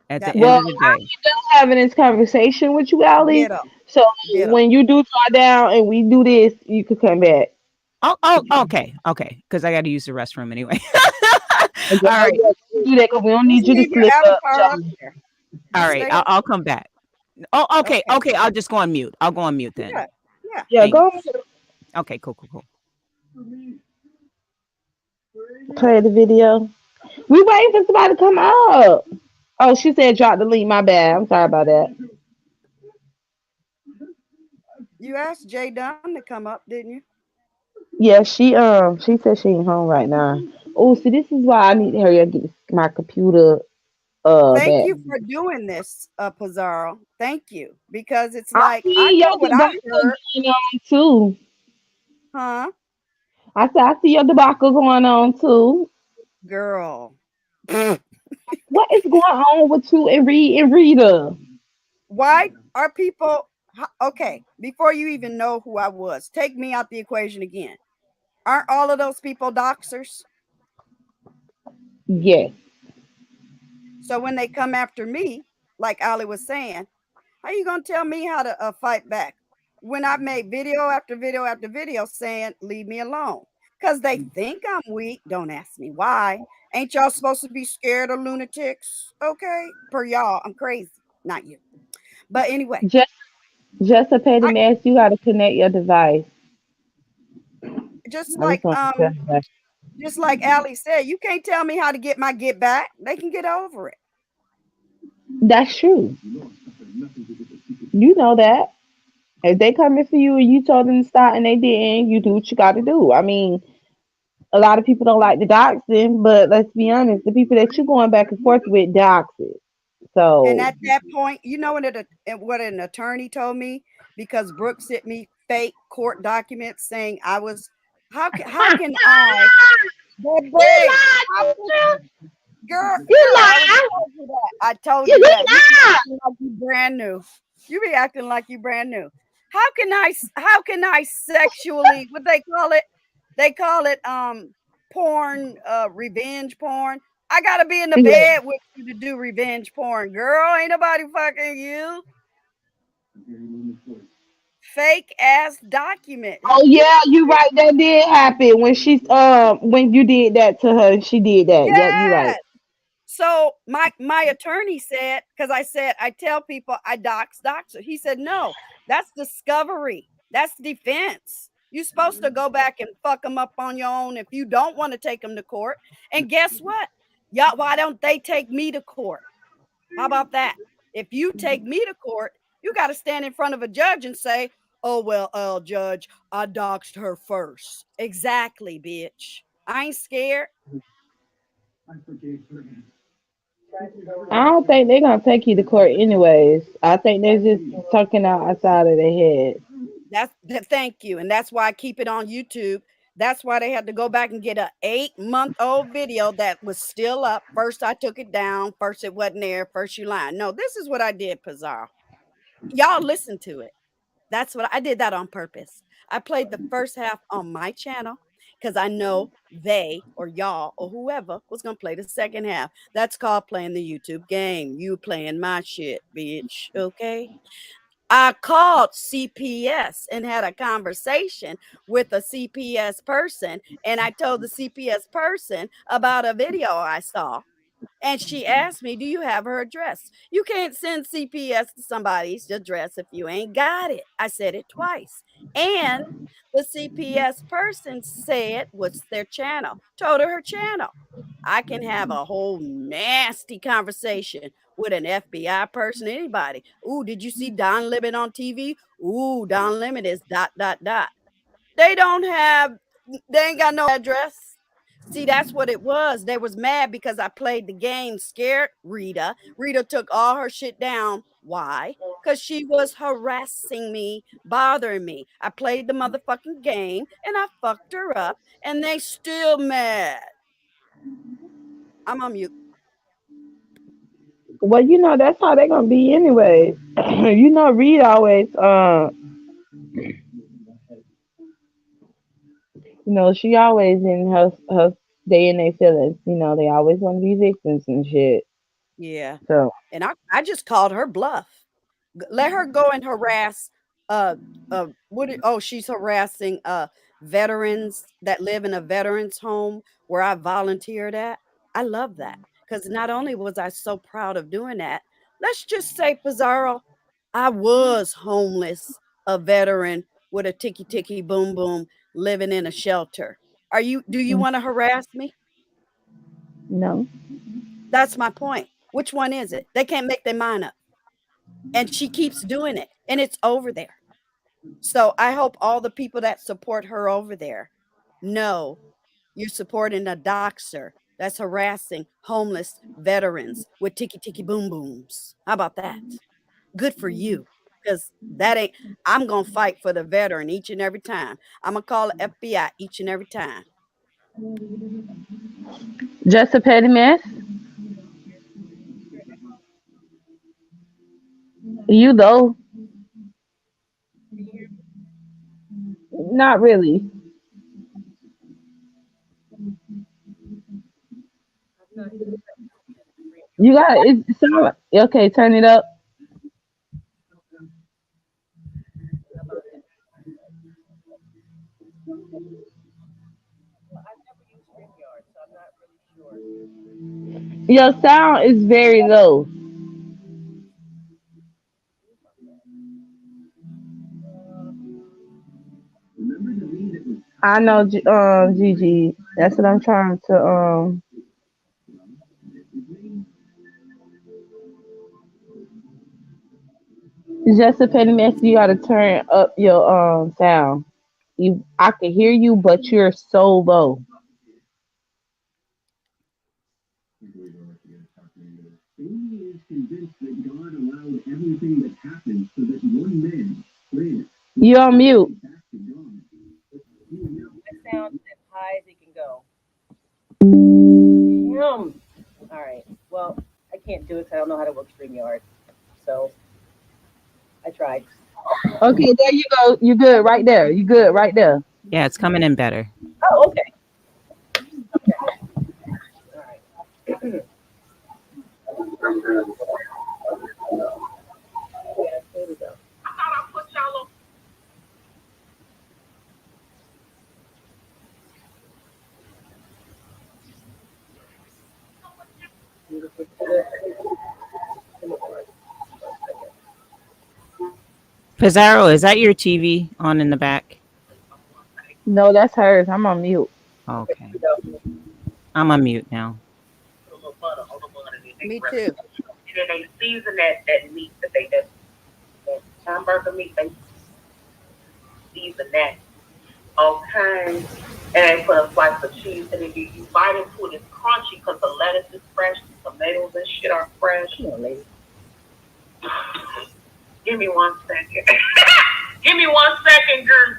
At the That end Well, of part. the day. I'm done having this conversation with you, Allie. Ditto. So Ditto. when you do draw down and we do this, you can come back. Oh, okay, because I got to use the restroom anyway. Okay, All right, do that because we don't Just need you to leave your slip up. avatar up there. all Just right, stay I'll, up. I'll come back. Oh, okay, Okay. I'll just go on mute. I'll go on mute then. Yeah. Yeah. Yeah, Thanks. go Okay, cool. play the video. We waiting for somebody to come up. Oh, she said drop the link. My bad. I'm sorry about that. You asked Jay Dunn to come up, didn't you? Yeah, she said she ain't home right now. Oh, see, this is why I need to hurry up and get my computer Thank back. you for doing this, Pizarro. Thank you. Because it's I like, I see your know what I debacle heard. going on too. Huh? I said I see your debacle going on too. Girl. What is going on with you and Rita? Why are people okay? Before you even know who I was, take me out the equation again. Aren't all of those people doxers? Yes. So when they come after me, like Ali was saying, how you gonna tell me how to fight back when I've made video after video after video saying leave me alone? Because they think I'm weak. Don't ask me why. Ain't y'all supposed to be scared of lunatics? Okay, per y'all, I'm crazy, not you. But anyway, Just to pay the I mess, you got to connect your device. just I just like want to tell you that. just like Ali said, you can't tell me how to get my get back. They can get over it. That's true. You know that. If they coming for you and you told them to stop and they didn't, you do what you got to do. I mean, a lot of people don't like the doxing, but let's be honest, the people that you're going back and forth with dox it. And So at that point, you know what an attorney told me because Brooks sent me fake court documents saying I was how can I you babe lied, I was you girl I already lied, told you that. I told you you that. You be lied. acting like you brand new. You be acting like you brand new. How can I sexually, what they call it? They call it porn, revenge porn. I gotta be in the Yeah. bed with you to do revenge porn, girl. Ain't nobody fucking you. Fake ass document. Oh yeah, you right. That did happen when you did that to her. She did that. Yep, you right. Yes. So my attorney said, because I said I tell people I dox. He said, no, that's discovery. That's defense. You're supposed to go back and fuck them up on your own if you don't want to take them to court. And guess what? Y'all, why don't they take me to court? How about that? If you take me to court, you got to stand in front of a judge and say, oh, well, judge, I doxed her first. Exactly, bitch. I ain't scared. I don't think they're gonna take you to court anyways. I think they're just talking outside of their head. Thank you. And that's why I keep it on YouTube. That's why they had to go back and get a 8-month-old video that was still up. First, I took it down. First, it wasn't there. First, you lying. No, this is what I did, Pizarro. Y'all listen to it. That's what I did that on purpose. I played the first half on my channel because I know they or y'all or whoever was going to play the second half. That's called playing the YouTube game. You playing my shit, bitch. Okay. I called CPS and had a conversation with a CPS person. And I told the CPS person about a video I saw. And she asked me, do you have her address? You can't send CPS to somebody's address if you ain't got it. I said it twice. And the CPS person said, what's their channel? Told her channel. I can have a whole nasty conversation with an FBI person, anybody. Ooh, did you see Don Lemon on TV? Ooh, Don Lemon is ... They ain't got no address. See, that's what it was. They was mad because I played the game, scared Rita. Rita took all her shit down. Why? Because she was harassing me, bothering me. I played the motherfucking game and I fucked her up, and they still mad. I'm on mute. Well, that's how they're gonna be anyways. Reed always she always in her day in their feelings. They always want to be victims and shit. Yeah. So And I just called her bluff. Let her go and harass she's harassing veterans that live in a veterans home where I volunteered at. I love that because not only was I so proud of doing that, let's just say, Pizarro, I was homeless, a veteran with a ticky ticky boom boom living in a shelter. Do you want to harass me? no. That's my point. Which one is it? They can't make their mind up. And she keeps doing it, and it's over there. So I hope all the people that support her over there know you're supporting a doxer that's harassing homeless veterans with ticky ticky boom booms. How about that? Good for you. Because I'm going to fight for the veteran each and every time. I'm going to call the FBI each and every time. Just a petty mess? You though? Not really. You got it. Okay. Turn it up. Your sound is very low. I know, Gigi. That's what I'm trying to. Just a petty mess. You got to turn up your sound. I can hear you, but you're so low. You on mute. I sound as high as it can go. Damn. All right. Well, I can't do it because I don't know how to work StreamYard. So I tried. Okay, there you go. You good right there. You good right there. Yeah, it's coming in better. Oh, okay. Okay. All right. Yeah, there we go. Pizarro, is that your TV on in the back? No, that's hers. I'm on mute. Okay. I'm on mute now. Me too. And then they season that meat that hamburger meat, they season that all kinds, and they put a slice of cheese, and then you bite into it, it's crunchy because the lettuce is fresh, the tomatoes and shit are fresh. Come on, lady. Give me 1 second. Give me 1 second, girl.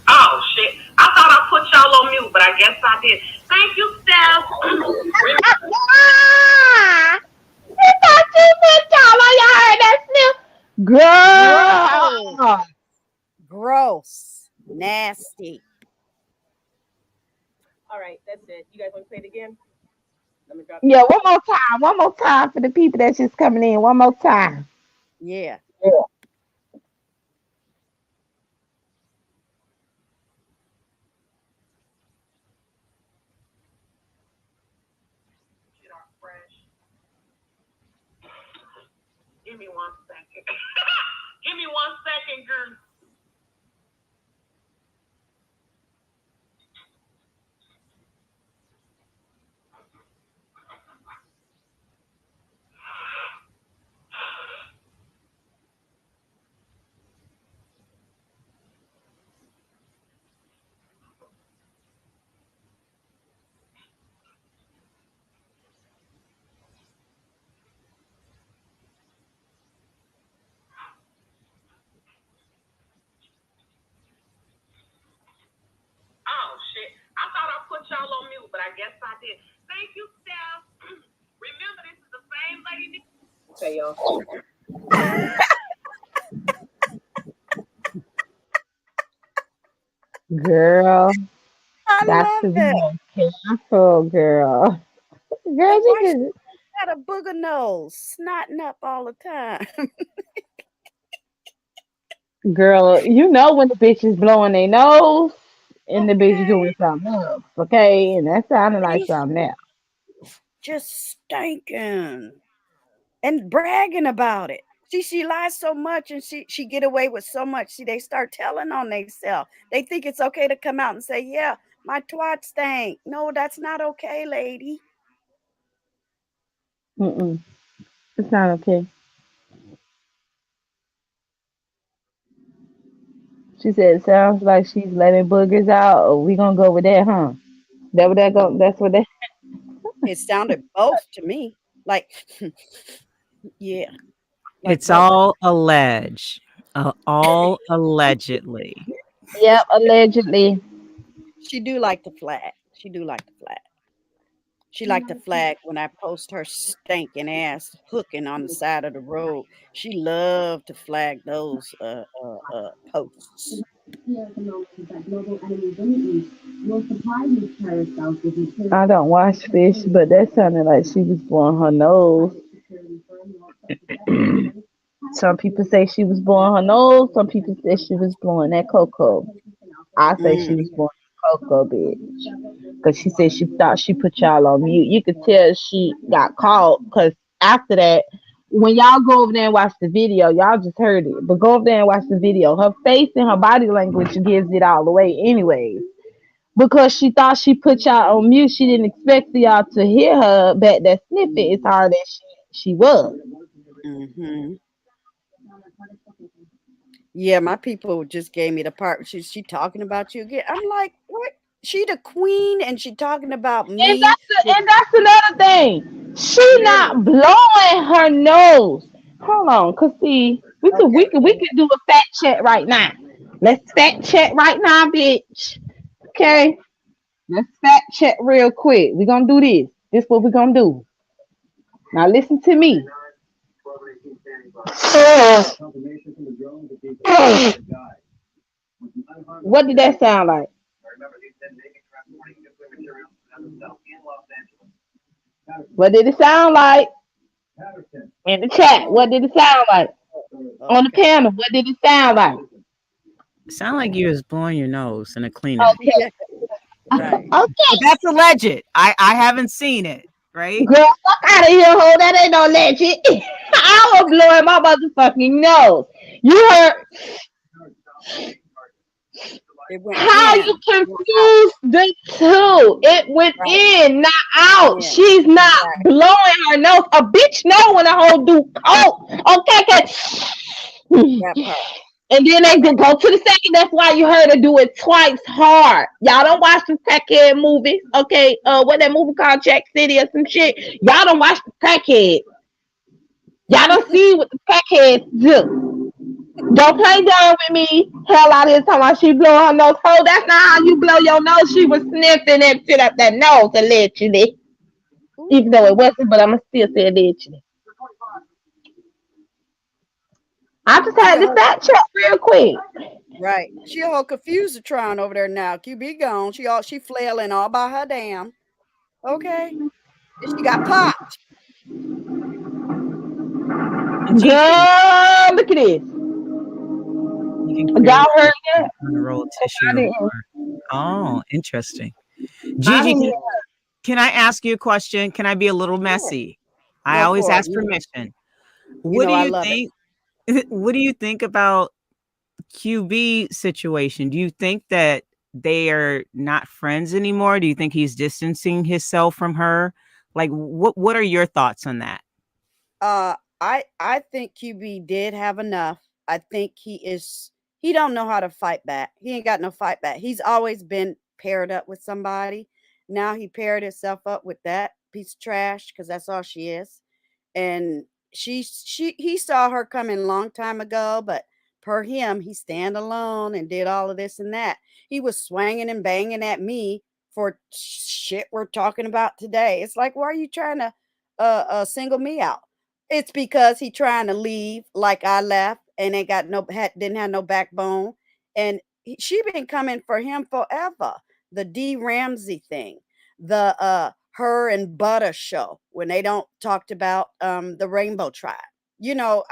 Oh shit! I thought I put y'all on mute, but I guess I did. Thank you, Steph. Girl. Gross. Nasty. All right, that's it. You guys want to play it again? Let me drop Yeah, one more time. One more time for the people that's just coming in. One more time. Yeah. shit are fresh. Give me 1 second. Give me 1 second, girl. Oh shit! I thought I put y'all on mute, but I guess I did. Thank you, Steph. Remember, this is the same lady. Okay, y'all. Girl, I got to love be it. more careful, girl. Girl, And you why she just got a booger nose, snotting up all the time? girl, you know when the bitch is blowing their nose and the bitch Okay. doing something else, okay? And that sounded like See? something else. Just stinking and bragging about it. See, she lies so much and she get away with so much. See, they start telling on themselves. They think it's okay to come out and say, "Yeah, my twat stank." No, that's not okay, lady. Mm-mm. It's not okay. She said it sounds like she's letting boogers out. Oh, we gonna go with that, huh? That what that go? That's what that. It sounded both to me. Like, yeah, like It's both. all alleged. All allegedly. Yep, allegedly. She do like to flag. She do like to flag. She like to flag when I post her stinking ass hooking on the side of the road. She loved to flag those posts. I don't wash fish, but that sounded like she was blowing her nose. Some people say she was blowing her nose. Some people say she was blowing that cocoa. I say she Mm. was blowing the cocoa, bitch. Because she said she thought she put y'all on mute. You could tell she got caught because after that, when y'all go over there and watch the video, y'all just heard it. But go over there and watch the video. Her face and her body language gives it all away, anyways. Because she thought she put y'all on mute, she didn't expect for y'all to hear her back that snippet as hard as she was. Mm-hmm. Yeah, my people just gave me the part. She talking about you again. I'm like, what? She the queen, and she talking about And me. that's another thing. She Really? not blowing her nose. Hold on, cause see, Okay. we can do a fact check right now. Let's fact check right now, bitch. Okay, let's fact check real quick. We gonna do this. This what we gonna do. Now listen to me. What did that sound like? What did it sound like in the chat? What did it sound like on the Okay. panel? What did it sound like? Sound like you was blowing your nose in a Kleenex. Okay, Right. But okay. that's alleged. I haven't seen it, right? Girl, fuck out of here, ho. That ain't no legend. I was blowing my motherfucking nose. You heard It went how you in, not out. confuse the two. It went Right. in, not out. In. She's not Right. blowing her nose. A bitch know when a hoe do coke. Okay, okay. That part. And then they Right. go to the second. That's why you heard her do it twice hard. Y'all don't watch the crackhead movies, okay? What that movie called Jack City or some shit. Y'all don't watch the crackhead. Y'all don't see what the crackheads do. Don't play dumb with me. Hell out here talking about she blow her nose. Oh, that's not how you blow your nose. She was sniffing that shit up that nose allegedly. Even though it wasn't, but I'ma still say allegedly. I just She had a this whole fact check real quick. right. She a whole confusatron over there now. QB gone. She flailing all by her damn. Okay. And she got popped. And Gigi, Girl, look at this. you can Y'all create heard that? on a roll of I tissue. didn't. Oh, interesting. I Gigi, didn't. can I ask you a question? Can I be a little Sure. messy? I Go always for it. ask permission. You What know do I you love it. think? What do you think about QB situation? Do you think that they are not friends anymore? Do you think he's distancing himself from her? Like, what are your thoughts on that? I think QB did have enough. I think he don't know how to fight back. He ain't got no fight back. He's always been paired up with somebody. Now he paired himself up with that piece of trash because that's all she is. And he saw her coming a long time ago, but per him, he stand alone and did all of this and that. He was swinging and banging at me for shit we're talking about today. It's like, why are you trying to single me out? It's because he trying to leave like I left and ain't got didn't have no backbone. And she been coming for him forever. The D Ramsey thing, the her and Butter show when they don't talked about the Rainbow Tribe. You know,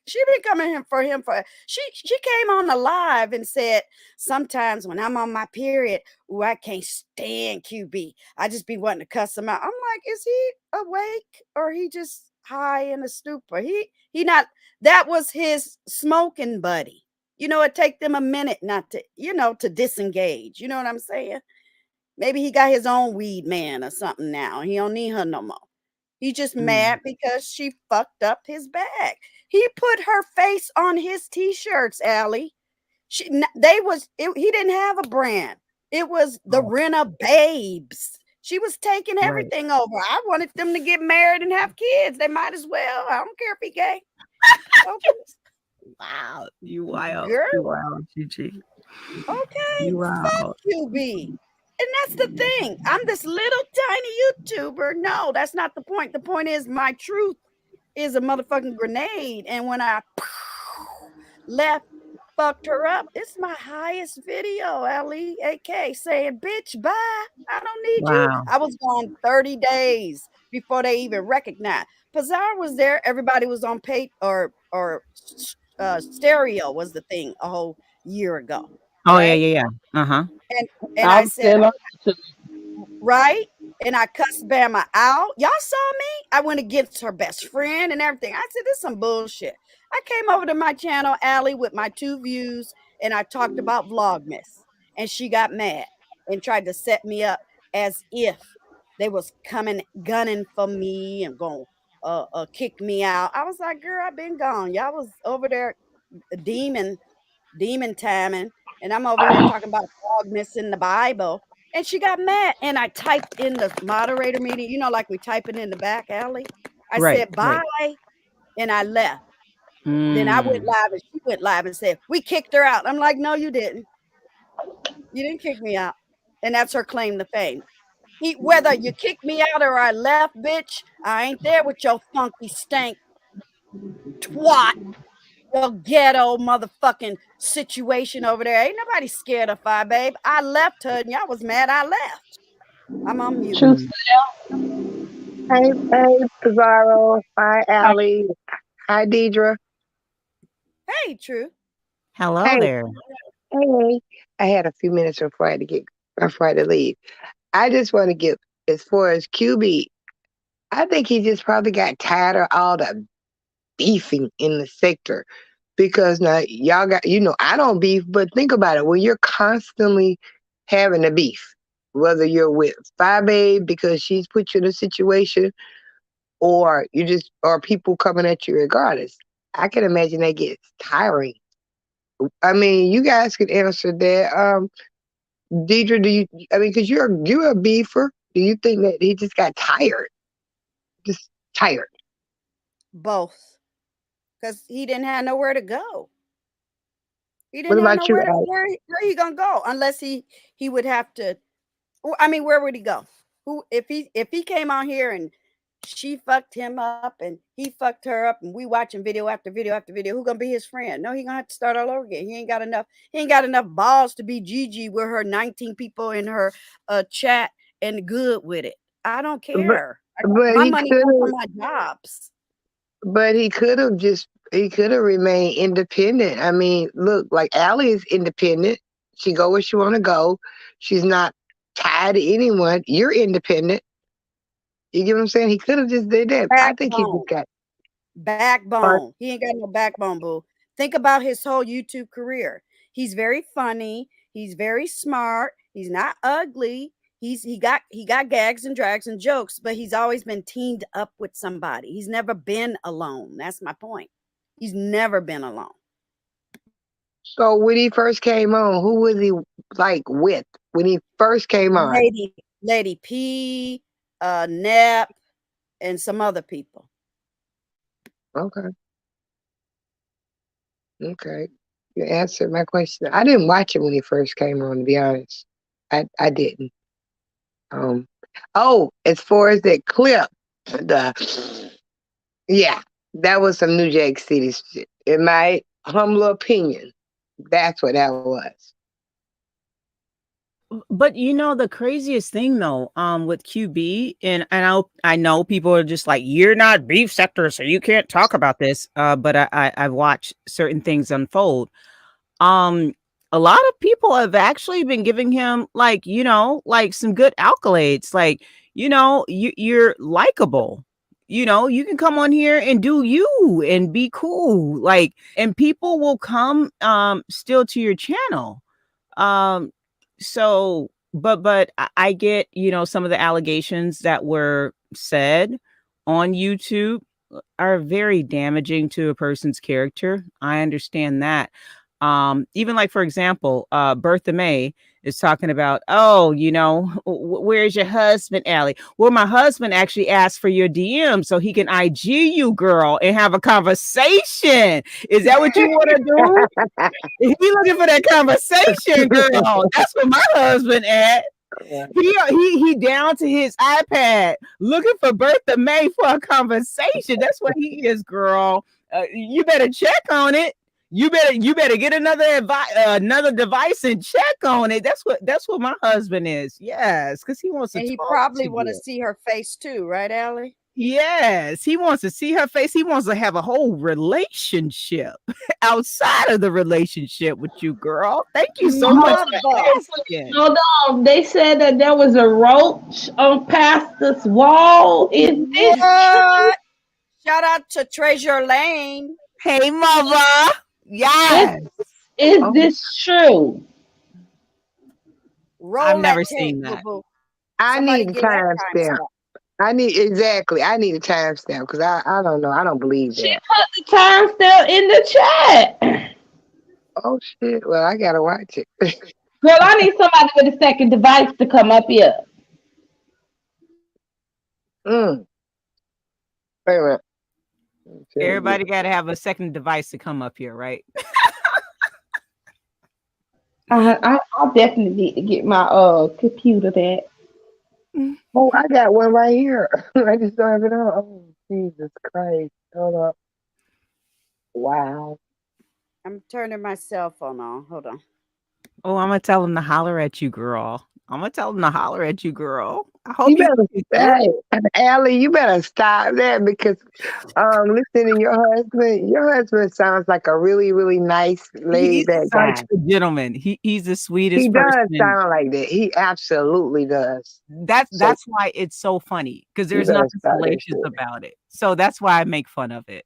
she been coming for him for she came on the live and said sometimes when I'm on my period, ooh, I can't stand QB. I just be wanting to cuss him out. I'm like, is he awake or he just high in a stupor? He not that was his smoking buddy. You know, it take them a minute not to, to disengage. You know what I'm saying? Maybe he got his own weed man or something now. He don't need her no more. He just Mm, mad because she fucked up his bag. He put her face on his t-shirts, Allie. He didn't have a brand. It was the oh, Rena Babes. She was taking right. everything over. I wanted them to get married and have kids. They might as well. I don't care if he gay. Okay. Wow, you wild. Girl, You wild, Gigi. okay. You Fuck wild. QB. And that's the thing. I'm this little tiny YouTuber. No, that's not the point. The point is my truth is a motherfucking grenade. And when I left, fucked her up, it's my highest video, Ellie AK saying, bitch, bye. I don't need you. Wow. I was gone 30 days before they even recognized. Pazar was there. Everybody was on pay stereo was the thing a whole year ago. Oh yeah, Right. yeah, yeah. Uh-huh. And I I'm said, still on. right? And I cussed Bama out. Y'all saw me? I went against her best friend and everything. I said, this is some bullshit. I came over to my channel, Allie, with my 2 views, and I talked about Vlogmas. And she got mad and tried to set me up as if they was coming gunning for me and going kick me out. I was like, girl, I've been gone. Y'all was over there demon timing, and I'm over here talking about dogness in the Bible. And she got mad, and I typed in the moderator meeting, you know, like we type it in the back alley. I said bye, and I left. Then I went live, and she went live and said, we kicked her out. I'm like, no, you didn't. You didn't kick me out. And that's her claim to fame. Whether you kicked me out or I left, bitch, I ain't there with your funky stank twat. Your ghetto motherfucking situation over there. Ain't nobody scared of Fi Babe. I left her and y'all was mad I left. I'm on mute. True. Hey, Pizarro. Hi, Allie. Hi, Deidre. Hey, True. Hello Hey. there. Hey. I had a few minutes before I had to leave. I just want to give, as far as QB, I think he just probably got tired of all the beefing in the sector. Because now y'all got, I don't beef, but think about it. When you're constantly having a beef, whether you're with Fi Babe because she's put you in a situation, or or people coming at you regardless, I can imagine that gets tiring. I mean, you guys could answer that. Deidre, because you're a beefer. Do you think that he just got tired? Just tired? Both. Because he didn't have nowhere to go. He What didn't have about you, nowhere to Allie? where he gonna go unless he would have to. I mean, where would he go? If he came on here and she fucked him up and he fucked her up and we watching video after video after video, who gonna be his friend? No, he gonna have to start all over again. He ain't got enough balls to be Gigi with her 19 people in her chat and good with it. I don't care. But My he money could comes from have. my jobs. But he could have remained independent. I mean, look, like Allie is independent. She go where she want to go. She's not tied to anyone. You're independent. You get what I'm saying? He could have just did that. I think he just got backbone. He ain't got no backbone, boo. Think about his whole YouTube career. He's very funny. He's very smart. He's not ugly. He got gags and drags and jokes, but he's always been teamed up with somebody. He's never been alone. That's my point. He's never been alone. So when he first came on, who was he like with when he first came on? Lady P, Nep, and some other people. Okay. You answered my question. I didn't watch it when he first came on, to be honest. I didn't. As far as that clip, that was some New Jack City shit. In my humble opinion, that's what that was. But the craziest thing though, with QB, and I know people are just like, you're not beef sector, so you can't talk about this. But I've watched certain things unfold. A lot of people have actually been giving him like some good accolades. Like, you're likable. You can come on here and do you and be cool. Like, and people will come still to your channel. So, but I get, some of the allegations that were said on YouTube are very damaging to a person's character. I understand that. Even like, for example, Bertha May is talking about, where's your husband, Allie? Well, my husband actually asked for your DM so he can IG you, girl, and have a conversation. Is that what you want to do? If you looking for that conversation, girl, that's where my husband at. He down to his iPad looking for Bertha May for a conversation. That's what he is, girl. You better check on it. You better get another device and check on it. That's what my husband is. Yes, because he wants to. And he probably want to see her face too, right, Allie? Yes, he wants to see her face. He wants to have a whole relationship outside of the relationship with you, girl. Thank you so much for asking. Hold on. They said that there was a roach on Pastor's wall. Is this true? Shout out to Treasure Lane. Hey, mother. Yes. Is this true? I've never seen that. I need the timestamp. I need I need a timestamp because I don't know. I don't believe She that. put the timestamp in the chat. Oh shit! Well, I gotta watch it. Girl, I need somebody with a second device to come up here. Mm. Wait a minute. Everybody got to have a second device to come up here, right? I definitely need to get my computer back. Oh, I got one right here. I just don't have it on. Oh, Jesus Christ. Hold up. Wow. I'm turning my cell phone on. Hold on. Oh, I'm gonna tell him to holler at you, girl. I hope You you. better Allie, you better stop that because listening to your husband sounds like a really, really nice laid He's back such guy. a gentleman. He's the He sweetest does person. sound like that. He absolutely does. That's why it's so funny because there's better nothing stop that salacious shit. about it. So that's why I make fun of it.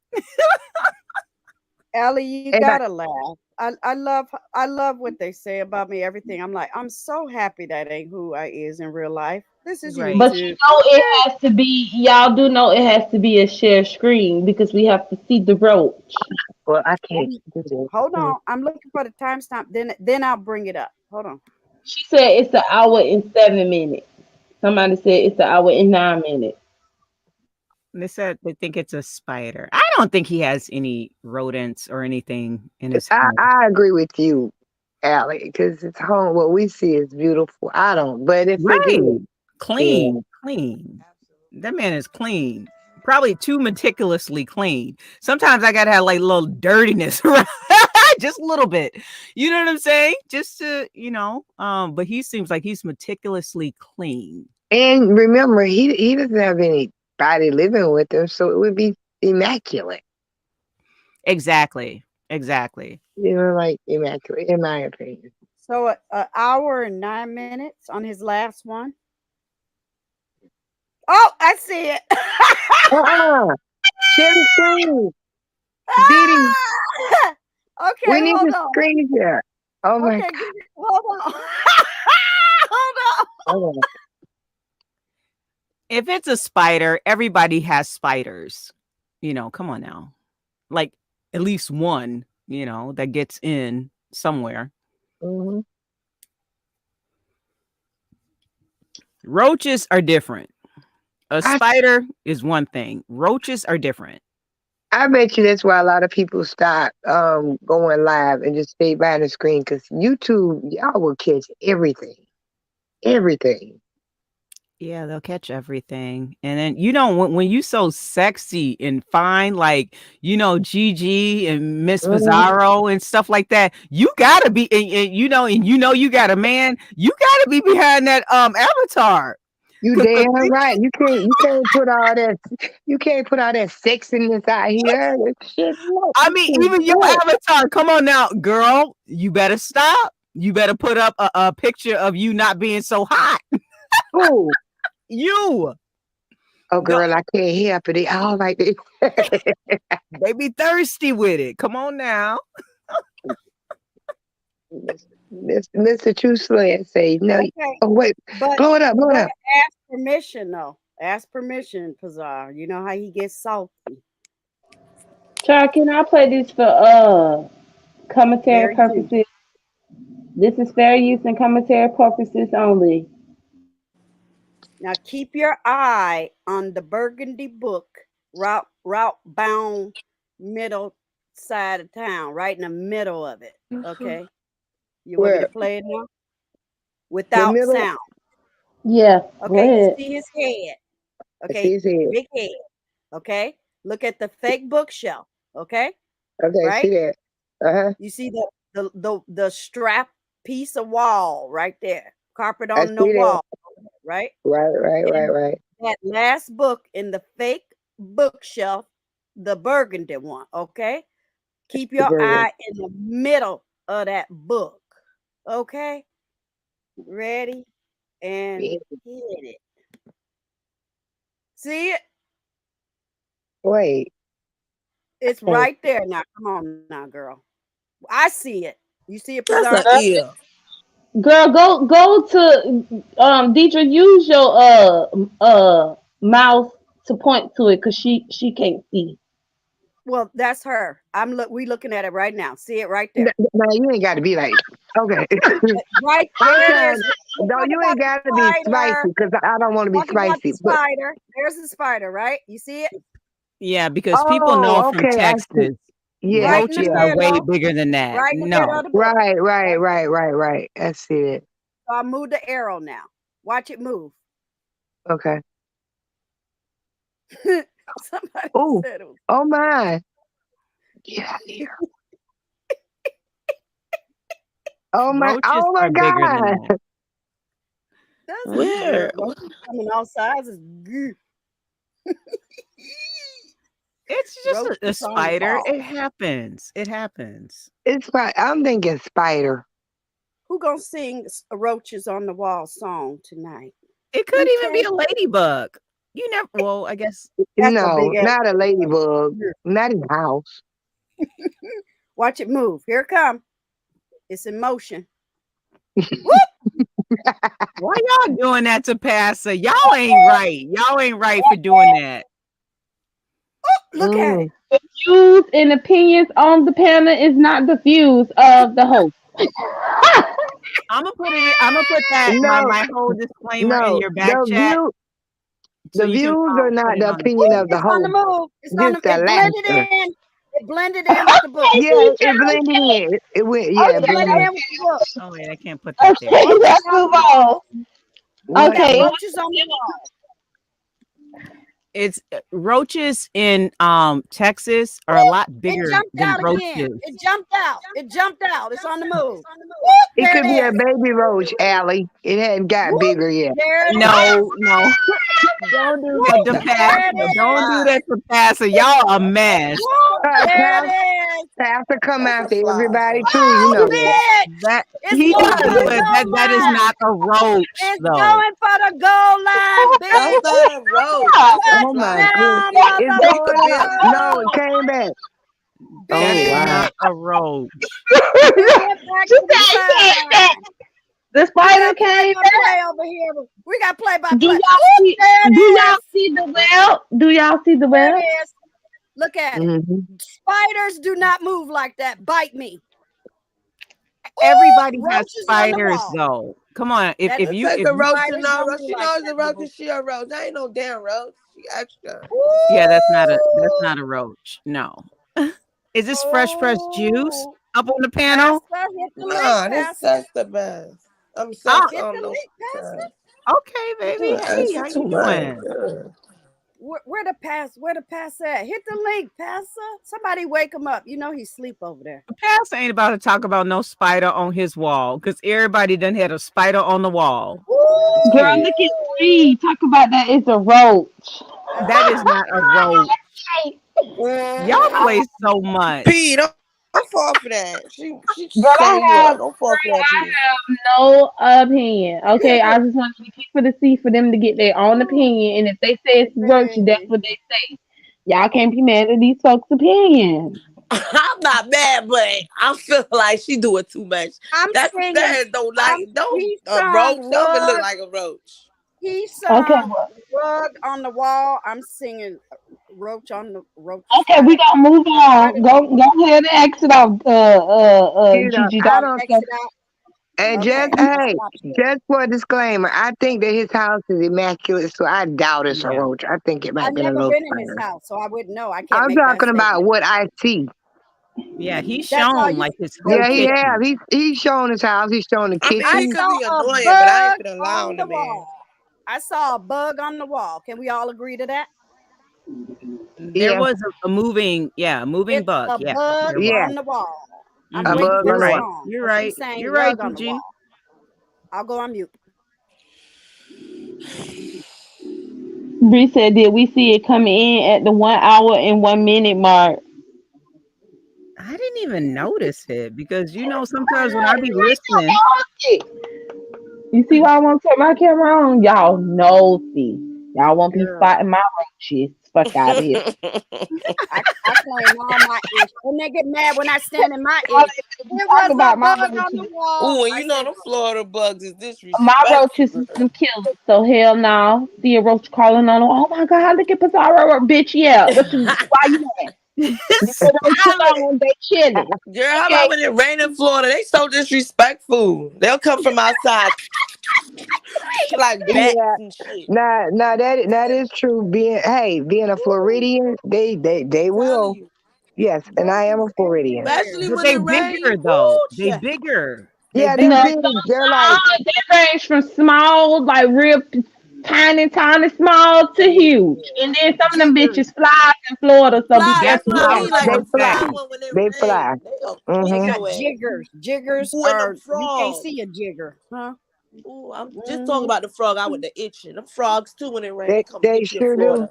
Ellie, you And gotta laugh. I love what they say about me. Everything. I'm like, I'm so happy that ain't who I is in real life. This is Right. But you YouTube. know it has to be, y'all do know it has to be a share screen because we have to see the roach. well, I can't do this. Hold on. I'm looking for the timestamp. Then I'll bring it up. Hold on. She said it's an hour and 7 minutes. Somebody said it's an hour and 9 minutes. They said they think it's a spider. I don't think he has any rodents or anything in his I, home. I agree with you, Allie, because it's home. What we see is beautiful. I don't, but if it Right. is, Clean. That man is clean. Probably too meticulously clean. Sometimes I gotta have like little dirtiness around. Just a little bit. You know what I'm saying? Just to, but he seems like he's meticulously clean. and remember, he doesn't have anybody living with him, so it would be immaculate. Exactly. Like immaculate, in my opinion. So an hour and 9 minutes on his last one. Oh, I see it. Share the screen. Diddy, Okay, we need hold the on. screen here. Oh my Okay, God. hold on. Hold on. If it's a spider, everybody has spiders. Come on now. Like at least one, that gets in somewhere. Mm-hmm. Roaches are different. A spider is one thing. Roaches are different. I bet you that's why a lot of people stop going live and just stay behind the screen because YouTube, y'all will catch everything. Everything. Yeah, they'll catch everything. And then, when you so sexy and fine, like, Gigi and Miss Bizarro and stuff like that, you gotta be, and you got a man, you gotta be behind that avatar. You damn right. You can't put all that sexiness out here. Shit, no. I mean, even your avatar, come on now, girl, you better stop. You better put up a picture of you not being so hot. Ooh. You. Oh, girl, I can't help it. They all like it. They be thirsty with it. Come on now. Mr. True Slant say no. Okay, oh wait, blow it up. Ask permission though. Ask permission, Pazar. You know how he gets salty. Char, can I play this for commentary purposes? This is fair use and commentary purposes only. Now keep your eye on the Burgundy book, route bound middle side of town, right in the middle of it. Okay. You want me to play it now? Without sound. Yeah. Okay, you see his head. Okay, big head. Okay. Look at the fake bookshelf. Okay. Okay, right? see that. Uh-huh. You see the strap piece of wall right there. Carpet on the wall. Right? Right. That last book in the fake bookshelf, the burgundy one, okay? Keep your eye in the middle of that book, okay? Ready? And hit it. See it? Wait. It's right there now. Come on now, girl. I see it. You see it? That's an ear. Girl, go to Deidre. Use your mouse to point to it because she can't see. Well, that's her. We looking at it right now. See it right there. No, you ain't got to be like, okay. Right I'm there it trying. is. No, Talk you about ain't the got to be spicy spider. because I don't want to be Talk about spicy. the But spider. There's the spider, right? You see it? Yeah, because people know oh, from okay, I see. Texas, Yeah, Right in the roaches are yeah. way middle. bigger than that. Right in the middle No. of the book. Right. I see it. So I move the arrow now. Watch it move. Okay. Somebody Oh, said it was. oh my. Get out of here. Oh my. Roaches Oh my are bigger than God. that. That's Where? roaches coming all sides. Is good. It's just a Roaches on the spider. wall. It happens. It happens. It's fine. I'm thinking spider. Who gonna sing "Roaches on the Wall" song tonight? It could even be Okay. a ladybug. You never. Well, I guess. That's a No, big ass. not a ladybug. Not in the house. Watch it move. Here it come. It's in motion. Why y'all doing that to Pastor? Y'all ain't right. Y'all ain't right for doing that. Look at it. The views and opinions on the panel is not the views of the host. I'm gonna put that No, my whole disclaimer in no. your back The chat. view, So the you can views are put not it the on the opinion of the It's on the host. move. It's on Just the. the It blended laughter. in. It blended in with the book. Yeah, it blended in. It went. Yeah, It it blended blended in. in with the book. Oh wait, I can't put that there. Okay, let's move on. What? We got Okay. roaches on the wall. It's roaches in Texas are a lot It bigger jumped than out roaches. again. It jumped out. It jumped out. It's on the move. It There could it be a is. baby roach, Allie. It hadn't got Whoop. bigger yet. There it is. No. Don't do that to There Pastor. it is. Don't do that to Pastor. Y'all a mess. Whoop. There it is. Pastor come That's a after fly. everybody too. Oh, You know that. bitch. That It's he going could for do the it. goal That is line. not a roach It's though. going for the goal line, bitch. That's not a roach. That's a Oh my fly. goodness. Touchdown, It's It could be going a up. No, it motherfucker. came back. That Oh is wow. not a roach. It went back to the sideline. The We spider got came back. play-by-play over here. We got play-by-play. Do y'all Whoop, see? there it Do y'all is. see the web? Do y'all see the There web? it is. Look at it. Mm-hmm. Spiders do not move like that. Bite me. Everybody has Roaches on the spiders wall. though. Come on. If That's- you Take if a you roach Spiders to no don't roach. move She like knows that, a roach boo-boo. because she a roach. That ain't no damn roach. She extra. yeah, that's not a roach. No. Is this fresh pressed juice Oh, up on the panel? Pastor, hit the link, Nah, this Pastor. that's the best. I'm Oh, sex Hit the on no link, Pastor. okay, baby. Hey, extra how too you much. doing? Yeah. Where the pass at? Hit the link, Pastor. Somebody wake him up. You know he's asleep over there. Pastor ain't about to talk about no spider on his wall because everybody done had a spider on the wall. Girl, look at me. Talk about that. It's a roach. That is not a roach. Y'all play so much. P, don't fall for that. She Girl, setting you up. Don't fall for that, P. No opinion. Okay, I just want to be for the C for them to get their own opinion, and if they say it's roach, that's what they say. Y'all can't be mad at these folks' opinions. I'm not mad, but I feel like she doing too much. I'm That singing. don't like He a sung roach. Don't even look Rug. like a roach. He sung Okay, Rug on the Wall. I'm singing Roach on the Roach. okay, we gotta move on. Go ahead and exit out. You know, Gigi, I don't. Exit out. And Okay, just I'm gonna hey, stop sharing. just for a disclaimer, I think that his house is immaculate, so I doubt it's a Yeah. roach. I think it might I've have been a never little been in his spider. house, so I wouldn't know. I can't I'm make that talking about statement. what I see. Yeah, he's That's all shown you like his whole Yeah, he kitchen. have. He's shown his house. He's shown the I mean, kitchen. he could be saw a annoying, but I ain't bug finna lie on on the the man. wall. I saw a bug on the wall. Can we all agree to that? There Yeah, was a moving It's bug. a Yeah, bug there was. yeah, on the wall. I'm Mhm. a waiting bug for You're on the the right. wall. song. You're But she right. sang You're right, Rug on the Gigi. Wall. I'll go on mute. Bree said, did we see it coming in at the 1 hour and 1 minute mark? I didn't even notice it because sometimes when I be listening, You see why I want to turn my camera on? Y'all nosy. Y'all won't be girl, spotting my roaches. fuck out of here. I claim all my ish. And they get mad when I stand in my All ish. they There talk was a about my bug on the roaches. wall. Ooh, and I you know said, them Florida bugs is My disrespectful. roaches is some killers, so hell no. See a roach crawling on them. Oh my god, look at Pizarro, bitch. Yeah, why you mad? They don't chill Stop it. on, they chilling. Girl, how Okay, about when it rain in Florida? They so disrespectful. They'll come from outside like bats Yeah. and shit. Nah, that is true. Being a Floridian, they I'm telling will. you. Yes, and I am a bugs Floridian. Especially everywhere. But when they it rains. bigger Woo, though. They child. bigger. They Yeah, they're no, bigger. big. They're like they range from small, like real tiny, tiny, small to huge. And then some of them Jiggers. bitches fly in Florida, so be Fly, That's that's careful what what I I what was mean. you Like they a gonna fly. fly say. one when it They fly. rains. They'll They kill Hmm got your ass. jiggers. Jiggers Ooh, and them are, you can't frogs. see a jigger, huh? Ooh, I'm just talking Hmm about the frog out with the itching. Them frogs too when it rain, they come They get you in sure do. Florida.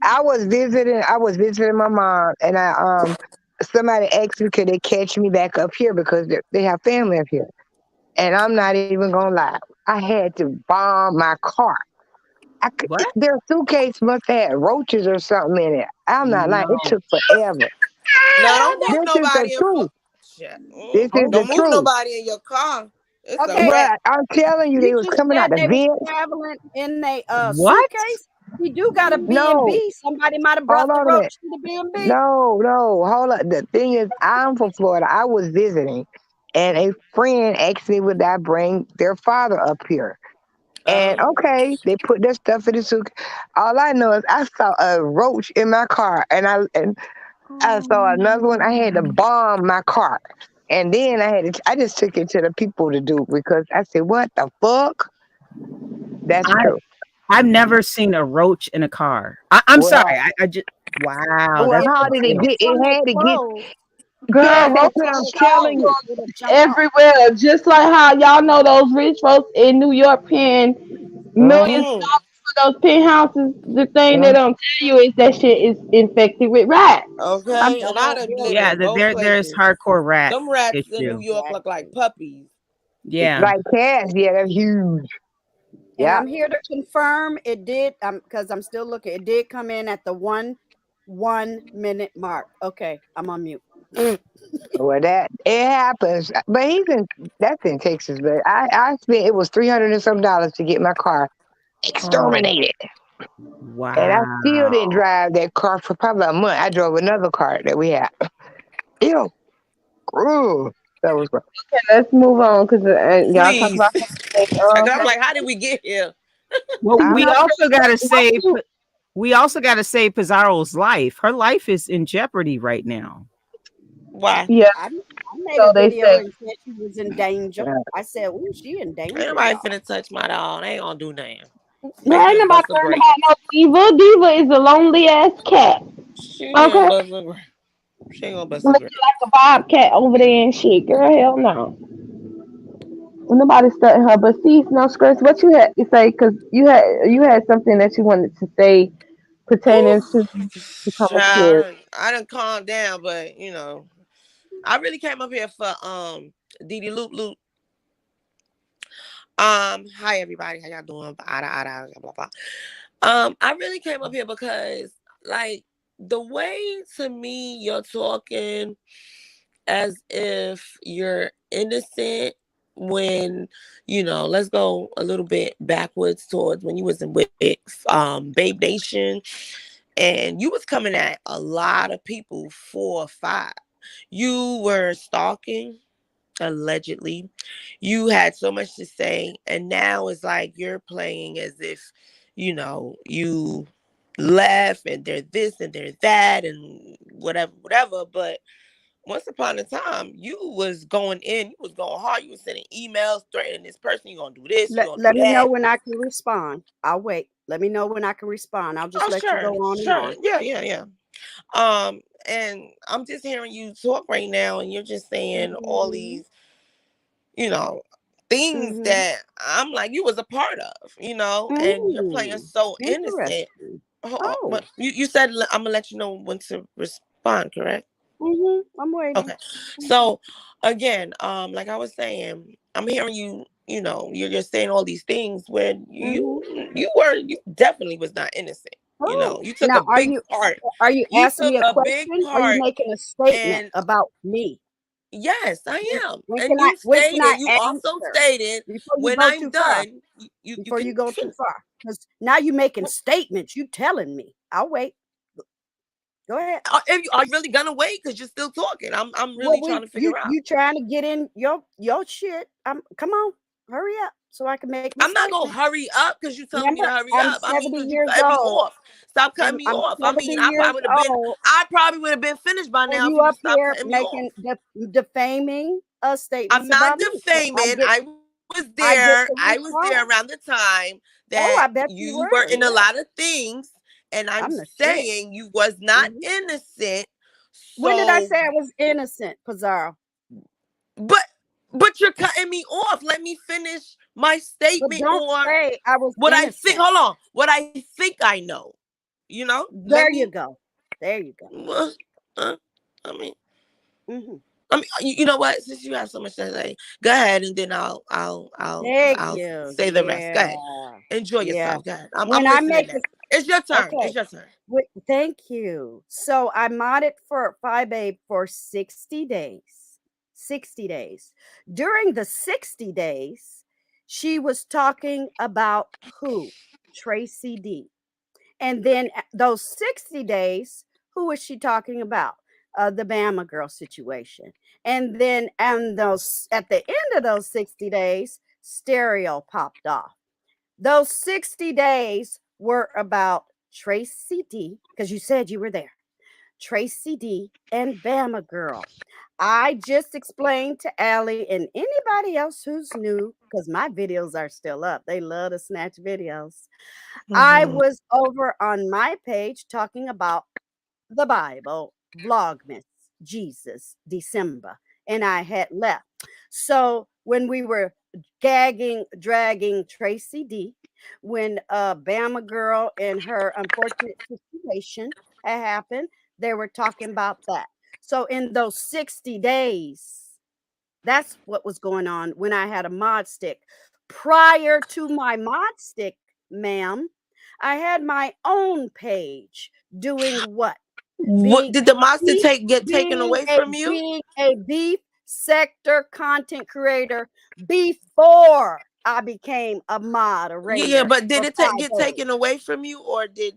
I was visiting my mom, and somebody asked me could they catch me back up here because they have family up here. And I'm not even gonna lie, I had to bomb my car. What? Their suitcase must have had roaches or something in it. I'm not lying. It No. took forever. No, don't move This is the nobody in truth. Florida. Shit. This is the Don't move truth. nobody in your car. It's a Okay, Well, wreck. I'm telling you, you they was just coming out said the they was vents. traveling in a What? suitcase. He do got a B and No, B. Somebody might have hold brought the on a minute. roach to the B&B. No, hold up. The thing is, I'm from Florida. I was visiting, and a friend asked me would I bring their father up here. And Um, okay, they put their stuff in the suitcase. All I know is I saw a roach in my car, and I saw another one. I had to bomb my car, and then I just took it to the people to do because I said, "What the fuck?" That's I true. I've never seen a roach in a car. I'm sorry. Well, I just wow. well, That's how If did it it wild. was get? on It their had to get. clothes, Girl, Yeah, if it that's was what on I'm roaches their telling clothes, you. it would have jumped off. everywhere. Just like how y'all know those rich folks in New York paying millions Hmm of dollars for those penthouses. The thing they hmm don't tell you is that shit is infected with rats. I'm okay, The and I whole done lived Yeah, in building. both there's places. hardcore rat Them rats in New issue. York look like Exactly. puppies. Yeah. Like cats, yeah, they're huge. And Yeah. I'm here to confirm it did, because I'm still looking. It did come in at the 1 minute mark. Okay, I'm on mute. Well, that it happens, but that's in Texas. But I spent it was $300 and some to get my car Oh exterminated, and I still didn't wow. drive that car for probably a month. I drove another car that we had. Ew, ooh, that was rough. Okay, let's move on because y'all talk Please. about something. I'm like, how did we get here? Well, I'm we not also gotta save you. Pizarro's life. Her life is in jeopardy right now. Why? Yeah, I made so a they video say. and said she was in danger. Yeah. I said, "Ooh, she in Ain't danger, nobody y'all." finna touch my dog. They ain't gonna do nothing. Girl, Maybe ain't a nobody bust a learn grape. about no diva. Diva is a lonely ass cat. She ain't Okay, bust a grape. She ain't gonna bust a looking grape. like a bobcat over there and shit. Girl, hell no. Nobody studying her. But see, no stress. What you had to say? Because you had something that you wanted to say Whew. pertaining to becoming scared. Child, I done calmed down, but I really came up here for Didi Loop Loop. Hi everybody, how y'all doing? Blah, blah, blah. I really came up here because like the way to me you're talking as if you're innocent when let's go a little bit backwards towards when you was in with Babe Nation and you was coming at a lot of people 4 or 5. You were stalking allegedly. You had so much to say and now it's like you're playing as if you left and they're this and they're that and whatever, but once upon a time, you was going in, you was going hard, you was sending emails, threatening this person, you gonna do this, you Let gonna do Let me know that. when I can respond. I'll wait. Let me know when I can respond. I'll just Oh, let you go sure, on and sure. on. Yeah. And I'm just hearing you talk right now, and you're just saying all Mhm. these, you know, things Mhm. that I'm like you was a part of, and you're playing Mm. so innocent. Interesting. But Oh. you said I'm gonna let you know when to respond, correct? I'm waiting. Okay. So again, like I was saying, I'm hearing you, you're saying all these things when Mhm. you definitely was not innocent. You know, Oh, you took now a big part. are you You asking took me a a big question? Or are you part, making a statement and about me? yes, I am. When And can I you also answer stated before you when go I'm too far? done, you Before you can go too finish. far, because now you're making statements. You telling me. I'll wait. Go ahead. Are you really gonna wait? Because you're still talking. I'm Well, really trying to figure out. you trying to get in your shit. Come on, hurry up so I can make my I'm not gonna statement. hurry up because you're telling me to Remember, hurry I'm up. I mean, 70 because you years cut me old. off. Stop cutting me I'm off. I 70 mean, years old, I probably would have been finished by and now if you you would up stop here cutting me off. making defaming I'm statements not about me. So defaming. Was I get there. to I was there respond. around the time Oh, that I bet you you were were. in a Yeah, lot of things, and I'm I'm the shit. saying you was not Mhm. innocent. When did I So, say I was innocent, Pizarro? but you're cutting me off. Let me finish my But statement don't or say I was what I think. innocent. Hold on. What I think I know. You know. Let There you me. go. There you go. Well, I mean. Hmm. You know what? Since you have so much to say, go ahead, and then I'll Thank you. say the rest. Go Yeah. ahead. Enjoy Yeah. yourself. Go ahead. I'm When I listening make now. this, It's your turn. okay. It's your turn. Thank you. So I modded for Phi Babe for 60 days. 60 days. During the 60 days, she was talking about who? Tracy D. And then those 60 days, who was she talking about? The Bama girl situation. And then those at the end of those 60 days, Stereo popped off. Those 60 days were about Tracy D, because you said you were there. Tracy D and Bama girl. I just explained to Allie and anybody else who's new, because my videos are still up. They love to snatch videos. I was over on my page talking about the Bible, Vlogmas, Jesus, December, and I had left. So when we were dragging Tracy D, when Bama girl and her unfortunate situation had happened, they were talking about that. So in those 60 days, that's what was going on when I had a mod stick. Prior to my mod stick, ma'am, I had my own page doing what? What Being did the monster get taken being away from you? a beef sector content creator before I became a Yeah, moderator but did for it get 5 days. taken away from you, or did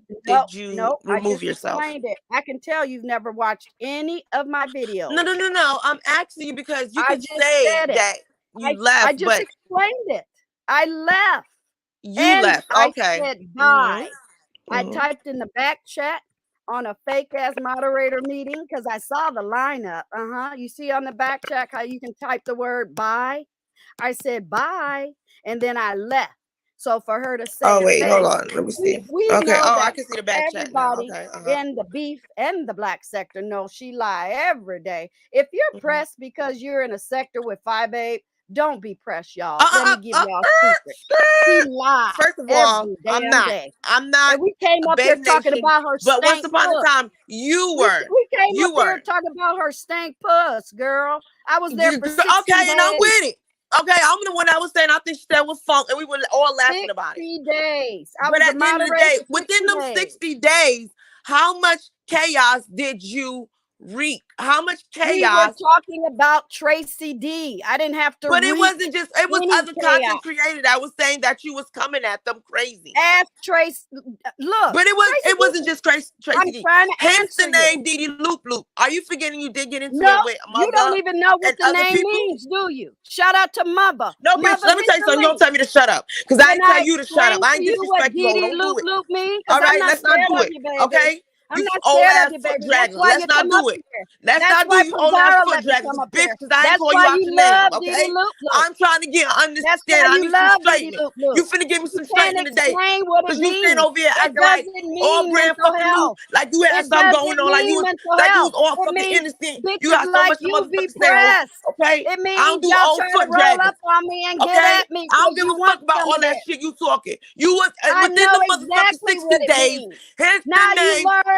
you Nope, I remove just yourself? explained it. I can tell you've never watched any of my videos. No. I'm asking you because you I could just say said it. that you I left, just but explained it. I left. you And left. I Okay. said bye. I Mhm. typed in the back chat on a fake ass moderator meeting because I saw the lineup. You see on the back chat how you can type the word bye? I said bye, and then I left. So for her to Oh say wait, hold fake, on. Let me see. we Okay. know Oh, I that can see the back chat now. everybody Okay. in the beef and the black sector knows she lie every day. If you're pressed because you're in a sector with 5 Babe, don't be pressed, y'all. Let me give y'all a secret. She lies First of all, every I'm damn not. day. I'm not And we came a up here Babe talking Nation. about her But once stank upon a puss. time, you were. We came You up here were. talking about her stank puss, girl. I was there for 60 Okay, days. and I'm with it. Okay, I'm the one that was saying I think she said was funk, and we were all laughing about it. 60 days. I But was at a the end of the moderator day, for within 60 them days. 60 days, how much chaos did you wreak? How much chaos? We were talking about Tracy D. I didn't have to. But it wasn't just. It was other chaos. content creators that was saying that you was coming at them crazy. Ask Trace. Look, but it was. Tracy It wasn't just Tracy. I'm D. trying to Hence the answer name you. Didi Loop Loop. Are you forgetting you did get into No, it with Mother? you don't even know what and the other name people? means, do you? Shout out to Mother. No, bitch. Let me tell you something. You don't tell me to shut up because I didn't tell you to shut up. I ain't disrespect you. Didi Don't do Loop it. Loop means? All right, I'm not let's not scared do of it. you, baby. Okay. I'm You not old scared ass of you, foot baby. That's dragger. why Let's you not come do up it. here. Let's That's not do why you old ass Pizarro foot let me draggers, come up bitch, here. because I ain't That's call you why out you your name, love okay? Didi Loop Loop. I'm trying to get an That's understanding. why I you need some love Didi straightening. Loop Loop. You finna give me some You can't straightening today. explain what it Because you stand means. over here It acting like doesn't all mean brand mental fucking new, health. like you had It something going doesn't on, like mean you mental was health. all It fucking means innocent. You bitches got so like much to you be motherfucking say, ho. pressed. Okay? It I don't means do y'all old try to foot roll draggers. up on me and get Okay? at me I don't because give you a want fuck about some all of that it. shit you talking. You was I within know the motherfucking exactly 60 what it days. means. Hence Now the you name learn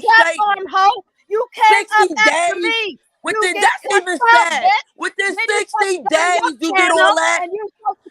some platform, shade. hoe. You came up 60 after days. me. You Within get that's even cussed out, sad. bitch. Within Niggas 60 on your days, you did channel, all that. and you're supposed to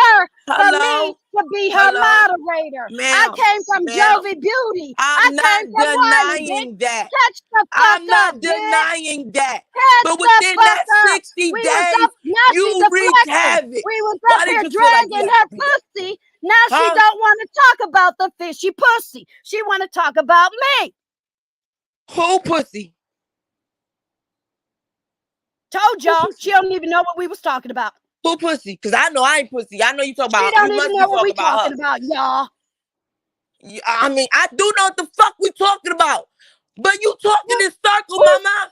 her for Hello? me to be her Hello? moderator. I Ma'am, came from ma'am, Jovi Beauty. I'm I not came from Harley, bitch. denying that. Catch the I'm fuck not up, bitch. denying that. Catch But the within fuck that up. 60 We was days, up, now she you wreaked deflecting. havoc. We was Why up did here you feel like you dragging had her to do that? pussy. Now she Huh? don't want to talk about the fishy pussy. She want to talk about me. Who pussy? Told y'all, she don't even know what we was talking about. Who pussy? Because I know I ain't pussy. I know you talking She about, don't you even must be know what we talking about talking her. about, y'all. I mean, I do know what the fuck we talking about. But you talking in circle, Who's mama.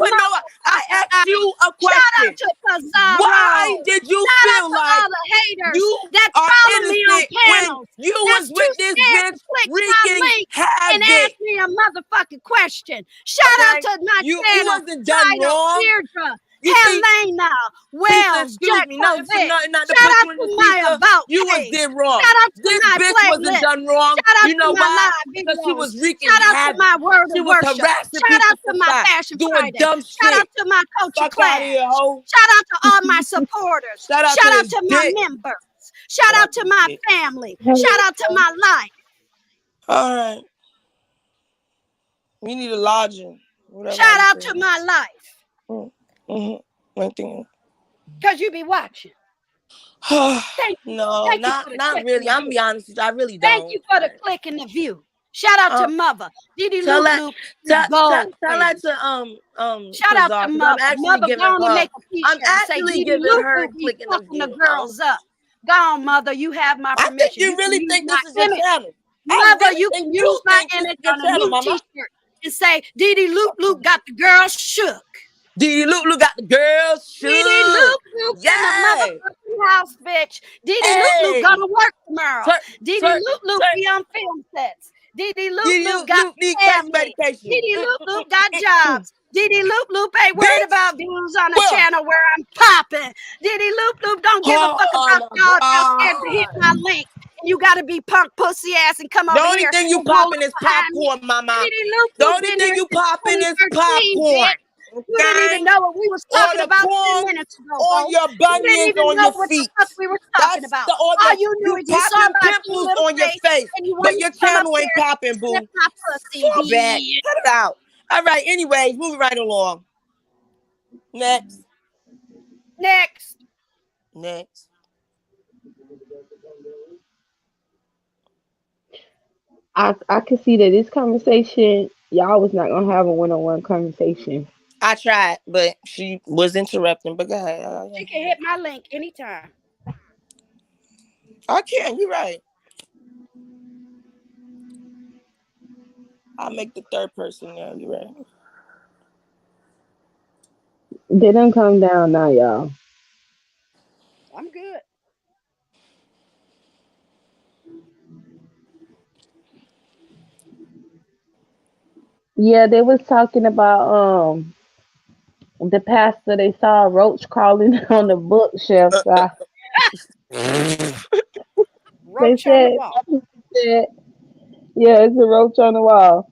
didn't put no. I asked you a Shout out question. to Pizarro. Why did you Shout feel out to like all the haters you that are follow me on innocent when panels. you That's was with too this scared bitch to click my wreaking link and havoc? ask me a motherfucking question. Shout out Okay, to my you channel, wasn't done Title, wrong. Deirdre, You see, Helena, Lisa, Wells, excuse Jack me, not for Vick. nothing, not to Shout put out you in to the my Lisa. About You was page. did wrong. Shout out to This my bitch wasn't playlist. done wrong. Shout out You know to my why? live Because she videos. was wreaking Shout out to havoc. my word She of was worship. harassing Shout people out to for my fun, Fashion doing Friday. dumb Shout out shit. to my Culture Fuck out of Clash. here, hoe. Shout out to all my supporters. Shout out Shout to out this to my dick. members. Shout But I out to my appreciate it. family. Hey, Shout out to my life. All right. We need a lodging. Whatever Shout you out say. to my life. Anything. Because you be watching. Thank you. No, Thank you for the not click really. and the I'm gonna view. be honest with you. I really Thank don't. you for the click and the view. Shout out to Um, Mother. Didi tell Loop that Loop. tell Gold, that baby. to Shout out Kazar, to because I'm Mother. actually Mother, giving go on and her make a t-shirt and say Didi Loop her Loop be clicking the fucking the view. girls up. Go on, Mother. You have my I think permission. you You can really use think my this is your image. channel. I Mother, really you think can you use my think this is image your on a channel, new mama. t-shirt and say Didi Loop Loop got the girls shook. Didi Loop Loop got the girls shook. Didi Loop Loop in the Yeah. motherfucking house, bitch. Didi Loop Loop Hey. gonna work tomorrow. Didi Sir, Loop Loop sir. be on film sets. Didi Loop Didi Loop Loop got Loop need case family. medication. Didi Loop Loop got jobs. Didi Loop Loop ain't worried Bitch. about views on a Well. channel where I'm popping. Didi Loop Loop don't give a fuck about y'all. Y'all scared to hit my link. You gotta be punk pussy ass and come The over only here thing you and roll up popping is behind me. popcorn, mama. Didi Loop The Loop only been thing here you since popping is 2013, popcorn. bitch. You didn't even know what we was Or talking the about 10 corn minutes ago, on ho. your You didn't bunions even on know your what feet. the fuck we were talking about. Or All you knew is you saw popping my cute pimples little on your face, and you but wanted your to come up channel ain't here popping, and boo. sniff my pussy, Fall back. bitch. Cut it out. All right. Anyways, moving right along. Next. I could see that this conversation, y'all was not gonna have a one-on-one conversation. I tried, but she was interrupting. But go ahead. She can hit my link anytime. I can. You're right. I'll make the third person now. You're right. They done come down now, y'all. I'm good. Yeah, they was talking about the pastor. They saw a roach crawling on the bookshelf. So Roach on the wall. said, yeah, it's a roach on the wall.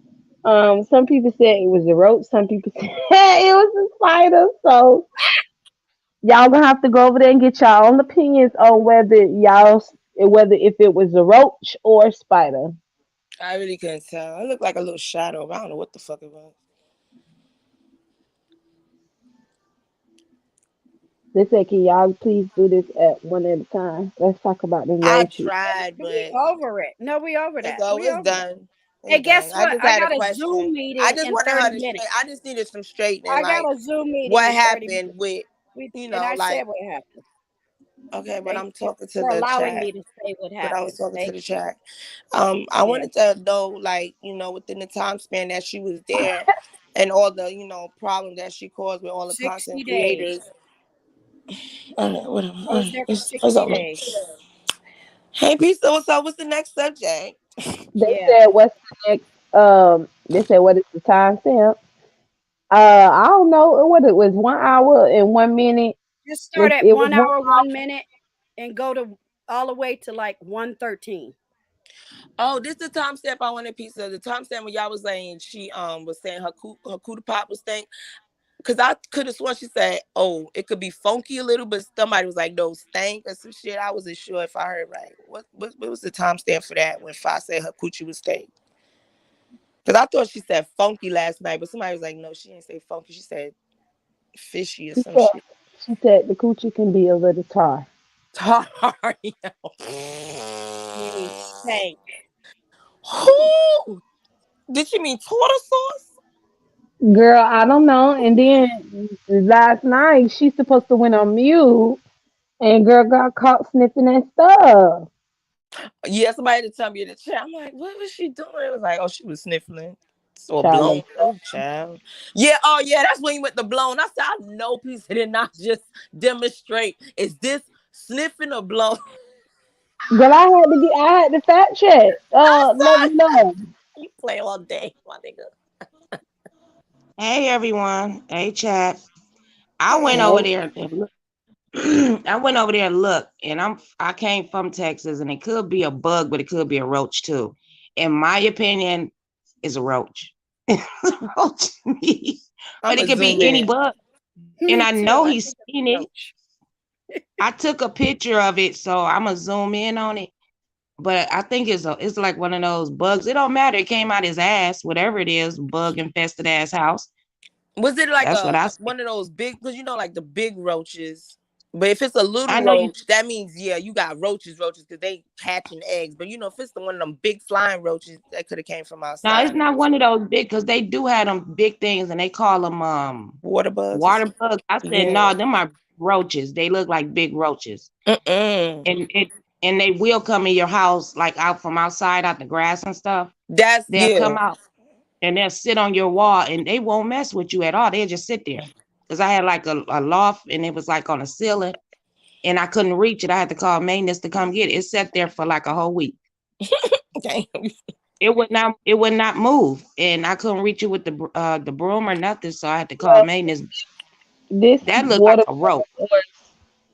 Some people said it was a roach. Some people said it was a spider. So y'all gonna have to go over there and get y'all own opinions on whether if it was a roach or a spider. I really couldn't tell. It looked like a little shadow. I don't know what the fuck it was. They said, can y'all please do this at one at a time? Let's talk about them I roaches. tried, but We over it. No, we over that. We it's over done. Hey, guess I what? just I had got a a question. Zoom meeting I just in wanted her 30 to minutes. I just needed some straightening. I Like, got a Zoom meeting what in 30 happened minutes. with, And I said what happened. Okay, but Thank I'm you talking to for the allowing chat. me to say what But I was happened. talking to Thank the you. chat. I wanted to know, like, within the time span that she was there and all the, problems that she caused with all the 60 content days. creators. All right, whatever. I was there for 60 days. Hey, Pizza, what's up? What's the next subject? They said, what's the next? They said, what is the time stamp? I don't know what it was. 1 hour and 1 minute. Just start at It 1 was hour, 1 minute, and go to all the way to like 1:13. Oh, this is the timestamp I wanted, Pizza. The timestamp when y'all was saying she was saying her cootie pop was stank. Because I could have sworn she said, oh, it could be funky a little, but somebody was like, no, stank or some shit. I wasn't sure if I heard right. What was the timestamp for that when Fa said her coochie was stank? Because I thought she said funky last night, but somebody was like, no, she didn't say funky. She said fishy or some shit. She said the coochie can be a little tar. Tar, Stank. Who? Did she mean tartar sauce? Girl, I don't know. And then last night she's supposed to went on mute, and girl got caught sniffing that stuff. Yeah, somebody had to tell me in the chat. I'm like, what was she doing? It was like, oh, she was sniffling. Or Child, blown. Oh, child. Yeah, that's when you went to blown. I said, I know Peace did not just demonstrate. Is this sniffing or blown? Girl, I had to fact check. Let me know. You play all day, my nigga. Hey everyone. Hey chat. I went over there and look. I went over there and looked, and I came from Texas, and it could be a bug, but it could be a roach too. In my opinion, it's a roach. Roach to me. But it could be any bug. And I know he's seen it. I took a picture of it, so I'm gonna zoom in on it. But I think it's like one of those bugs. It don't matter. It came out his ass, whatever it is, bug infested ass house. Was it like That's what I one of those big? Because you know, like the big roaches. But if it's a little I know roach, that means you got roaches, because they hatching eggs. But if it's the one of them big flying roaches, that could have came from outside. No, it's not one of those big, because they do have them big things, and they call them water bugs. Water bugs. I said no, them are roaches. They look like big roaches. And they will come in your house, like out from outside, out the grass and stuff. They'll come out and they'll sit on your wall, and they won't mess with you at all. They'll just sit there. Because I had like a loft, and it was like on a ceiling, and I couldn't reach it. I had to call maintenance to come get it. It sat there for like a whole week. Damn. It would not move, and I couldn't reach it with the broom or nothing. So I had to call maintenance. That looked like a roach.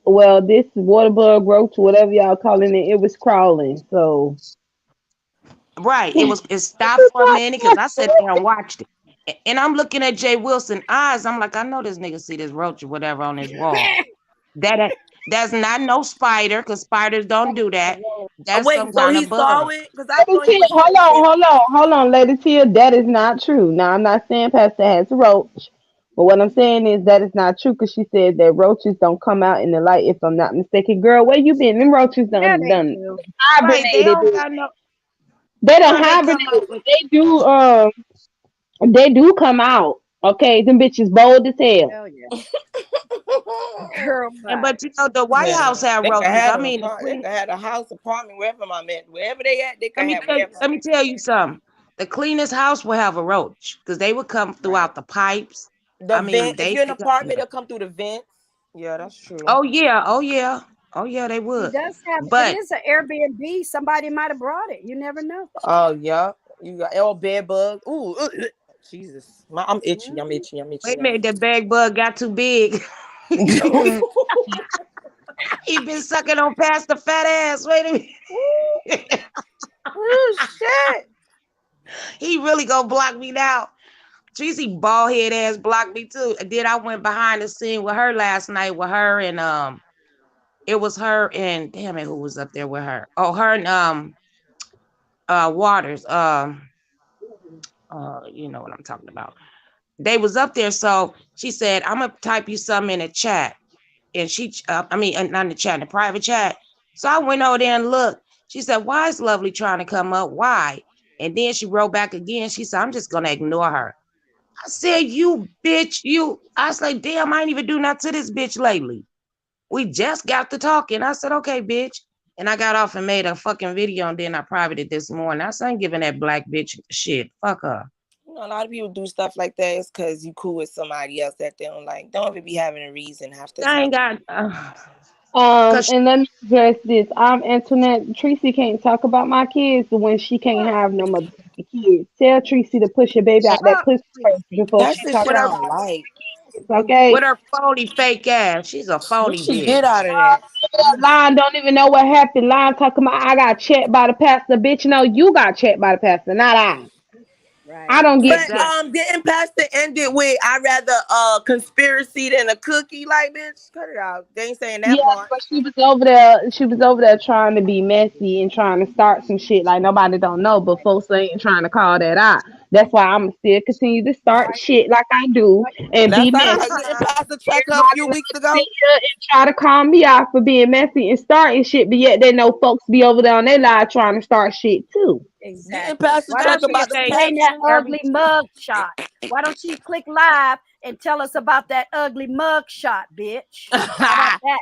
Well, this water bug, roach, whatever y'all calling it, it was crawling. So right, it stopped for a minute because I sat there and watched it, and I'm looking at Jay Wilson's eyes. I'm like, I know this nigga see this roach or whatever on his wall. That's not no spider, because spiders don't do that. That's some kind of bug. Hold on, Lady Tia. That is not true. Now, I'm not saying Pastor has a roach, but what I'm saying is that is not true, because she said that roaches don't come out in the light, if I'm not mistaken. Girl, where you been? Them roaches done hibernated. Right, they don't got no. They don't hibernate. They do come out. Okay, them bitches bold as hell. Hell yeah. Girl, but the White House had roaches. I mean, they had a house, apartment, wherever they at, they can have. Let me tell you something. The cleanest house will have a roach, because they would come throughout the pipes. If you're in an apartment, they'll come through the vents. Yeah, that's true. Oh yeah, they would. It does have, but it is an Airbnb. Somebody might have brought it. You never know. Oh yeah, you got bed bug. Ooh, Jesus, I'm itchy. Wait a minute, that bed bug got too big. He been sucking on past the fat ass. Wait a minute. Oh shit. He really gonna block me now. Tracy bald head ass blocked me too. And then I went behind the scene with her last night with her, and it was her and damn it, who was up there with her? Oh, her and Waters. You know what I'm talking about. They was up there, so she said, I'm gonna type you something in the chat. And she not in the chat, in the private chat. So I went over there and looked. She said, why is Lovely trying to come up? Why? And then she wrote back again. She said, I'm just gonna ignore her. I said, you bitch, you. I was like, damn, I ain't even do nothing to this bitch lately. We just got to talking. I said, okay, bitch. And I got off and made a fucking video, and then I privated this morning. I said, I ain't giving that black bitch shit. Fuck her. A lot of people do stuff like that. It's because you cool with somebody else that they don't like. Don't even be having a reason half the time. I ain't got. And let me address this. I'm Antoinette. Tracy can't talk about my kids when she can't have no mother kids. Tell Tracy to push your baby out that pussy first before she talk about my kids. Okay. With her phony fake ass. She's a phony bitch. Get out of that. Lion don't even know what happened. Lion talking about I got checked by the pastor. Bitch, no, you got checked by the pastor, not I. Right. I don't get that. Didn't Pastor end it with I rather conspiracy than a cookie? Like, bitch, cut it out. They ain't saying that part. But she was over there trying to be messy and trying to start some shit like nobody don't know, but folks ain't trying to call that out. That's why I'm still continue to start shit like I do and be messy. Pastor check up a few weeks ago and try to call me out for being messy and starting shit, but yet they know folks be over there on their live trying to start shit too. Exactly. Why don't you explain that ugly mug shot? Why don't you click live and tell us about that ugly mug shot, bitch? How about that?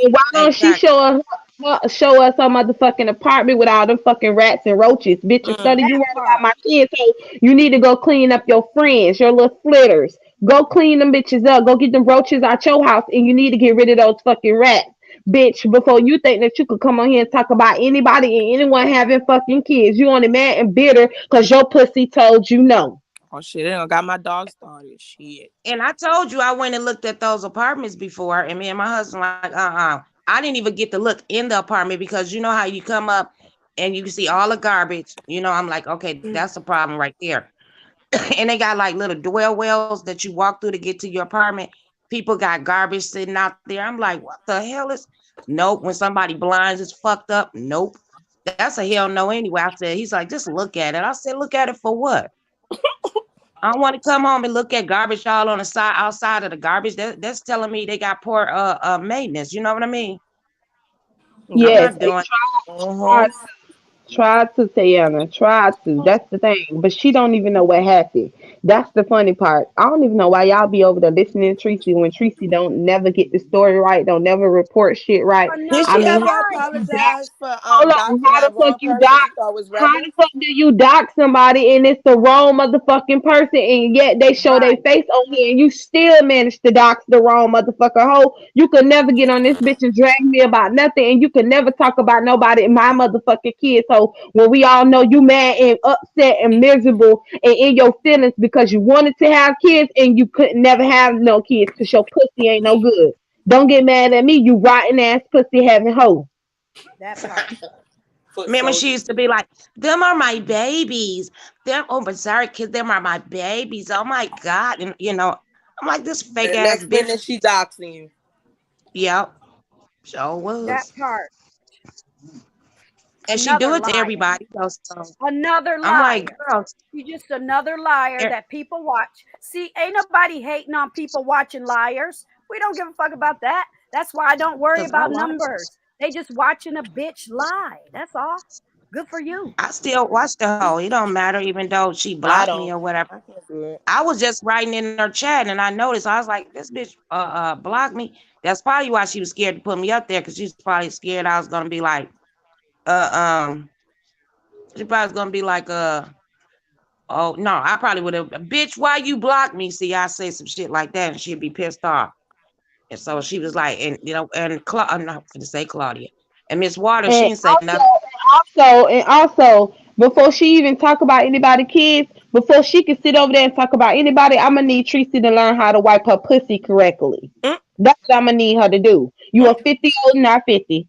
Why don't she show us her motherfucking apartment with all them fucking rats and roaches? Bitch, instead of you worrying about my kids, so you need to go clean up your friends, your little flitters. Go clean them bitches up. Go get them roaches out your house, and you need to get rid of those fucking rats. Bitch, before you think that you could come on here and talk about anybody and anyone having fucking kids, you only mad and bitter because your pussy told you no. Oh shit, they done got my dog started. Shit. And I told you I went and looked at those apartments before, and me and my husband like, I didn't even get to look in the apartment because you know how you come up and you can see all the garbage. You know, I'm like, okay, that's a problem right there. And they got like little dwell wells that you walk through to get to your apartment. people got garbage sitting out there. I'm like, what the hell is? Nope. When somebody blinds is fucked up, nope. That's a hell no anyway. I said, he's like, just look at it. I said, look at it for what? I don't want to come home and look at garbage all on the side outside of the garbage. That's telling me they got poor maintenance. You know what I mean? Yes, I'm not doing. Try to, Tayana. Try to. That's the thing. But she don't even know what happened. That's the funny part. I don't even know why y'all be over there listening to Tracy when Tracy don't never get the story right, don't never report shit right. Did I she mean, ever how apologize for hold on, doxing how that the fuck wrong you person dox? she thought was How Rebel? the fuck do you dox somebody and it's the wrong motherfucking person and yet they show their face on here and you still manage to dox the wrong motherfucker hoe? You could never get on this bitch and drag me about nothing and you could never talk about nobody and my motherfucking kids. So when we all know you mad and upset and miserable and in your feelings because you wanted to have kids and you couldn't never have no kids because your pussy ain't no good. Don't get mad at me, you rotten ass pussy having hoe. That part. Remember, she used to be like, them are my babies. But sorry, kids, them are my babies. Oh my God. And you know, I'm like, this fake The ass next bitch. minute she doxing you. Yep. Sure was. That part. And she Another do it to liar. everybody else. So Another I'm like, liar. girl. She's just another liar that people watch. See, ain't nobody hating on people watching liars. We don't give a fuck about that. That's why I don't worry 'Cause I about watch. numbers. They just watching a bitch lie. That's all. Good for you. I still watch the hoe. It don't matter, even though she blocked me or whatever. I was just writing in her chat and I noticed, I was like, this bitch blocked me. That's probably why she was scared to put me up there, because she's probably scared I was gonna be like, she probably was gonna be like, oh no, I probably would have, bitch, why you blocked me? See, I say some shit like that and she'd be pissed off. And so she was like, and you know, and I'm not gonna say Claudia and Miss Waters, she didn't say nothing. Also, before she even talk about anybody kids, before she can sit over there and talk about anybody, I'm gonna need Tracy to learn how to wipe her pussy correctly. That's what I'm gonna need her to do. You a 50-year-old, not 50.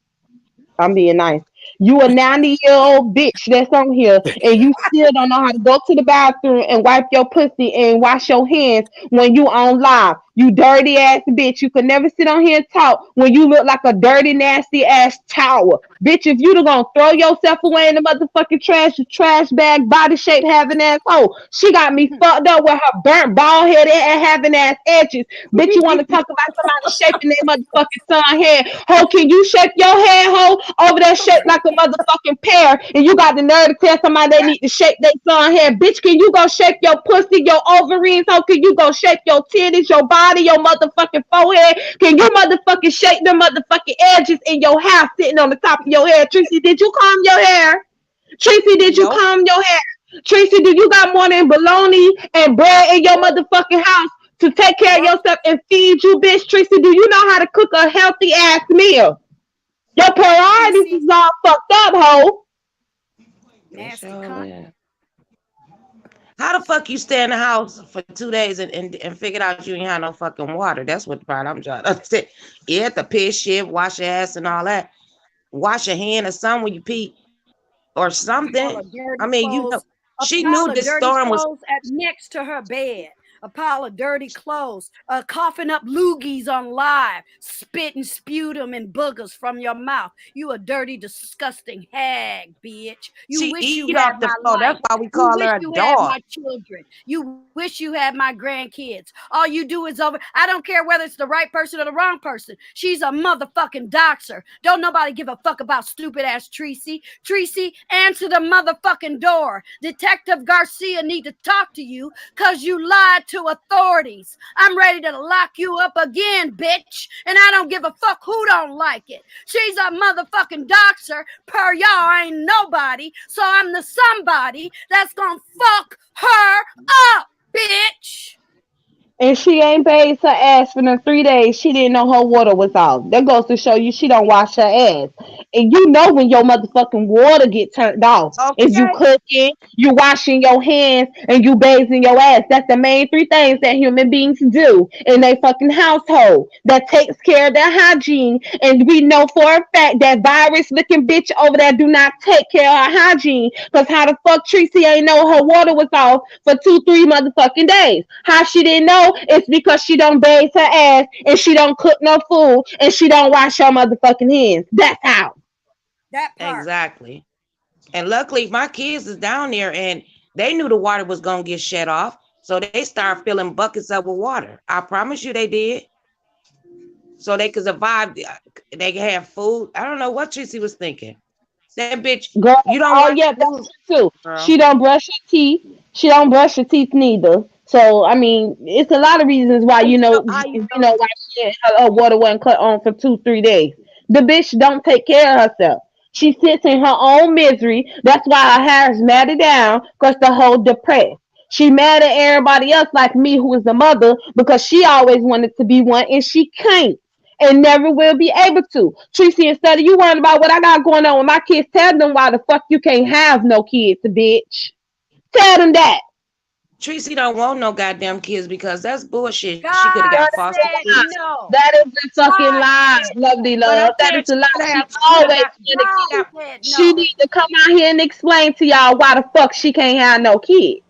I'm being nice. You a 90-year-old bitch that's on here and you still don't know how to go to the bathroom and wipe your pussy and wash your hands when you on live. You dirty ass bitch. You could never sit on here and talk when you look like a dirty, nasty ass towel. Bitch, if you gonna throw yourself away in the motherfucking trash bag, body shape having asshole. She got me fucked up with her burnt bald head and having ass edges. Bitch, you wanna talk about somebody shaping their motherfucking son hair. Ho, can you shape your hair, ho? Over there shaped like a motherfucking pear, and you got the nerve to tell somebody they need to shape their son hair. Bitch, can you go shape your pussy, your ovaries, ho? Can you go shape your titties, your body, your motherfucking forehead? Can you motherfucking shape the motherfucking edges in your house sitting on the top of your head? Tracy, did you comb your hair? Tracy, did you comb your hair? Tracy, do you got more than bologna and bread in your motherfucking house to take care of yourself and feed you, bitch? Tracy, do you know how to cook a healthy ass meal? Your priorities is all fucked up, ho. Nasty cunt. How the fuck you stay in the house for 2 days and figured out you ain't had no fucking water? That's what the part I'm trying to understand. You have to piss shit, wash your ass and all that. Wash your hand or something when you pee or something. I mean, you know, she knew this storm was next to her bed. A pile of dirty clothes, coughing up loogies on live, spitting sputum and boogers from your mouth. You a dirty, disgusting hag, bitch. You wish you had my life. That's why we call her a you dog. had my children. You wish you had my grandkids. All you do is over. I don't care whether it's the right person or the wrong person. She's a motherfucking doxer. Don't nobody give a fuck about stupid ass Tracy. Tracy, answer the motherfucking door. Detective Garcia need to talk to you because you lied to authorities. I'm ready to lock you up again, bitch. And I don't give a fuck who don't like it. She's a motherfucking doxer. Per y'all, I ain't nobody. So I'm the somebody that's gonna fuck her up, bitch. And she ain't bathed her ass for the 3 days. She didn't know her water was off. That goes to show you she don't wash her ass. And you know when your motherfucking water get turned off. If you Okay. cooking, you washing your hands, and you bathing your ass. That's the main three things that human beings do in their fucking household. That takes care of their hygiene. And we know for a fact that virus looking bitch over there do not take care of her hygiene. Because how the fuck Tracy ain't know her water was off for 2-3 motherfucking days? How she didn't know? It's because she don't bathe her ass, and she don't cook no food, and she don't wash her motherfucking hands. That's how. That part. Exactly. And luckily, my kids is down there, and they knew the water was gonna get shut off, so they started filling buckets up with water. I promise you, they did, so they could survive. They could have food. I don't know what Tracy was thinking. That bitch, Girl, you don't oh watch yeah, food, that's true. girl. She don't brush her teeth. She don't brush her teeth neither. So I mean, it's a lot of reasons why How you know? How you know? why her water wasn't cut on for 2-3 days. The bitch don't take care of herself. She sits in her own misery. That's why her hair is matted down, because the whole depressed. She mad at everybody else like me, who is the mother, because she always wanted to be one and she can't and never will be able to. Tracy, instead of you worrying about what I got going on with my kids, tell them why the fuck you can't have no kids, bitch. Tell them that. Tracy don't want no goddamn kids because that's bullshit. She could God have got That foster said kids. no. is a fucking God lie, said lovely no. But I'm love. That saying is a lie. she She could have always got. wanted God kids. said She no. need to come out here and explain to y'all why the fuck she can't have no kids.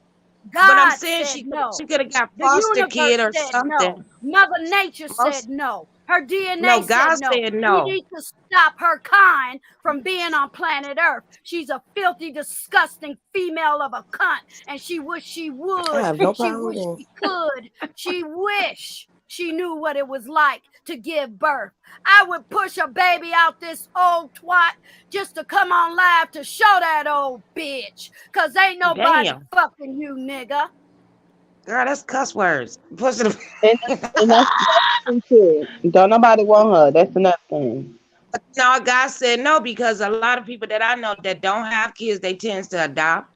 But I'm God saying said she no. could have got The foster universe kid or said no. something. Mother Nature Most said no. Her no, DNA God said no. said We no. need to stop her kind from being on planet Earth. She's a filthy, disgusting female of a cunt, and she wish she I would. have no She problem with wish that. she could. She wish she knew what it was like to give birth. I would push a baby out this old twat just to come on live to show that old bitch. Cause ain't nobody Damn, fucking you, nigga. girl, that's cuss words. Push it. And that's true. Don't nobody want her. That's another thing. No, God said no because a lot of people that I know that don't have kids, they tend to adopt.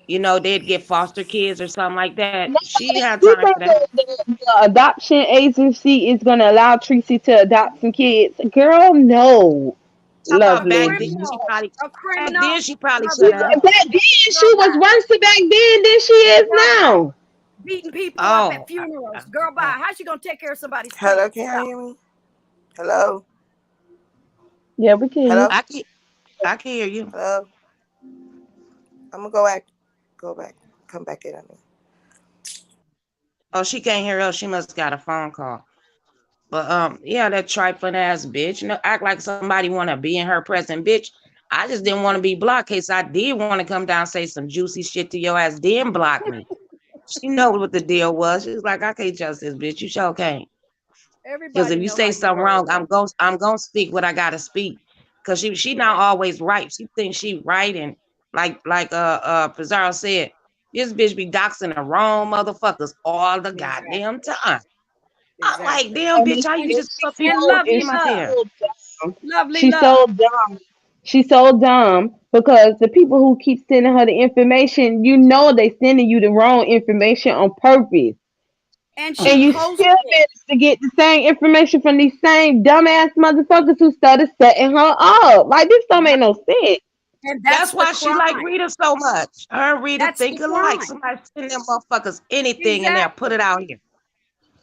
You know, they'd get foster kids or something like that. No, She had you time think for that. the adoption agency is going to allow Tracy to adopt some kids? Girl, no. Talk about A Lovely. criminal. A back criminal. then she probably Mother should have. no. Back then, she Girl, was bye. worse back then than she is Girl, bye. now. Beating people up Oh, at funerals. Girl, bye. How's she gonna take care of somebody's Hello, kids? can y'all Stop. hear me? Hello? Yeah, we can. Hello? I can hear you. Hello? I'm gonna go back, come back in on me. Oh, she can't hear us. She must got a phone call. But yeah, that trifling ass bitch. You know, act like somebody want to be in her present, bitch. I just didn't want to be blocked. Case I did want to come down and say some juicy shit to your ass, then block me. She know what the deal was. She was like, I can't trust this bitch. You sure can't. Because Everybody if you know how say you something roll. wrong, I'm gonna speak what I gotta speak. Cause she not always right. She thinks she right, and like Pizarro said, this bitch be doxing the wrong motherfuckers all the goddamn time. I'm like, Exactly. damn bitch, how you just put And people's lovely name out love. there? Lovely She's love. so dumb. She's so dumb because the people who keep sending her the information, you know, they sending you the wrong information on purpose. And And she you posted still manage to get the same information from these same dumbass motherfuckers who started setting her up. Like, this don't make no sense. and That's that's the why she like crime. Rita so much. Her and Rita That's the think alike. crime. Somebody send them motherfuckers anything and they'll put Exactly. it out here.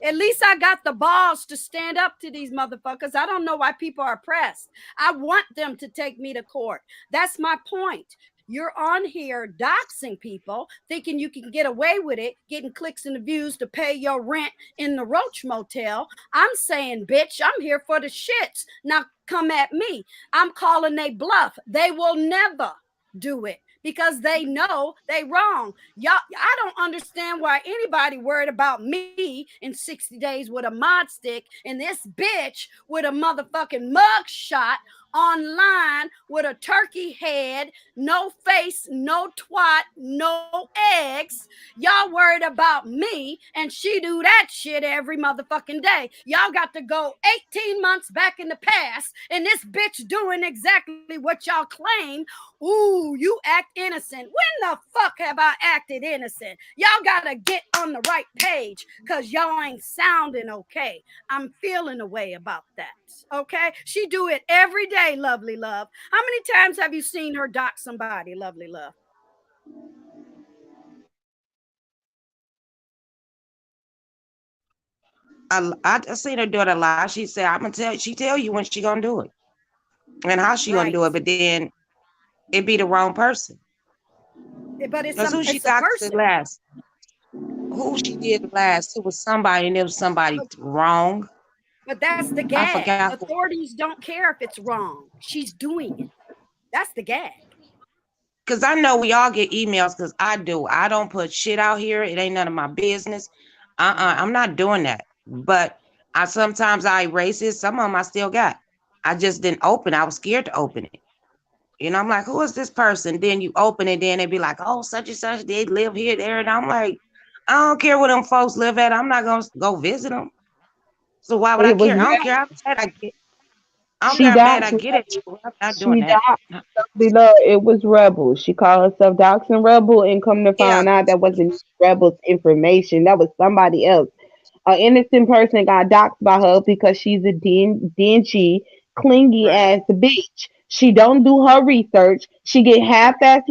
At least I got the balls to stand up to these motherfuckers. I don't know why people are pressed. I want them to take me to court. That's my point. You're on here doxing people, thinking you can get away with it, getting clicks and views to pay your rent in the Roach Motel. I'm saying, bitch, I'm here for the shits. Now come at me. I'm calling they bluff. They will never do it because they know they wrong. Y'all, I don't understand why anybody worried about me in 60 days with a mod stick and this bitch with a motherfucking mug shot online with a turkey head, no face, no twat, no eggs. Y'all worried about me and she do that shit every motherfucking day. Y'all got to go 18 months back in the past and this bitch doing exactly what y'all claim. Ooh, you act innocent. When the fuck have I acted innocent? Y'all gotta get on the right page because y'all ain't sounding okay. I'm feeling a way about that. Okay? She do it every day day, lovely love. How many times have you seen her dock somebody, lovely love? I seen her do it a lot. She said, "I'm gonna tell." She tell you when she gonna do it and how she gonna do it, but then it be the wrong person. But it's Because who she it's a docked person. last? Who she did last? It was somebody, and it was somebody wrong. But that's the I gag. forgot. Authorities don't care if it's wrong. She's doing it. That's the gag. Because I know we all get emails, because I do. I don't put shit out here. It ain't none of my business. I'm not doing that. But sometimes I erase it. Some of them I still got. I just didn't open. I was scared to open it. You know, I'm like, who is this person? Then you open it, then they be like, oh, such and such, they live here, there. And I'm like, I don't care where them folks live at. I'm not going to go visit them. So why would I It was care? I don't care how bad I get. I don't she care how bad I doxed get it. I'm not doing she that. doxed below. It was Rebel. She called herself Doxing Rebel, and come to Yeah. find out that wasn't Rebel's information. That was somebody else. An innocent person got doxed by her because she's a dingy, clingy ass bitch. She don't do her research. She get half-ass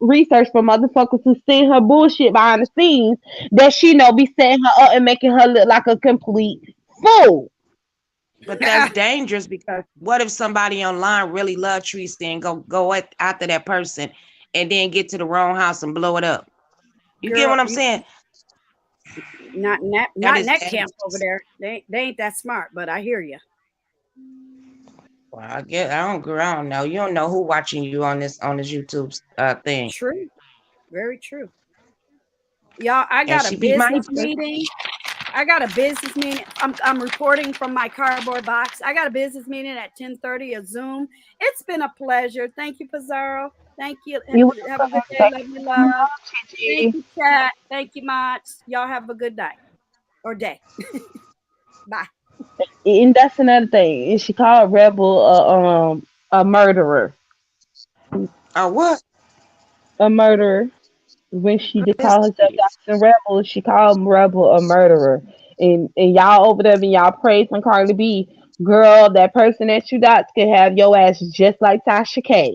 research from motherfuckers who send her bullshit behind the scenes that she know be setting her up and making her look like a complete fool. But that's dangerous, because what if somebody online really love Tracy and go after that person and then get to the wrong house and blow it up? You get what I'm saying? Not in that camp over there. They ain't that smart, but I hear you. Well, I don't know. You don't know who watching you on this YouTube thing. True. Very true. Y'all, I got a business meeting. I'm reporting from my cardboard box. I got a business meeting at 10:30, a Zoom. It's been a pleasure. Thank you, Pizarro. Thank you. Have a good day, lovely love. Thank you, chat. Thank you, Mots. Y'all have a good night or day. Bye. And that's another thing. And she called Rebel a murderer. A what? A murderer. When she did call herself Dr. Rebel, she called Rebel a murderer. And y'all over there, and y'all praise on Carly B. Girl, that person that you dots could have your ass just like Tasha K.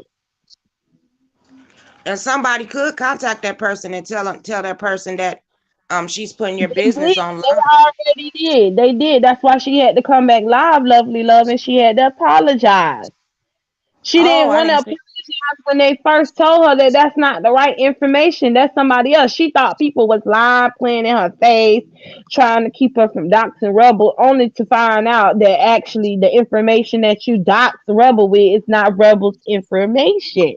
And somebody could contact that person and tell that person that she's putting your business online. They already did. They did. That's why she had to come back live, lovely love, and she had to apologize. She didn't want to apologize when they first told her that that's not the right information. That's somebody else. She thought people was lying, playing in her face, trying to keep her from doxing Rebel, only to find out that actually the information that you dox Rebel with is not Rebel's information.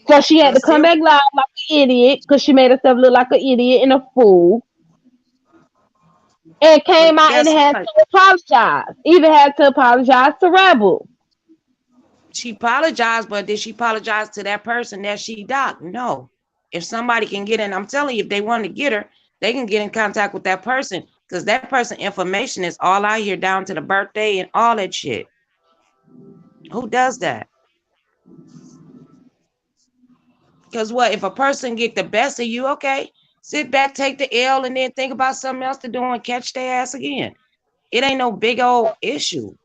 So she had to come back live like an idiot because she made herself look like an idiot and a fool. And came out and had to apologize. Even had to apologize to Rebel. She apologized, but did she apologize to that person that she docked? No. If somebody can get in, I'm telling you, if they want to get her, they can get in contact with that person, because that person information is all out here, down to the birthday and all that shit. Who does that? Because what if a person get the best of you? Okay, sit back, take the L, and then think about something else to do and catch their ass again. It ain't no big old issue.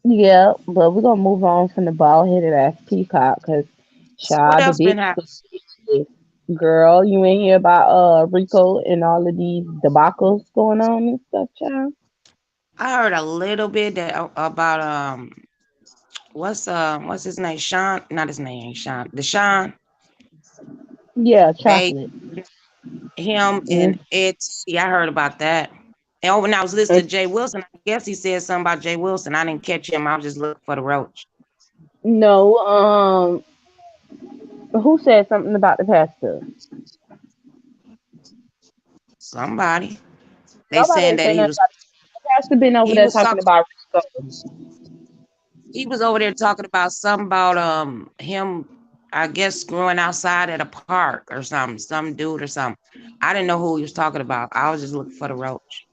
Yeah, but we're gonna move on from the bald headed ass peacock because What else the been happening? girl, you ain't hear about Rico and all of these debacles going on and stuff, child. I heard a little bit about what's his name? Sean, not his name, Sean. Deshaun. Yeah, chocolate. Him and it. Yeah, I heard about that. And when I was listening to Jay Wilson, I guess he said something about Jay Wilson. I didn't catch him. I was just looking for the roach. No, who said something about the pastor? Somebody. They Nobody saying that said he was. The pastor been over there talking about Rico. He was over there talking about something about him, I guess, growing outside at a park or something, some dude or something. I didn't know who he was talking about. I was just looking for the roach.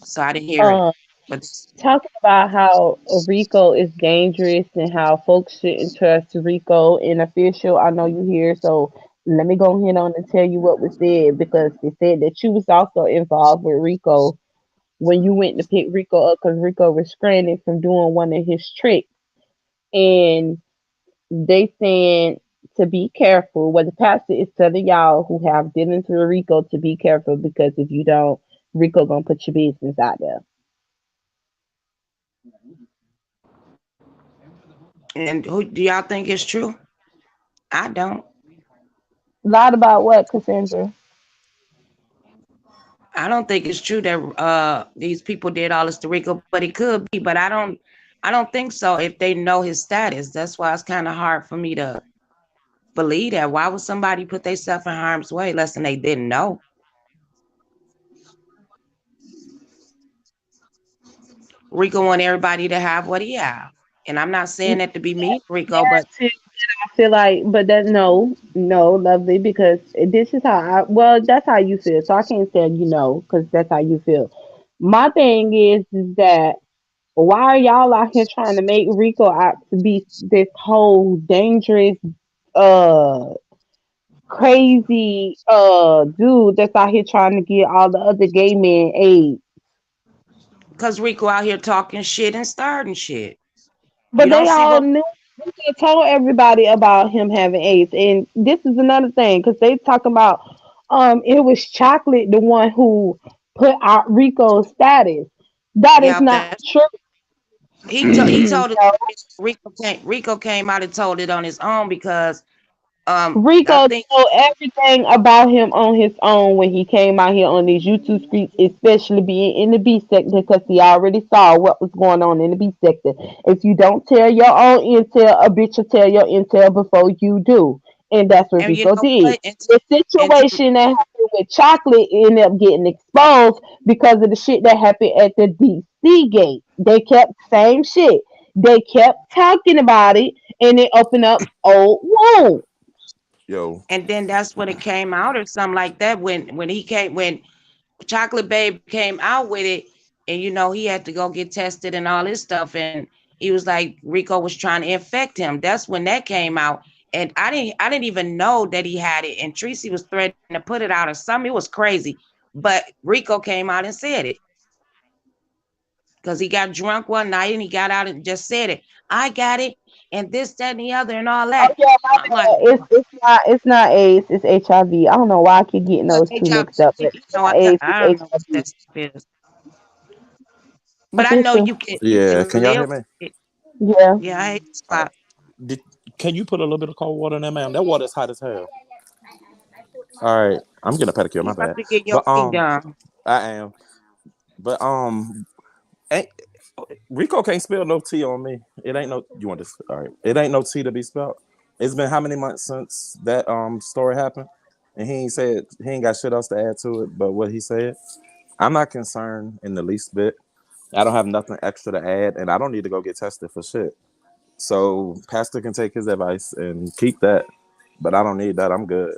So I didn't hear it. But talking about how Rico is dangerous and how folks shouldn't trust Rico and official. I know you here, so let me go ahead on and tell you what was said, because they said that you was also involved with Rico when you went to pick Rico up because Rico was stranded from doing one of his tricks. And they saying to be careful. What the pastor is telling y'all who have dealings with Rico to be careful because if you don't, Rico gonna put your business out there. And who do y'all think is true? I don't. Lied about what, Cassandra? I don't think it's true that these people did all this to Rico, but it could be. But I don't think so. If they know his status, that's why it's kind of hard for me to believe that. Why would somebody put themselves in harm's way less than they didn't know? Rico want everybody to have what he have, and I'm not saying that to be mean, Rico, but I feel like, but that no, lovely, because this is how well, that's how you feel. So I can't say because that's how you feel. My thing is that why are y'all out here trying to make Rico out to be this whole dangerous, uh, crazy, dude that's out here trying to get all the other gay men AIDS? because Rico out here talking shit and starting shit. But they all knew. They told everybody about him having AIDS, and this is another thing because they talking about it was Chocolate the one who put out Rico's status. That is not true. He told it. Rico came out and told it on his own because Rico told everything about him on his own when he came out here on these YouTube streets, especially being in the B sector, because he already saw what was going on in the B sector. If you don't tell your own intel, a bitch will tell your intel before you do. And that's what Rico did. The situation that happened with Chocolate ended up getting exposed because of the shit that happened at the DC gate. They kept same shit. They kept talking about it, and it opened up old wounds. Yo. And then that's when it came out or something like that. When Chocolate Babe came out with it, and he had to go get tested and all this stuff, and he was like Rico was trying to infect him. That's when that came out. And I didn't even know that he had it. And Tracy was threatening to put it out or something. It was crazy. But Rico came out and said it. Because he got drunk one night and he got out and just said it. I got it, and this, that, and the other, and all that. I'm like, it's not AIDS, it's HIV. I don't know why I keep getting those two mixed up. But AIDS, I don't know what that stuff is. But I know you can. Yeah, can y'all hear me? Yeah. Yeah, I hate the spot. Can you put a little bit of cold water in there, ma'am? That water's hot as hell. All right, I'm getting a pedicure. My bad. Get your feet down. I am. But Rico can't spell no T on me. It ain't no. You want this? All right. It ain't no T to be spelled. It's been how many months since that story happened, and he ain't got shit else to add to it. But what he said, I'm not concerned in the least bit. I don't have nothing extra to add, and I don't need to go get tested for shit. So Pastor can take his advice and keep that, but I don't need that. I'm good.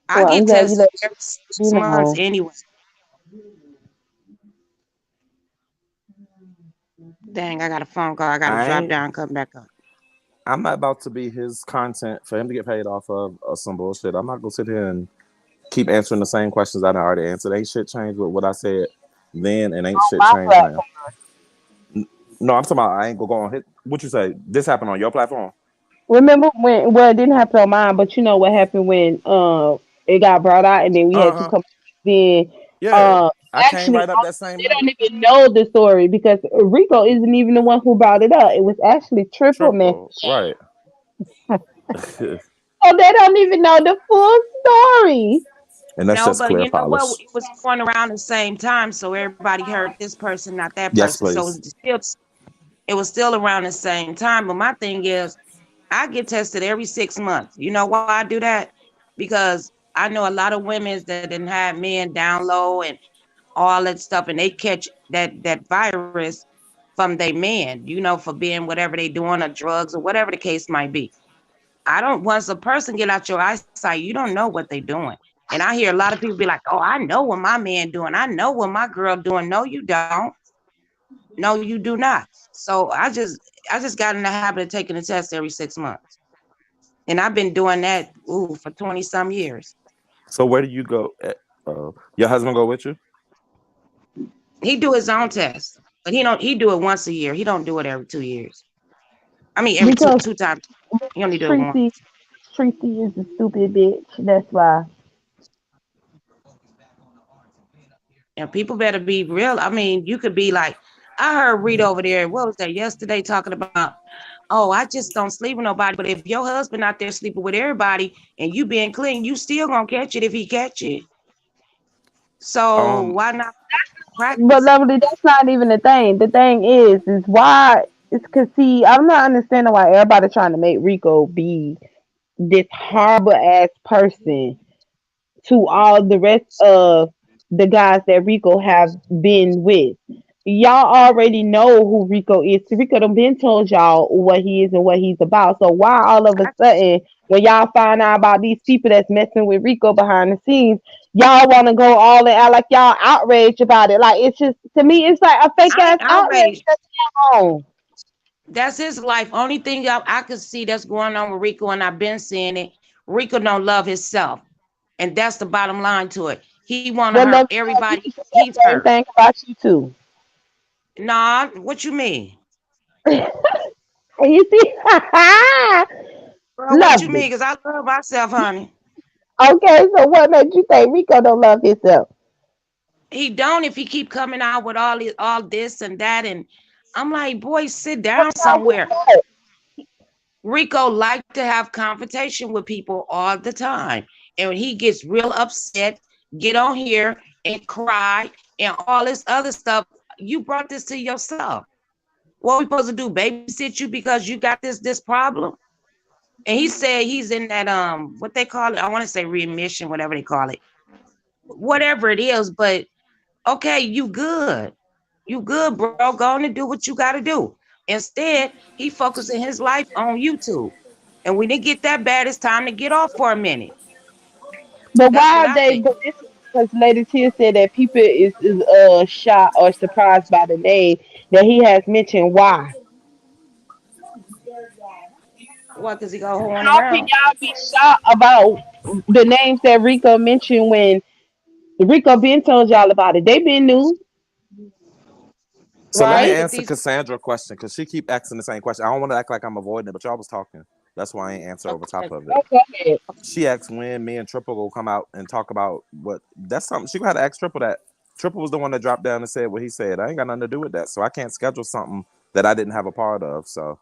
I get tested every 6 months anyway. Dang, I got a phone call. I got to drop down and come back up. I'm not about to be his content for him to get paid off of some bullshit. I'm not going to sit here and keep answering the same questions I already answered. Ain't shit changed with what I said then, and ain't shit changed now. No, I'm talking about I ain't going to go on hit. What you say? This happened on your platform? Remember when? Well, it didn't happen on mine, but you know what happened when it got brought out, and then we had to come. Then I came right up that same. They don't even know the story because Rico isn't even the one who brought it up. It was actually Triple Man. Right. So they don't even know the full story. And that's just clear know what? It was going around the same time, so everybody heard this person, not that person. Yes, please. So it was still around the same time. But my thing is, I get tested every 6 months. You know why I do that? Because I know a lot of women that didn't have men down low and all that stuff, and they catch that virus from their men, for being whatever they doing or drugs or whatever the case might be. Once a person get out your eyesight, you don't know what they're doing. And I hear a lot of people be like, oh, I know what my man doing. I know what my girl doing. No, you don't. No, you do not. So I just got in the habit of taking a test every 6 months. And I've been doing that for 20 some years. So where do you go? Your husband go with you? He do his own test, but he do it once a year. He don't do it every 2 years. I mean, every Because two times. He only do it once. Tracy is a stupid bitch. That's why. And people better be real. I mean, you could be like, I heard Rita over there, what was that, yesterday, talking about, oh, I just don't sleep with nobody. But if your husband out there sleeping with everybody and you being clean, you still gonna catch it if he catch it. So why not But practice? lovely, that's not even the thing. The thing is why it's because see, I'm not understanding why everybody trying to make Rico be this horrible ass person to all the rest of the guys that Rico have been with. Y'all already know who Rico is. Rico done been told y'all what he is and what he's about. So why all of a sudden when y'all find out about these people that's messing with Rico behind the scenes, y'all want to go all in out like y'all outraged about it? Like it's just to me, it's like a fake I ass ain't outrage outraged. that's going on. That's his life. Only thing I could see that's going on with Rico, and I've been seeing it, Rico don't love himself. And that's the bottom line to it. He want to Well, hurt love, everybody Rico said he's the same hurt. thing about you too. Nah, what you mean? And you see, Bro, what you lovely. mean? Because I love myself, honey. Okay, so what made you think Rico don't love himself? He don't if he keep coming out with all this and that. And I'm like, boy, sit down somewhere. Rico like to have confrontation with people all the time. And when he gets real upset, get on here and cry and all this other stuff, you brought this to yourself. What we supposed to do? Babysit you because you got this problem? And he said he's in that what they call it, I want to say readmission, whatever they call it. Whatever it is, but okay, you good. You good, bro. Go on and do what you gotta do. Instead, he focusing his life on YouTube. And when it get that bad, it's time to get off for a minute. But That's why what are I they? think. But this is because Lady Tia said that people is shocked or surprised by the name that he has mentioned. Why? What does he go horn How can around? y'all be shocked about the names that Rico mentioned when Rico been told y'all about it? They been new, So let me Yeah, right? but answer these Cassandra question because she keep asking the same question. I don't want to act like I'm avoiding it, but y'all was talking. That's why I ain't answer over top okay. of it. Okay. She asked when me and Triple will come out and talk about what. That's something she gonna have to ask Triple that. Triple was the one that dropped down and said what he said. I ain't got nothing to do with that, so I can't schedule something that I didn't have a part of. So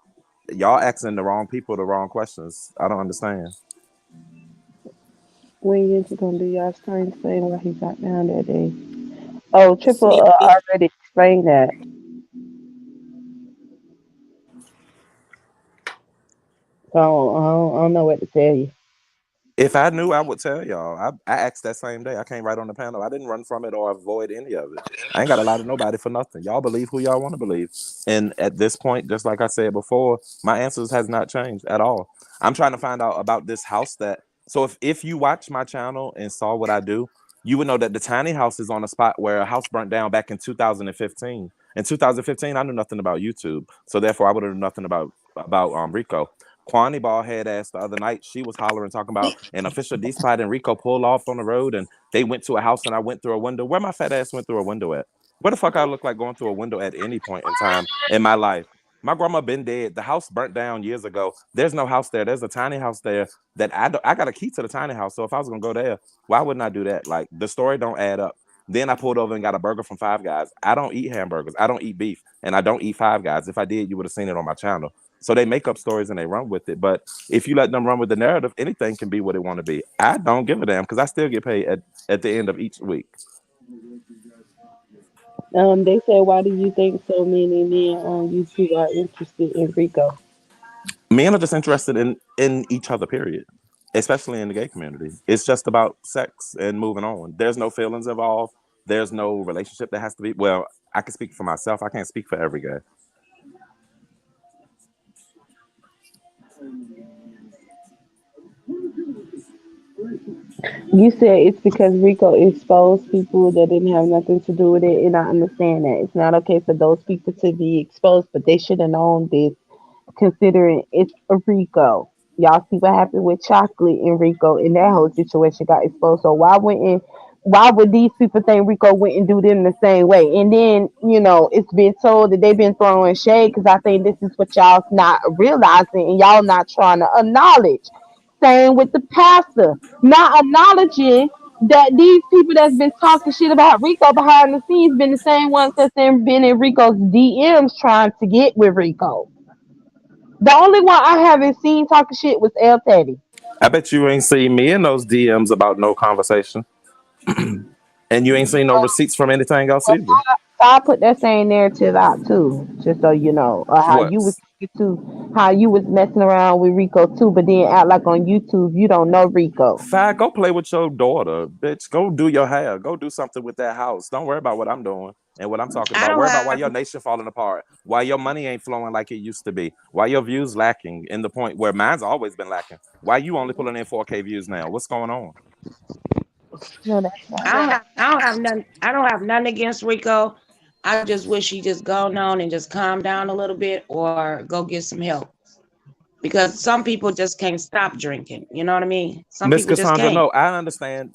y'all asking the wrong people the wrong questions. I don't understand. When you gonna do y'all strange thing while he's out down that day? Oh, Triple Sneaky. already explained that. So I don't know what to tell you. If I knew, I would tell y'all. I asked that same day. I came right on the panel. I didn't run from it or avoid any of it. I ain't got to lie to nobody for nothing. Y'all believe who y'all want to believe. And at this point, just like I said before, my answers has not changed at all. I'm trying to find out about this house that. So if you watch my channel and saw what I do, you would know that the tiny house is on a spot where a house burnt down back in 2015. In 2015, I knew nothing about YouTube, so therefore I would have known nothing about Rico. Kwani ball head ass the other night, she was hollering, talking about an official D spot and Rico pulled off on the road and they went to a house and I went through a window. Where my fat ass went through a window at? Where the fuck I look like going through a window at any point in time in my life? My grandma been dead. The house burnt down years ago. There's no house there. There's a tiny house there that I got a key to the tiny house. So if I was gonna go there, why wouldn't I do that? Like the story don't add up. Then I pulled over and got a burger from Five Guys. I don't eat hamburgers. I don't eat beef, and I don't eat Five Guys. If I did, you would have seen it on my channel. So they make up stories and they run with it. But if you let them run with the narrative, anything can be what it want to be. I don't give a damn because I still get paid at the end of each week. They said, why do you think so many men on YouTube are interested in Rico? Men are just interested in each other, period. Especially in the gay community. It's just about sex and moving on. There's no feelings involved. There's no relationship that has to be. Well, I can speak for myself. I can't speak for every guy. You said it's because Rico exposed people that didn't have nothing to do with it, and I understand that it's not okay for those people to be exposed, but they should have known this, considering it's a Rico. Y'all see what happened with Chocolate and Rico, and that whole situation got exposed. So why wouldn't why would these people think Rico went and do them the same way? And then, it's been told that they've been throwing shade because I think this is what y'all not realizing and y'all not trying to acknowledge. Same with the pastor, not acknowledging that these people that's been talking shit about Rico behind the scenes been the same ones that's been in Rico's DMs trying to get with Rico. The only one I haven't seen talking shit was El Teddy. I bet you ain't seen me in those DMs about no conversation. And you ain't seen no receipts from anything else either. I put that same narrative out too, just so you know, how What? you was how you was messing around with Rico too, but then act like on YouTube you don't know Rico. Fine, go play with your daughter, bitch. Go do your hair. Go do something with that house. Don't worry about what I'm doing and what I'm talking about. Worry about why your nation falling apart, why your money ain't flowing like it used to be, why your views lacking in the point where mine's always been lacking. Why you only pulling in 4K views now? What's going on? No, that's right. I don't have nothing against Rico. I just wish he just go on and just calm down a little bit or go get some help. Because some people just can't stop drinking. You know what I mean? Some Miss people Cassandra, just can't. no, I understand.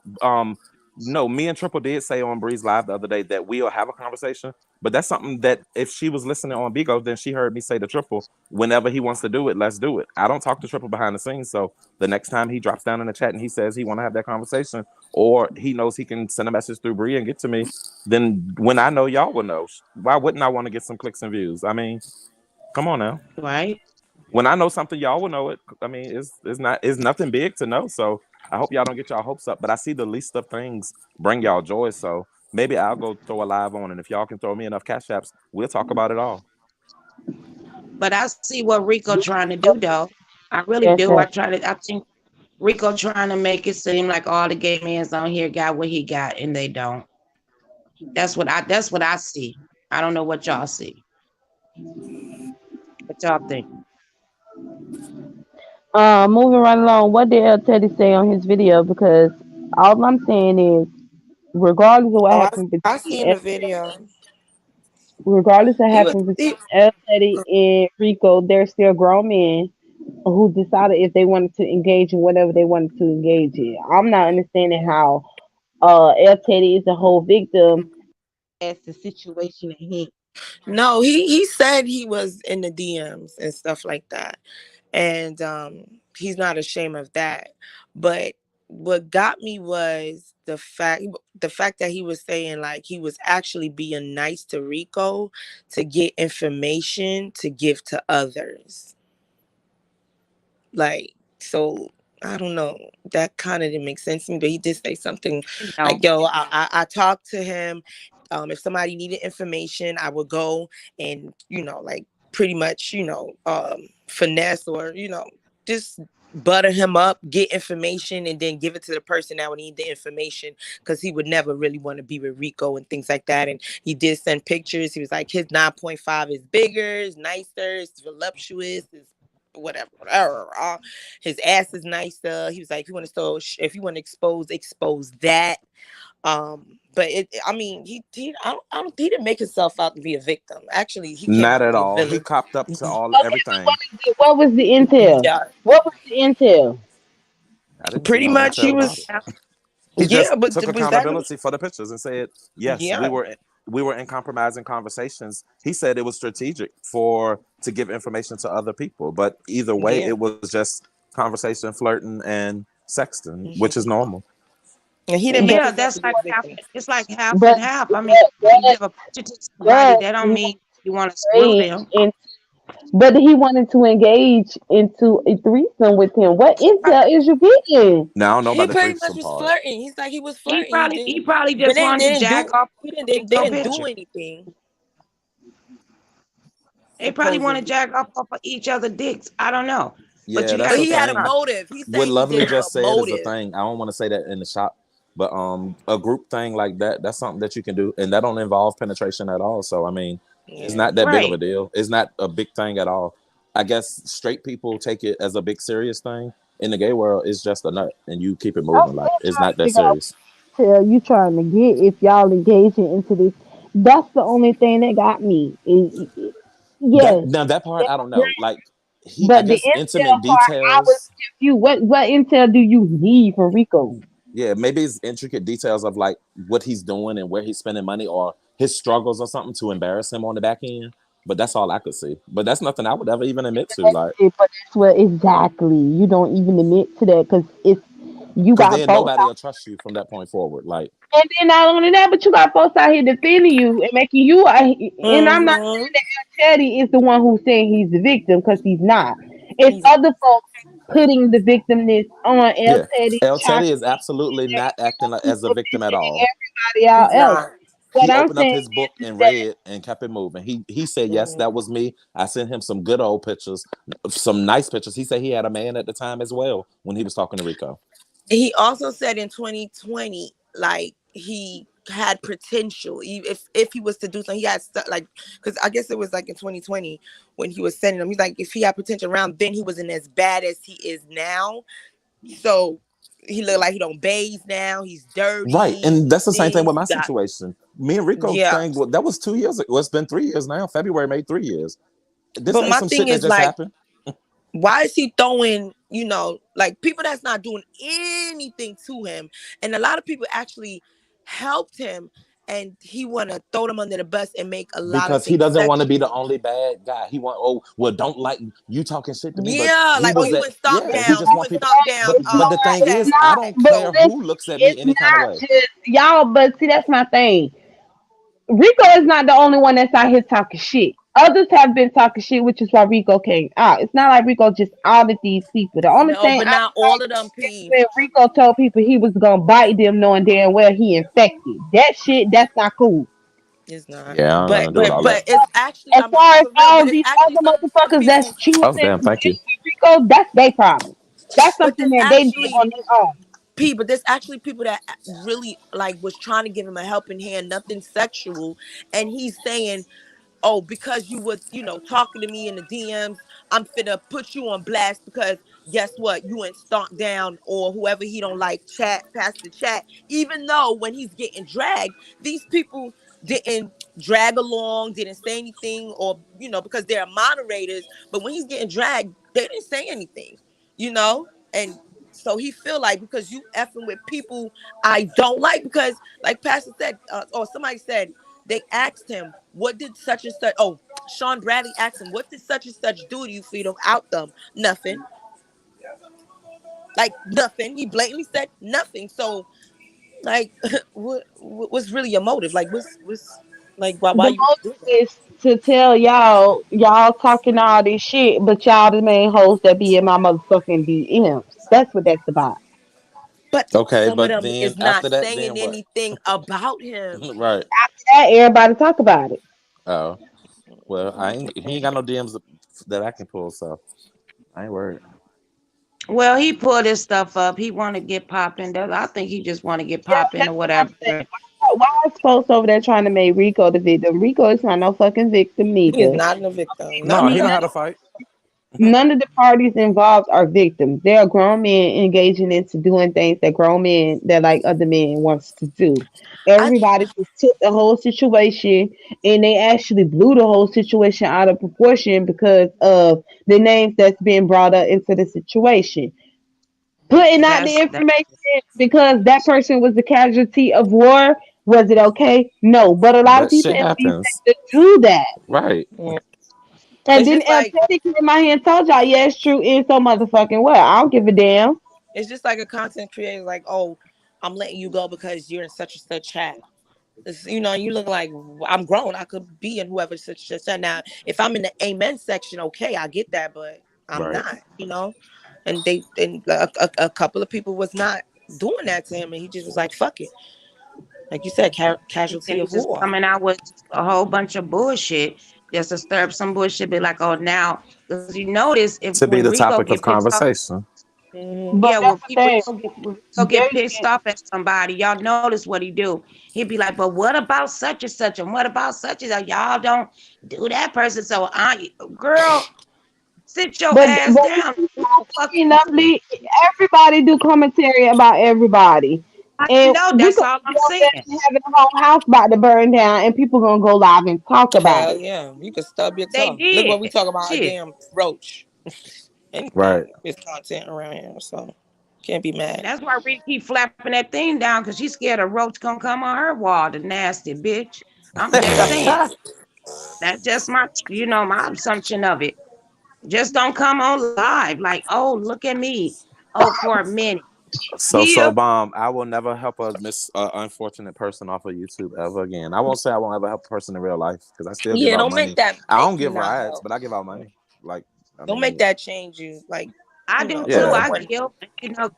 No, me and Triple did say on Breeze Live the other day that we'll have a conversation, but that's something that if she was listening on Bigo, then she heard me say to Triple, whenever he wants to do it, let's do it. I don't talk to Triple behind the scenes, so the next time he drops down in the chat and he says he want to have that conversation, or he knows he can send a message through Bree and get to me, then when I know, y'all will know. Why wouldn't I want to get some clicks and views? I mean, come on now. Right. When I know something, y'all will know it. I mean, it's nothing big to know, so I hope y'all don't get y'all hopes up, but I see the least of things bring y'all joy. So maybe I'll go throw a live on, and if y'all can throw me enough cash apps, we'll talk about it all. But I see what Rico trying to do, though. I really do. I think Rico trying to make it seem like all the gay men on here got what he got, and they don't. That's what I see. I don't know what y'all see. What y'all think? Moving right along, what did El Teddy say on his video? Because all I'm saying is, regardless of what happened I between seen the video. regardless of what He was happened between El Teddy and Rico, they're still grown men who decided if they wanted to engage in whatever they wanted to engage in. I'm not understanding how El Teddy is a whole victim as the situation at hand. No, he said he was in the DMs and stuff like that. And he's not ashamed of that. But what got me was the fact that he was saying like he was actually being nice to Rico to get information to give to others. Like, so I don't know. That kind of didn't make sense to me, but he did say something like, yo, I talked to him. If somebody needed information, I would go and, like pretty much, finesse or, just butter him up, get information, and then give it to the person that would need the information, because he would never really want to be with Rico and things like that. And he did send pictures. He was like, his 9.5 is bigger, it's nicer, it's voluptuous, it's whatever. His ass is nicer. He was like, if you want to expose that. But he didn't make himself out to be a victim. Actually, he came Not out at to be a all. villain. He copped up to everything. What was the intel? Yeah. What was the intel? Pretty much he was. He just but took was accountability for the pictures and said, yes, we were in compromising conversations. He said it was strategic to give information to other people, but either way, it was just conversation, flirting, and sexting, which is normal. And he didn't. Yeah, that's like half. It's like half and half. I mean, you give a picture to somebody, that don't mean you want to screw them. But he wanted to engage into a threesome with him. What intel is you getting? Now I don't know about the pretty threesome much was part. flirting. He's like he was flirting. He probably just wanted to jack off. They didn't do anything. They probably want to jack off of each other dicks. I don't know. Yeah, but that's he had a motive. He said what Lovely just said motive. is the thing. I don't want to say that in the shop, but a group thing like that's something that you can do, and that don't involve penetration at all. So I mean, it's not that big of a deal. It's not a big thing at all. I guess straight people take it as a big serious thing. In the gay world, it's just a nut, and you keep it moving. Like it's not that serious. Tell you trying to get if y'all engaging into this. That's the only thing that got me. Now that part I don't know. Like but the intimate details. What intel do you need from Rico? Yeah, maybe it's intricate details of like what he's doing and where he's spending money or his struggles or something to embarrass him on the back end. But that's all I could see. But that's nothing I would ever even admit to. Like, But that's what exactly you don't even admit to that because it's you because got then folks nobody out, will trust you from that point forward. Like, and then not only that, but you got folks out here defending you and making you. And I'm not Mm-hmm. saying that El Teddy is the one who's saying he's the victim because he's not. It's He's other folks putting the victimness on El yeah, Teddy, El trying Teddy to is absolutely not acting like, as a victim at all. everybody out else. not. What He I'm opened up saying his book is and that read and kept it moving. He said, yes, Mhm. that was me. I sent him some good old pictures, some nice pictures. He said he had a man at the time as well when he was talking to Rico. He also said in 2020, like he had potential. If he was to do something, he had stuff like because I guess it was like in 2020 when he was sending them. He's like, if he had potential around, then he wasn't as bad as he is now. So he looked like he don't bathe now. He's Right. dirty. And that's the same thing Things with my got situation. Me and Rico yeah. thing, well, that was 2 years ago. Well, it's been 3 years now. February made 3 years. This But ain't my some thing shit that is just like, happened. why is he throwing, like people that's not doing anything to him? And a lot of people actually helped him, and he want to throw them under the bus and make a lot of Because he things doesn't want to be sexual. the only bad guy. He want, oh, well, don't like you talking shit to me, but Yeah, he like, oh, was you at, went stomp yeah, he down. just You want went people. stomp down But the thing it's is, Chad. I not. don't But care listen, who looks at me it's any kind of not way. just y'all. But see, that's my thing. Rico is not the only one that's out here talking shit. Others have been talking shit, which is why Rico came out. It's not like Rico just outed these people. The only No, thing but I not saw all of them, is P. when Rico told people he was gonna bite them, knowing damn well he infected. That shit, that's not cool. It's not. Yeah, I don't got But nothing to do with but all but that. it's actually, As I'm far as for real. all But it's these actually other some motherfuckers that's people. choosing Oh, to damn, thank deal you. with Rico, that's their problem. That's But something there's that they did actually on their own. But there's actually people that really like was trying to give him a helping hand, nothing sexual, and he's saying, "Oh, because you was, talking to me in the DMs, I'm finna put you on blast because guess what? You went stomp down or whoever he don't like chat past the chat." Even though when he's getting dragged, these people didn't drag along, didn't say anything, or because they're moderators. But when he's getting dragged, they didn't say anything, and so he feel like because you effing with people I don't like because like Pastor said or somebody said they asked him what did such and such. Oh, Sean Bradley asked him what did such and such do to you for you to out them? Nothing. Like nothing. He blatantly said nothing. So like what's really your motive? Like what's like why The you motive doing that? is to tell y'all talking all this shit, but y'all the main hoes that be in my motherfucking DMs. That's what that's about. But Okay, some of but them then is not after that, saying then what? anything about him. Right. After that, everybody talk about it. Oh, well, he ain't got no DMs that I can pull, so I ain't worried. Well, he pulled his stuff up. He want to get popping. I think he just want to get Yeah, popping that's or what I'm whatever. saying. Why is folks over there trying to make Rico the victim? Rico is not no fucking victim He's neither. not a victim. No, None of he know them how to are. fight. None of the parties involved are victims. They are grown men engaging into doing things that grown men that like other men wants to do. I Everybody just took the whole situation and they actually blew the whole situation out of proportion because of the names that's being brought up into the situation. Putting out the That information because that person was the casualty of war. Was it okay? No, but a lot of That people shit in these happens. sectors do that. Right. yeah. And It's then just El like Teddy came in my hand and told y'all, yeah, it's true in so motherfucking well. I don't give a damn. it's just like a content creator like, oh, I'm letting you go because you're in such and such chat. You look like I'm grown. I could be in whoever such and such. Now, if I'm in the amen section, okay, I get that, but I'm Right. not. And a couple of people was not doing that to him, and he just was like, "Fuck it," like you said, casualty he of just war. coming out with a whole bunch of bullshit just to stir up some bullshit. Be like, oh, now because you notice if To be when the Rico topic of get pissed off, conversation. Mm-hmm. But yeah, that's when the people thing. go They get pissed get, off at somebody, y'all notice what he do. He'd be like, but what about such and such, and what about such and such? Y'all don't do that person. So, girl, sit your ass but down. this is Do my the fuck thing, you do. lovely. Everybody do commentary about everybody. I And know. we That's could all be I'm on there saying. and having the whole house about to burn down and people gonna go live and talk about Hell it. yeah, you can stub your They toe. Look what we did. talk about a Shit. damn roach. Right. Anything is content around here. So Can't be mad. That's why Rita keep flapping that thing down, because she's scared a roach gonna come on her wall, the nasty bitch. I'm just saying. That's just my, my assumption of it. Just don't come on live like, oh, look at me. Oh, for a minute. So Bomb, I will never help a unfortunate person off of YouTube ever again. I won't say I won't ever help a person in real life because I still give out don't money. make that. I don't make you give not rides, help. but I give out money. Like, Don't make that change you. Like, I you do know, too. Yeah. I give,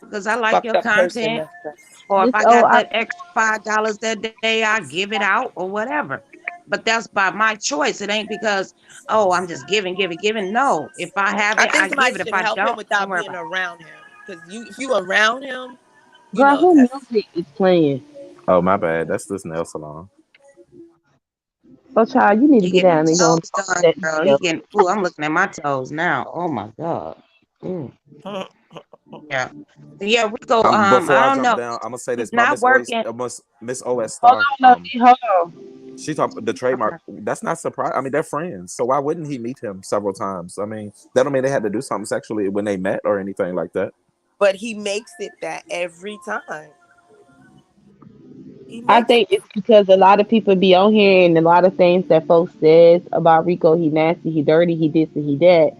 because I like fucked your up person. content. That's the- Or if This I got I that extra $5 that day, I give it out or whatever. But that's by my choice. It ain't because, oh, I'm just giving. No, if I have I it, think I somebody give it. If should I help him don't without worry being about it. around him. Because if you around him, you girl, know who that's. music is playing? Oh, my bad. That's this nail salon. Oh, child, you need to He get getting down and his go toes done, that girl. nail. I'm looking at my toes now. Oh my God. Yeah. Yeah, Rico, Before I I don't jump know. down, I'm gonna say He's this. My not working. Miss OS Hold Star. on, Lovey, hold on. She talked the trademark. That's not surprise. I mean, they're friends, so why wouldn't he meet him several times? I mean, that don't mean they had to do something sexually when they met or anything like that. But he makes it that every time. I think it's because a lot of people be on here and a lot of things that folks says about Rico, he nasty, he dirty, he this and he that.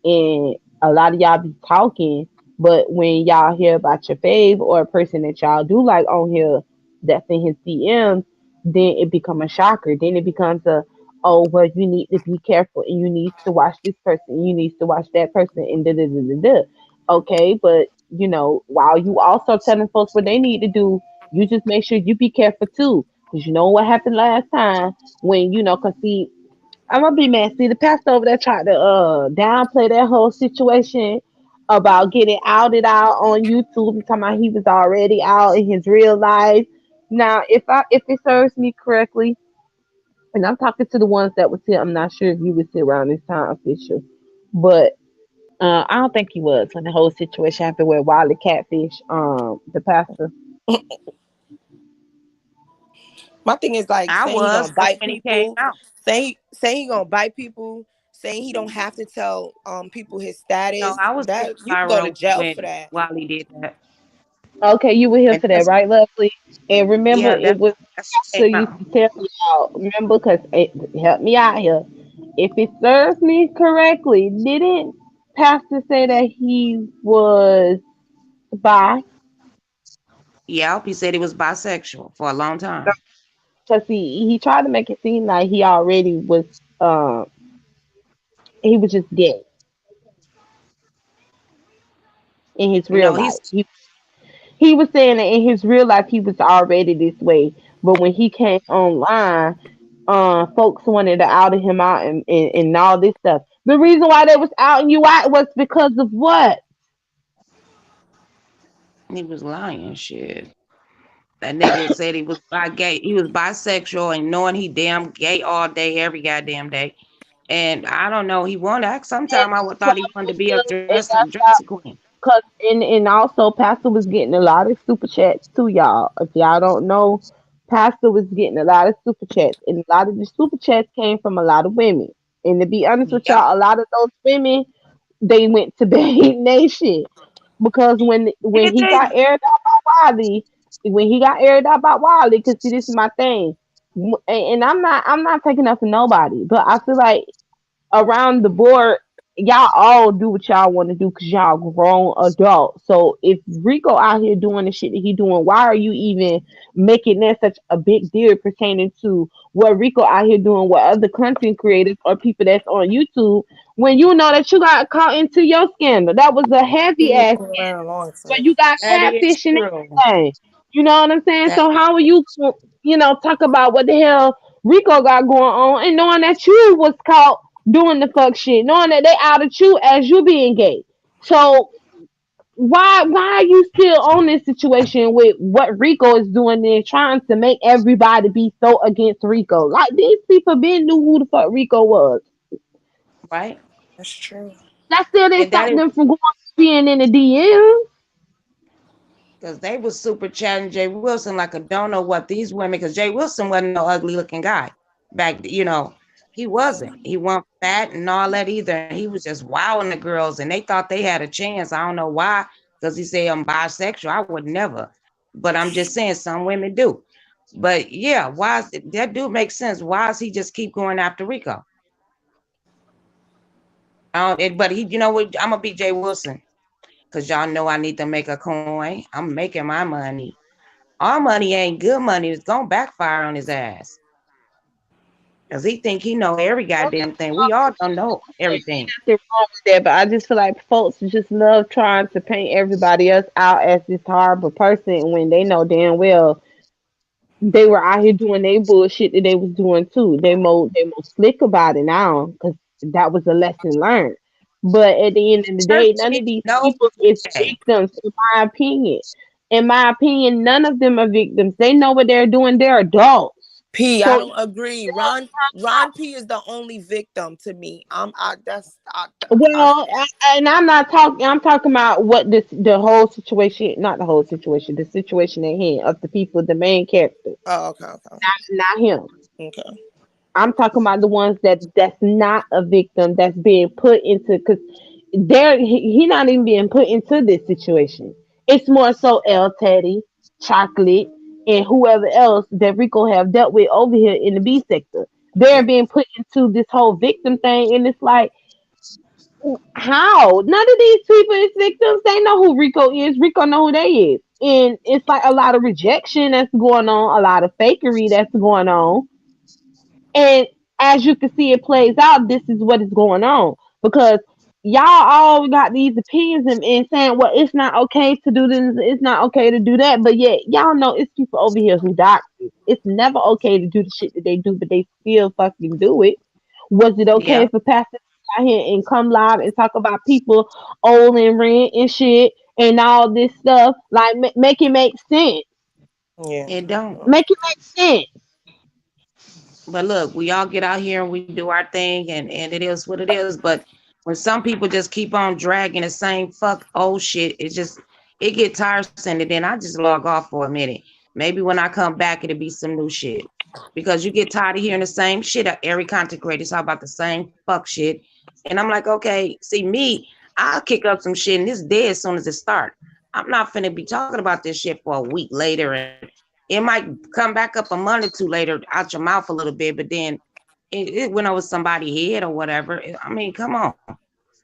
And a lot of y'all be talking, but when y'all hear about your fave or a person that y'all do like on here that's in his DMs, then it become a shocker. Then it becomes a, oh well, you need to be careful and you need to watch this person, you need to watch that person, and da da da da da. Okay, but while you also telling folks what they need to do, you just make sure you be careful too, because you know what happened last time when cause see, I'm gonna be mad. See, the pastor over there tried to downplay that whole situation about getting outed out on YouTube. Talking about he was already out in his real life. Now, if it serves me correctly, and I'm talking to the ones that was here, I'm not sure if you was here around this time, official, but I don't think he was when the whole situation happened with Wiley Catfish, the pastor. My thing is like I saying he was gonna bite when he came people, out. saying he gonna bite people, saying he don't have to tell people his No, status. I was That with you can go to Pyro jail for when that. Wally did that. Okay, you were here And for that, right, Lovely? And remember, yeah, it was that's came Pastor used out. to tell y'all. Remember, because it helped me out here. If it serves me correctly, didn't Pastor say that he was bi? Yeah, he said he was bisexual for a long time. Because he tried to make it seem like he already was. Um, he was just gay in his real No, life. he's He was saying that in his real life he was already this way, but when he came online, folks wanted to out him out and all this stuff. The reason why they was outing you out was because of what? he was lying shit. That nigga said he was gay. He was bisexual and knowing he damn gay all day, every goddamn day. And I don't know. He wanted. Sometime I would thought he wanted to be a And that's dressing queen. cause and also Pastor was getting a lot of super chats too, y'all. If y'all don't know, Pastor was getting a lot of super chats, and a lot of the super chats came from a lot of women. And to be honest with Yep. y'all, a lot of those women they went to Babe Nation because when Did he they? got aired out by Wiley, because see, this is my thing, and I'm not taking up for nobody, but I feel like around the board, y'all all do what y'all want to do because y'all grown adults. So if Rico out here doing the shit that he doing, why are you even making that such a big deal pertaining to what Rico out here doing with other content creators or people that's on YouTube when you know that you got caught into your scandal? That was a heavy He was ass around a long where time. you got That is catfish and true. everything. You know what I'm saying? That So how are you, talk about what the hell Rico got going on and knowing that you was caught doing the fuck shit, knowing that they outed you as you being gay. So why are you still on this situation with what Rico is doing there, trying to make everybody be so against Rico? Like these people been knew who the fuck Rico was. right? That's true. That still didn't And that stop is them from going being in the DM. because they was super chatting Jay Wilson like I don't know what these women. Because Jay Wilson wasn't no ugly looking guy back. He wasn't. He wasn't fat and all that either. He was just wowing the girls, and they thought they had a chance. I don't know why because he said I'm bisexual. I would never. But I'm just saying some women do. But yeah, why is that do make sense? Why does he just keep going after Rico? But he, you know what? I'm gonna be Jay Wilson because y'all know I need to make a coin. I'm making my money. Our money ain't good money. It's gonna backfire on his ass because he think he know every goddamn thing. We all don't know everything. Nothing wrong with that, but I just feel like folks just love trying to paint everybody else out as this horrible person when they know damn well they were out here doing their bullshit that they was doing too. They more slick about it now because that was a lesson learned. But at the end of the day, none of these people is victims, in my opinion. In my opinion, none of them are victims. They know what they're doing. They're adults. P, So I don't agree. Ron P is the only victim to me. And I'm not talking. I'm talking about what the whole situation, not the whole situation, the situation at hand of the people, the main character. Oh, okay. Not him. Okay. I'm talking about the ones that's not a victim, that's being put into, because he not even being put into this situation. It's more so El Teddy, Chocolate, and whoever else that Rico have dealt with over here in the B sector. They're being put into this whole victim thing, and it's like, how? None of these people is victims. They know who Rico is. Rico know who they is. And it's like a lot of rejection that's going on, a lot of fakery that's going on. And as you can see, it plays out. This is what is going on because y'all all got these opinions and saying, well, it's not okay to do this, it's not okay to do that. But yet, y'all know it's people over here who doctors. It's never okay to do the shit that they do, but they still fucking do it. Was it okay for pastors to out here and come live and talk about people owing rent and shit and all this stuff? Like, make it make sense. Yeah, it don't. Make it make sense. But look, we all get out here and we do our thing, and it is what it is. But when some people just keep on dragging the same old shit, it get tiresome, and then I just log off for a minute. Maybe when I come back, it'll be some new shit. Because you get tired of hearing the same shit. Every content creator talk about the same fuck shit. And I'm like, okay, see me, I'll kick up some shit and it's dead as soon as it starts. I'm not finna be talking about this shit for a week later, and it might come back up a month or two later out your mouth a little bit, but then it went over somebody's head or whatever. I mean, come on.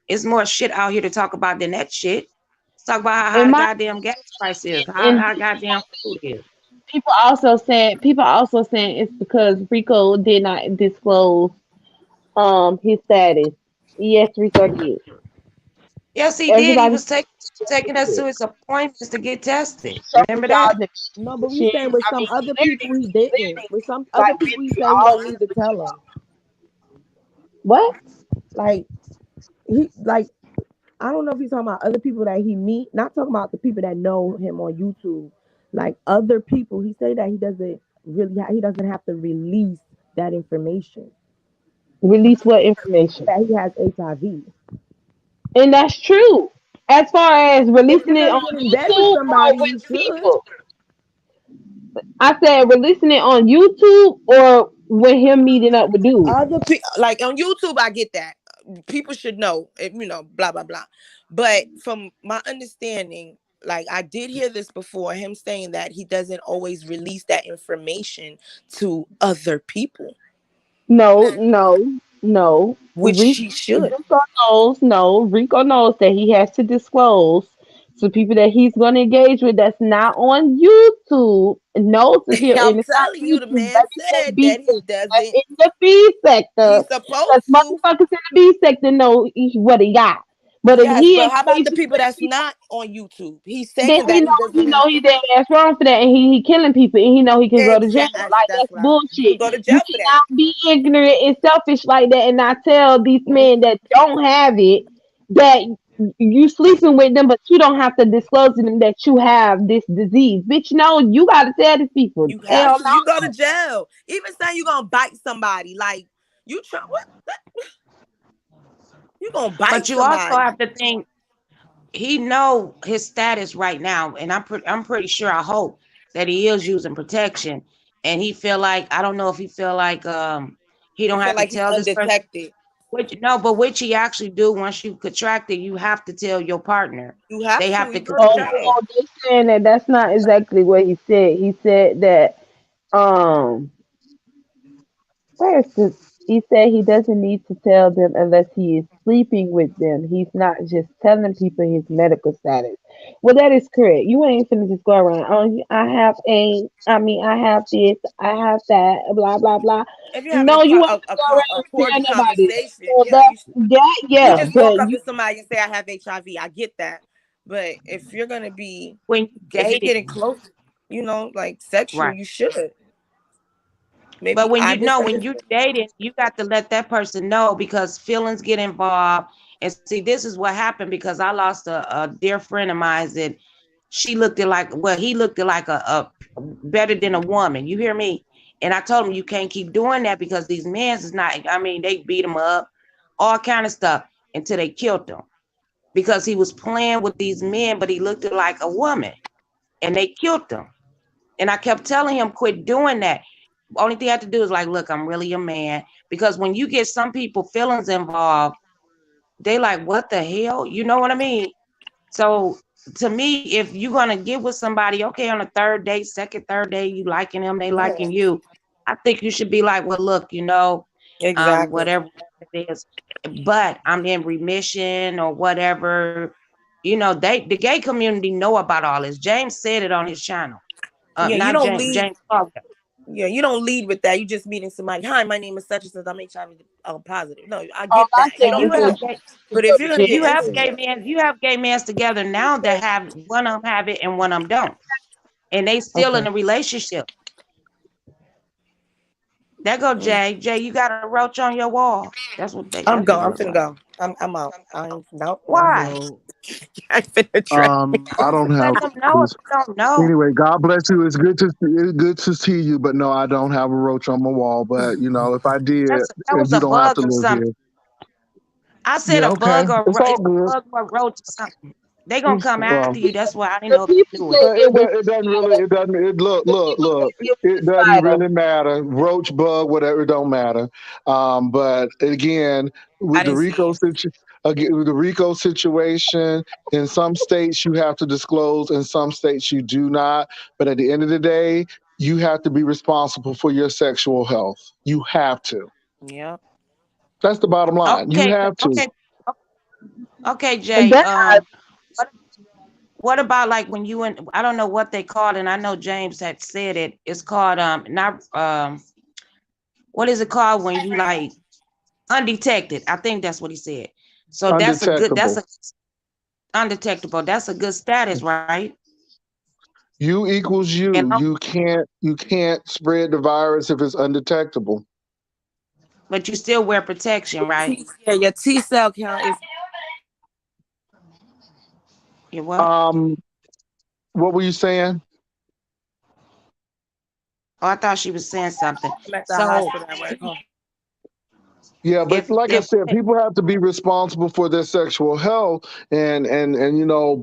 It's more shit out here to talk about than that shit. Let's talk about how the goddamn gas price is, how goddamn food is. People also saying it's because Rico did not disclose his status. Yes, Rico did. Yes, he did. He was taking us to his appointments to get tested. Remember that? No, but we saying with some other people he didn't. With some other people he said he don't need to tell them. What? Like I don't know if he's talking about other people that he meet, not talking about the people that know him on YouTube. Like other people, he say that he doesn't have to release that information. Release what information? That he has HIV. And that's true. As far as releasing it on YouTube or with people. I said releasing it on YouTube or with him meeting up with dudes. Other people, like on YouTube, I get that. People should know, blah, blah, blah. But from my understanding, like I did hear this before, him saying that he doesn't always release that information to other people. No. Which he should. Rico knows that he has to disclose to people that he's going to engage with that's not on YouTube. I'm telling you, the man said that he doesn't. In the B sector. He's supposed to. Motherfuckers in the B sector know what he got. But yes, but how about the people that's not on YouTube? He's saying that he know he's dead ass wrong for that, and he killing people, and he know he can go to jail. Like that's bullshit. Go to jail for that. Not be ignorant and selfish like that, and not tell these men that don't have it that you sleeping with them, but you don't have to disclose to them that you have this disease. Bitch, no, you gotta tell these people. You go to jail. Even saying you gonna bite somebody, like you try what? You gonna bite but you somebody. also have to think he know his status right now, and I'm pretty sure, I hope that he is using protection, and he feel like, I don't know if he feel like he don't have to tell this person. But what you actually do once you contract it, you have to tell your partner. You have They to. have to You go to contract. jail. They saying that that's not exactly what he said. He said that where's this? He said he doesn't need to tell them unless he is sleeping with them. He's not just telling people his medical status. Well, that is correct. You ain't finna just go around. Oh, I have AIDS. I mean, I have this. I have that. Blah blah blah. If you're having No, you ain't a go around and cordial tell nobody that. conversation, So yeah, you yeah, just walk but up you to somebody and say, "I have HIV." I get that, but if you're gonna be, when if you're dating, getting close, like sexual, right? you should. Maybe But when I you know when misunderstood. you're dating, you got to let that person know because feelings get involved. And see, this is what happened because I lost a dear friend of mine that she looked at like, well, he looked at like a better than a woman. You hear me? And I told him you can't keep doing that because these men is not. I mean, they beat him up, all kind of stuff until they killed him because he was playing with these men, but he looked at like a woman, and they killed him. And I kept telling him, quit doing that. Only thing I had to do is like, look, I'm really a man. Because when you get some people feelings involved, they like, what the hell? You know what I mean? So to me, if you're gonna get with somebody, okay, on the third day, third day, you liking them, they liking you. I think you should be like, well, look, Exactly. whatever it is, but I'm in remission or whatever. The gay community know about all this. James said it on his channel. Yeah, you Not don't James. lead. James Parker. Yeah, you don't lead with that. You just meeting somebody. Hi, my name is such and such. I'm HIV positive. No, I all get I that. You said don't is go. that you But go if to you're gonna jail. You get have intimate, gay men together now that have one of them have it and one of them don't, and they still in a relationship. There go Jay. Jay, you got a roach on your wall. That's what they. I'm That's what going. it I'm looks finna like. go. I'm out. I ain't nope. Why? Well, I finna try. I don't have. Let them know if you don't know. Anyway, God bless you. It's good to see you, but no, I don't have a roach on my wall. But if I did, That was you a don't have bug to or live something. here. I said Yeah, a okay, bug or it's all it's a good. bug or roach or something. They gonna come Well, after you. That's why I didn't The know if you people knew say it. it was it doesn't really. It doesn't. It look. it was It a doesn't spider. really matter. Roach, bug, whatever. It don't matter. But again, I with the didn't see RICO it. with the RICO situation, in some states you have to disclose, in some states you do not. But at the end of the day, you have to be responsible for your sexual health. You have to. Yeah. That's the bottom line. You Okay, have to. okay, And Jay. that What about like when you and I don't know what they called, and I know James had said it. It's called not what is it called when you like undetected? I think that's what he said. So that's Undetectable. undetectable. That's a good status, right? You equals you. And You can't spread the virus if it's undetectable. but you still wear protection, right? Yeah, your T cell count is. Your what? What were you saying? Oh, I thought she was saying something. I'm at the So hospital at work. Huh? Yeah, but like I said, people have to be responsible for their sexual health, and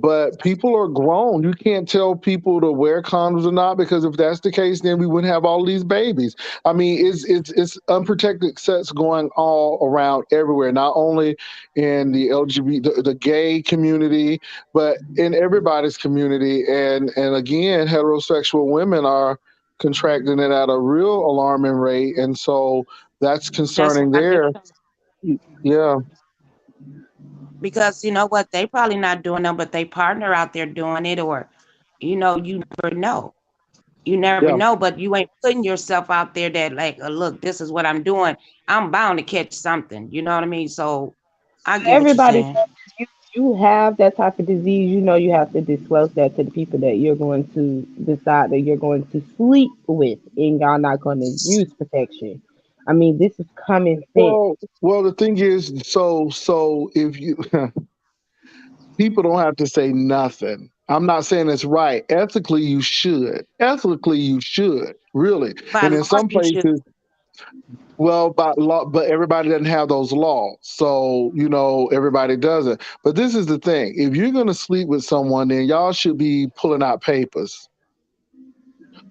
but people are grown. You can't tell people to wear condoms or not, because if that's the case, then we wouldn't have all these babies. I mean, it's unprotected sex going all around everywhere, not only in the LGBT, the gay community, but in everybody's community. And again, heterosexual women are contracting it at a real alarming rate, and so that's concerning there. Yeah. because you know what, they probably not doing them, but they partner out there doing it, or you never know. You never Yeah. know, but you ain't putting yourself out there that like, look, this is what I'm doing. I'm bound to catch something. You know what I mean? So I get what you're everybody saying. says you have that type of disease, you have to disclose that to the people that you're going to decide that you're going to sleep with, and y'all not going to use protection. I mean, this is common sense. Well, the thing is, so if you people don't have to say nothing. I'm not saying it's right. Ethically, you should. Really. By And in law, some you should. places, well, by law, but everybody doesn't have those laws. So, everybody doesn't. But this is the thing. If you're going to sleep with someone, then y'all should be pulling out papers.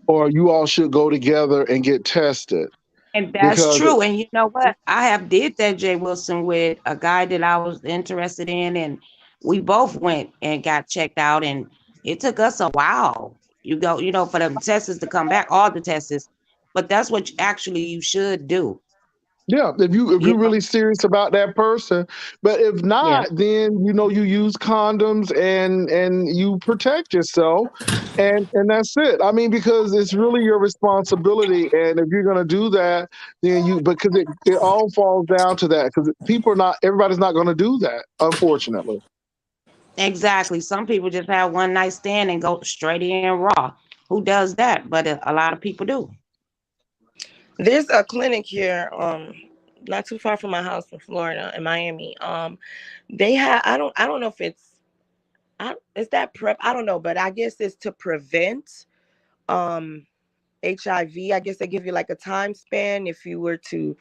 Or you all should go together and get tested. And that's because true. And you know what? I have did that, Jay Wilson, with a guy that I was interested in, and we both went and got checked out, and it took us a while. You know, for the tests to come back, all the tests. But that's what you should do. yeah, if you're You know? really serious about that person, but if Yeah. not, then you use condoms and you protect yourself, and that's it. I mean, because it's really your responsibility, and if you're gonna do that, then because it all falls down to that, because everybody's not gonna do that, unfortunately. Exactly. Some people just have one night stand and go straight in raw. Who does that? But a lot of people do. There's a clinic here, not too far from my house in Florida, in Miami. They have I don't know if it's that PrEP. I don't know, but I guess it's to prevent HIV. I guess they give you like a time span if you were to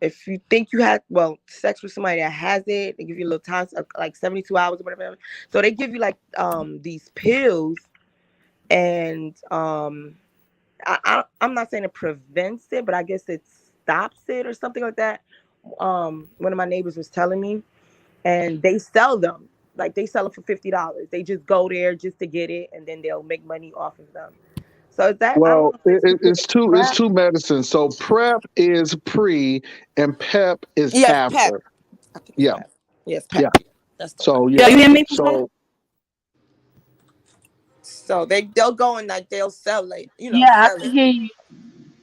if you think you had sex with somebody that has it, they give you a little time, like 72 hours or whatever. So they give you like these pills, and I'm not saying it prevents it, but I guess it stops it or something like that. One of my neighbors was telling me, and they sell them. Like they sell them for $50. They just go there just to get it, and then they'll make money off of them. So is that? I don't Well, know if it's two medicines. So PrEP is pre, and PEP is yes, after. PEP. I think it's Yeah, PEP. Yes, PEP. yeah. That's the So one. yeah, you hear me? So they'll go and like they'll sell it, Yeah, I sell can it. hear you.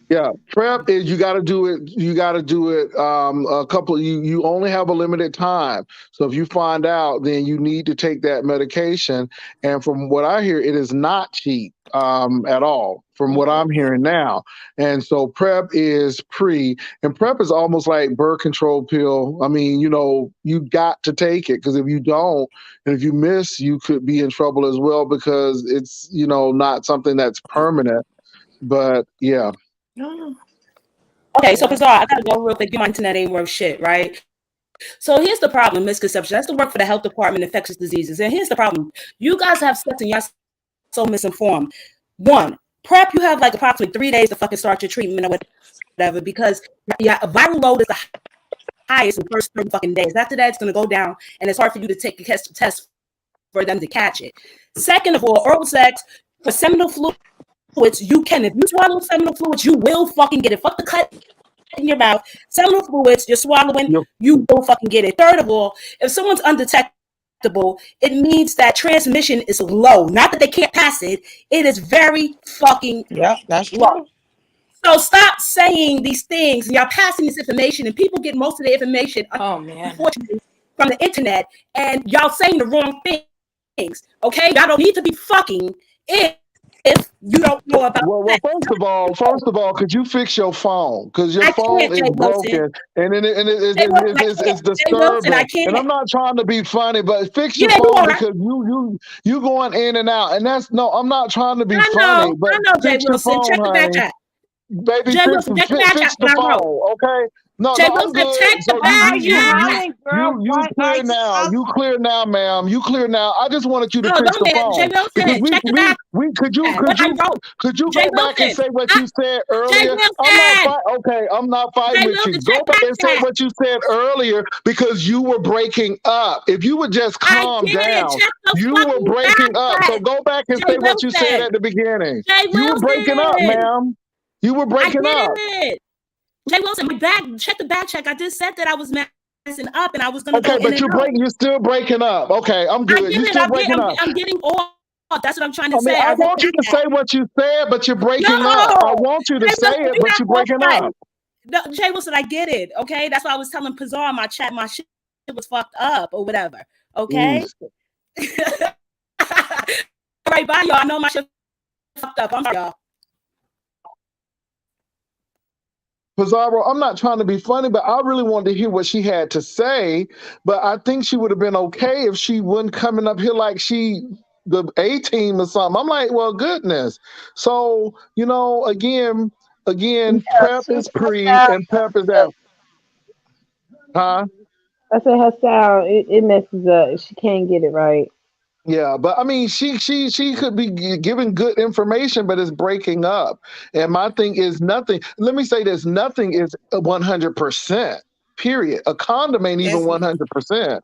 yeah. PrEP is you got to do it. You got to do it. A couple. You only have a limited time. So if you find out, then you need to take that medication. And from what I hear, it is not cheap at all. From what I'm hearing now, and so PrEP is pre, and PrEP is almost like birth control pill. I mean, you got to take it, because if you don't, and if you miss, you could be in trouble as well, because it's not something that's permanent. But yeah. Okay, so Pizarro, I gotta go real quick. Your internet ain't worth shit, right? So here's the problem, misconception. That's the work for the health department, infectious diseases. And here's the problem. You guys have steps and you're so misinformed. One, PrEP, you have like approximately 3 days to fucking start your treatment or whatever, because your viral load is the highest in the first 30 fucking days. After that, it's gonna go down, and it's hard for you to take a test for them to catch it. Second of all, oral sex for seminal fluids, you can. If you swallow seminal fluids, you will fucking get it. Fuck the cut in your mouth. Seminal fluids, you're swallowing, you will fucking get it. Third of all, if someone's undetectable, it means that transmission is low. Not that they can't pass it. It is very fucking that's low. true. So stop saying these things. Y'all passing this information, and people get most of the information, unfortunately, from the internet, and y'all saying the wrong things. Okay, y'all don't need to be fucking if you don't know about. Well, first of all, could you fix your phone? Because your phone is broken, and it's disturbing. And I'm not trying to be funny, but fix your phone, because you going in and out, and I'm not trying to be funny, but fix your phone, honey. Baby, fix the phone, okay? No, I'm good. So you clear now. You clear now, ma'am. You clear now. I just wanted you to fix the phone, because could you go back and say what you said earlier? I'm not fighting with you. Go back and say what you said earlier, because you were breaking up. If you would just calm down, you were breaking up. So go back and say what you said at the beginning. You were breaking up, ma'am. You were breaking up. Jay Wilson, check the back check. I just said that I was messing up and I was going to go in but you're still breaking up. Okay, I'm good. You're still breaking up. I'm getting off. That's what I'm trying to say. I want you to say what you said, but you're breaking up. I want you to say it, but you're breaking up. No, Jay Wilson, I get it. Okay, that's why I was telling Pizarro in my chat, my shit was fucked up or whatever. Okay. All right, bye, y'all. I know my shit fucked up. I'm sorry, y'all. Pizarro, I'm not trying to be funny, but I really wanted to hear what she had to say. But I think she would have been okay if she wasn't coming up here like the A-team or something. I'm like, well, goodness. So, again, PrEP is pre and PEP is after. Huh? I said her style, it messes up. She can't get it right. Yeah, but I mean, she could be giving good information, but it's breaking up. And my thing is nothing. Let me say this: nothing is 100%. Period. A condom ain't even Yes, 100%.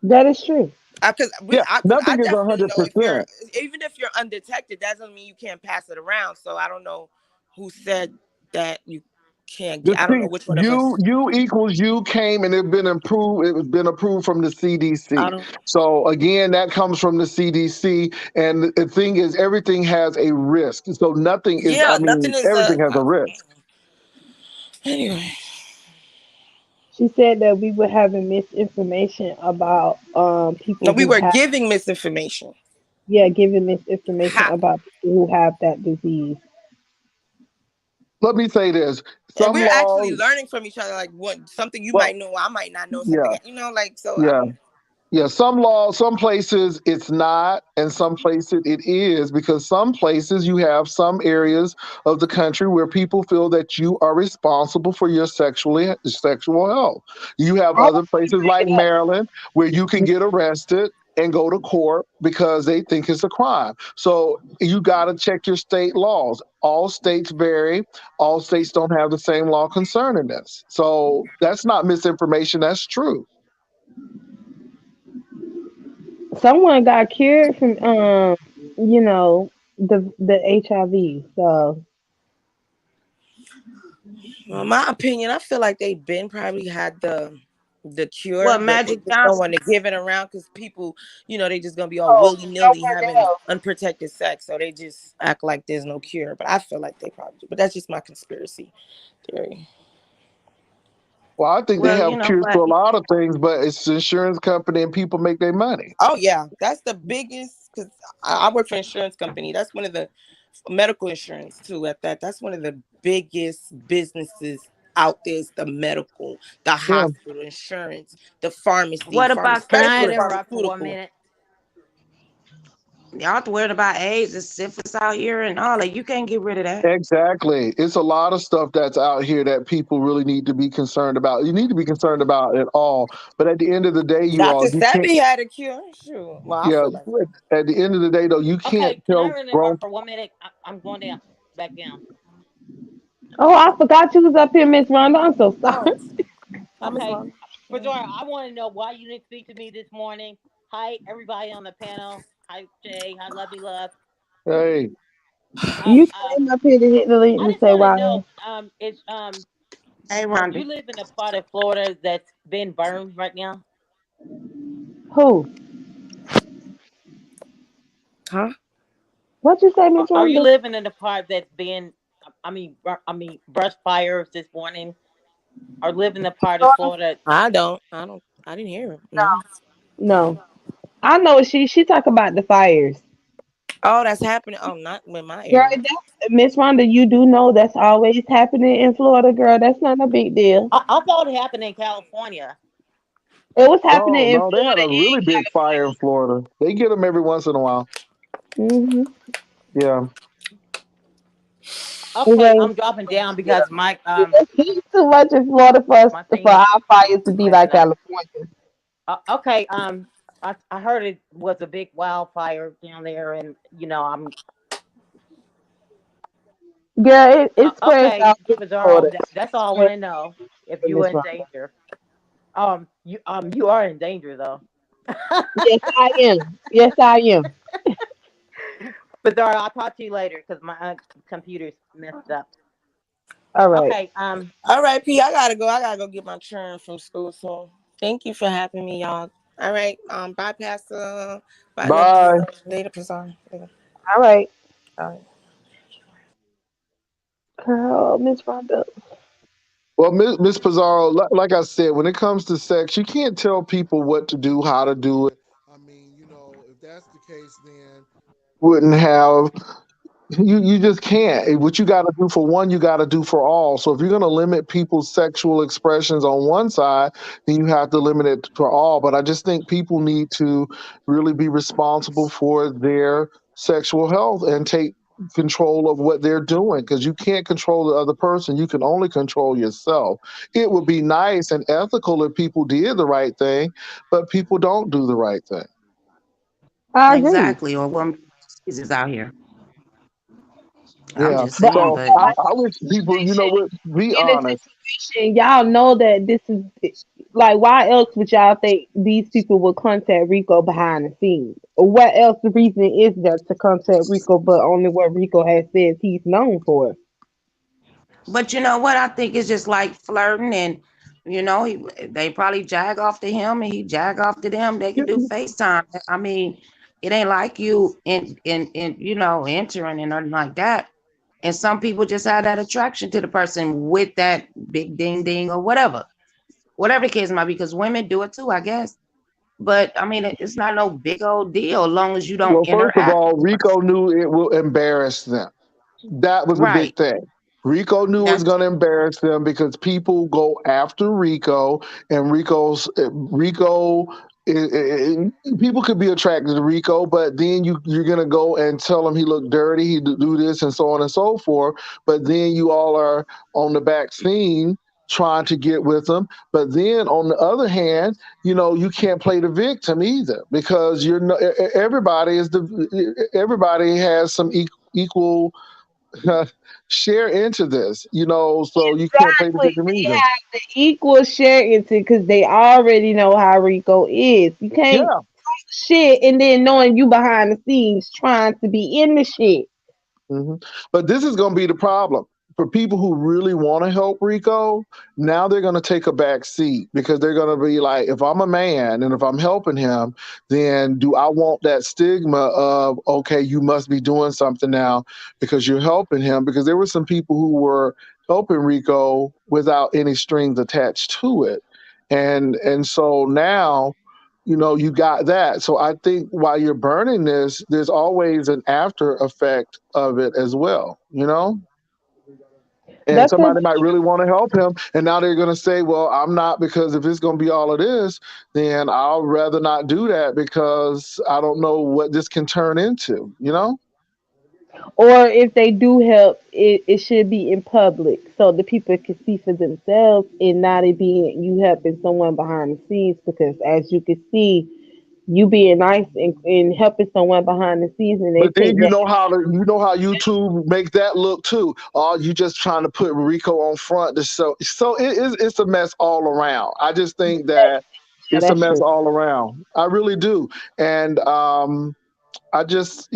That is true. Because Yeah, I nothing is definitely know if you're 100%. even if you're undetected, that doesn't mean you can't pass it around. So I don't know who said that you can't get. I don't know which one of us. You equals you came and it's been approved. It's been approved from the I CDC. don't. So again, that comes from the CDC. And the thing is, everything has a risk. So nothing is. I Yeah, nothing mean, is everything has a risk. anyway. She said that we were having misinformation about people No, we who were have giving misinformation. giving misinformation about people who have that disease. Let me say this: And some we're actually laws. learning from each other. Like what something you Well, might know, I might not know something. yeah, You know, like so. I yeah. don't. Yeah, some laws, some places it's not, and some places it is, because some places you have some areas of the country where people feel that you are responsible for your sexual health. You have I other places like Maryland where you can get arrested and go to court because they think it's a crime. So you got to check your state laws. All states vary. All states don't have the same law concerning this. So that's not misinformation. That's true. Someone got cured from the HIV. So My opinion, I feel like they've been probably had the cure, What, but they Magic just don't Johnson? want to give it around because people, they just gonna be all willy nilly having unprotected sex, so they just act like there's no cure. But I feel like they probably do. But that's just my conspiracy theory. Well, I think they Well, have you know cures what? for a lot of things, but it's the insurance company and people make their money. Oh yeah, that's the biggest because I work for an insurance company. That's one of the medical insurance too. At that, that's one of the biggest businesses out there. Is the medical, the Yeah. hospital insurance, the pharmacy, What about Can I especially syphilis? interrupt for 1 pharmaceutical. minute? Y'all worried about AIDS and syphilis out here and all that. You can't get rid of that. Exactly. It's a lot of stuff that's out here that people really need to be concerned about. You need to be concerned about it all. But at the end of the day, Dr. you can't. Sebi had a cure. Sure. Well, I Yeah. feel like At the end of the day, though, you can't Okay, can I tell grown. interrupt for 1 minute? I'm going down, back down. oh, I forgot you was up here, Miss Rhonda. I'm so sorry. I miss Okay, one. Fedora, I want to know why you didn't speak to me this morning. Hi, everybody on the panel. Hi, Jay. Hi, Lovey Love. Hey, You came up here to hit the link I to just say want to why. know, it's Hey, you Rhonda. live in a part of Florida that's been burned right now? Who? Huh? What you say, Miss Are you Rhonda? living in a part that's been, brush fires this morning? Or live in a part of Florida? I don't. I didn't hear him. No. No, I know she talk about the fires. Oh, that's happening. Oh, not in my Girl, area. Miss Rhonda, you do know that's always happening in Florida, girl. That's not a big deal. I thought it happened in California. It was no, happening in no, they had Florida a really and big fire in Florida. They get them every once in a while. California. Yeah. Okay, Okay. I'm dropping down because my It's too much in Florida for us my for thing is our fires to be like messing up. California. Okay, I heard it was a big wildfire down there, and I'm Girl, it spreads okay. out through Bizarro, Florida. that's all I want Spreads to know. If out, you were Miss in Rhonda. danger, you are in danger though. Yes, I am. Yes, I am. Bizarro, I'll talk to you later because my computer's messed up. All right. Okay, All right, P. I gotta go. I gotta go get my children from school. So thank you for having me, y'all. All right. Bye, Pastor. Bye, Lovey. Bye. Later, Pizarro. Later. All right. All right. Girl, Miss Rhonda. Well, Miss Pizarro, like I said, when it comes to sex, you can't tell people what to do, how to do it. I mean, if that's the case, then wouldn't have you just can't. What you got to do for one, you got to do for all. So if you're going to limit people's sexual expressions on one side, then you have to limit it for all. But I just think people need to really be responsible for their sexual health and take control of what they're doing, because you can't control the other person. You can only control yourself. It would be nice and ethical if people did the right thing, but people don't do the right thing. I agree. Exactly. Or woman is out here. I'm Yeah. just But saying, So but I wish people, would be in this honest. situation, y'all know that this is like, why else would y'all think these people would contact Rico behind the scenes? Or what else the reason is there to contact Rico, but only what Rico has said he's known for? But you know what? I think it's just like flirting, and they probably jag off to him, and he jag off to them. They can do FaceTime. I mean, it ain't like you in entering and nothing like that. And some people just have that attraction to the person with that big ding ding or whatever the case might be. Because women do it too, I guess. But I mean, it's not no big old deal as long as you don't Well, first of interact. all, Rico knew it will embarrass them. That was a big Right. thing. Rico knew it was That's going to embarrass them because people go after Rico, and people could be attracted to Rico, but then you're going to go and tell him he looked dirty, he do this, and so on and so forth. But then you all are on the back scene trying to get with him. But then on the other hand, you can't play the victim either, because everybody has some equal share into this, so you can't play the Exactly. victim They either. have the equal share into, because they already know how Rico is. You can't Yeah. talk shit and then knowing you behind the scenes trying to be in the shit. But this is going to be the problem. For people who really want to help Rico, now they're going to take a back seat, because they're going to be like, if I'm a man and if I'm helping him, then do I want that stigma of, okay, you must be doing something now because you're helping him? Because there were some people who were helping Rico without any strings attached to it. And so now, you got that. So I think while you're burning this, there's always an after effect of it as well, And That's somebody what might really want to help him, and now they're going to say, well, I'm not, because if it's going to be all of this, then I'll rather not do that, because I don't know what this can turn into, or if they do help, it should be in public so the people can see for themselves, and not it being you helping someone behind the scenes. Because as you can see, you being nice and helping someone behind the scenes, and they But then take that. you know how YouTube make that look too. Oh, you just trying to put Rico on front to so it's a mess all around. I just think that Yeah, it's a that's mess true. all around. I really do. And I just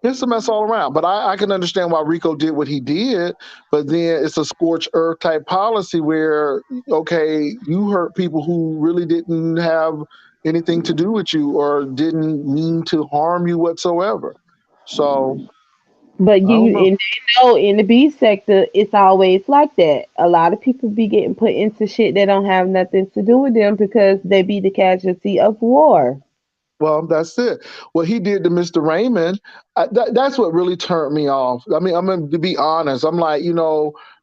it's a mess all around. But I can understand why Rico did what he did, but then it's a scorched earth type policy where, okay, you hurt people who really didn't have anything to do with you or didn't mean to harm you whatsoever. So But I don't know. and they know in the B sector, it's always like that. A lot of people be getting put into shit that don't have nothing to do with them because they be the casualty of war. Well, that's it. What he did to Mr. Raymond, that's what really turned me off. I mean, I'm going to be honest. I'm like,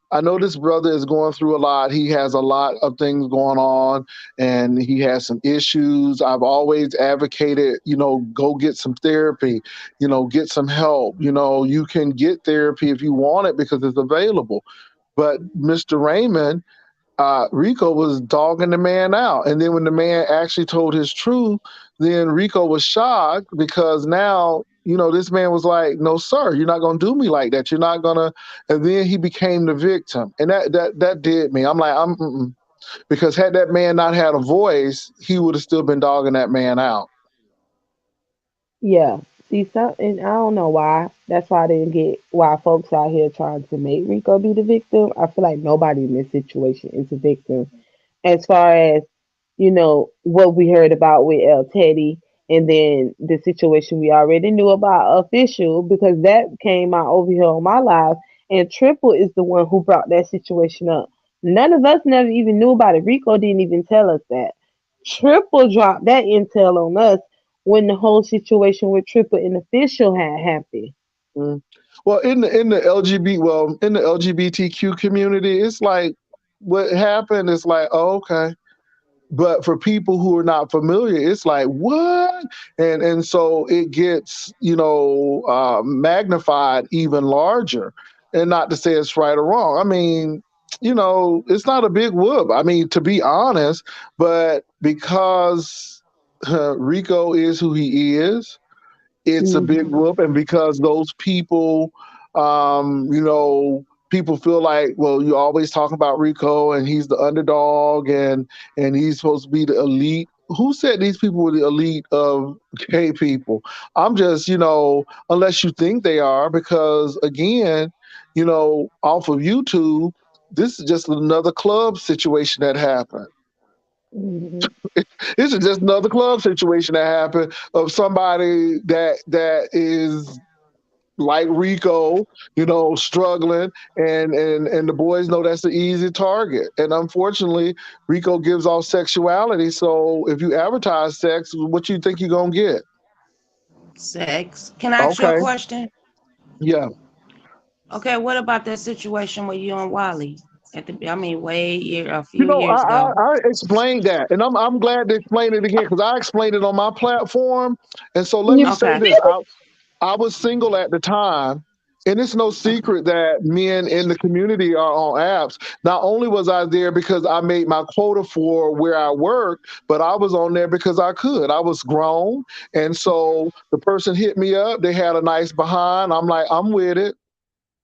I know this brother is going through a lot. He has a lot of things going on, and he has some issues. I've always advocated, go get some therapy, get some help. You can get therapy if you want it because it's available. But Mr. Raymond, Rico was dogging the man out. And then when the man actually told his truth, then Rico was shocked, because now, this man was like, no, sir, you're not going to do me like that. You're not going to. And then he became the victim. And that did me. I'm like, because had that man not had a voice, he would have still been dogging that man out. Yeah. See, and I don't know why. That's why I didn't get why folks out here trying to make Rico be the victim. I feel like nobody in this situation is a victim. As far as what we heard about with El Teddy, and then the situation we already knew about Official, because that came out over here on my live, and Triple is the one who brought that situation up. None of us never even knew about it. Rico didn't even tell us that. Triple dropped that intel on us when the whole situation with Triple and Official had happened. Well, in the LGBTQ community, it's like what happened is like, oh, okay. But for people who are not familiar, it's like, what? And so it gets, magnified even larger. And not to say it's right or wrong. I mean, it's not a big whoop. I mean, to be honest, but because Rico is who he is, it's a big whoop. And because those people, people feel like, well, you always talk about Rico and he's the underdog and he's supposed to be the elite. Who said these people were the elite of gay people? I'm just, unless you think they are, because again, off of YouTube, this is just another club situation that happened. This is just another club situation that happened of somebody that is like Rico, struggling, and the boys know that's the easy target. And unfortunately, Rico gives off sexuality. So if you advertise sex, what you think you're gonna get? Sex. Can I ask you a question? Yeah. Okay, what about that situation with you and Wally? A few years ago. I explained that, and I'm glad to explain it again because I explained it on my platform. And so let me say this: I was single at the time, and it's no secret that men in the community are on apps. Not only was I there because I made my quota for where I work, but I was on there because I could. I was grown, and so the person hit me up. They had a nice behind. I'm like, I'm with it.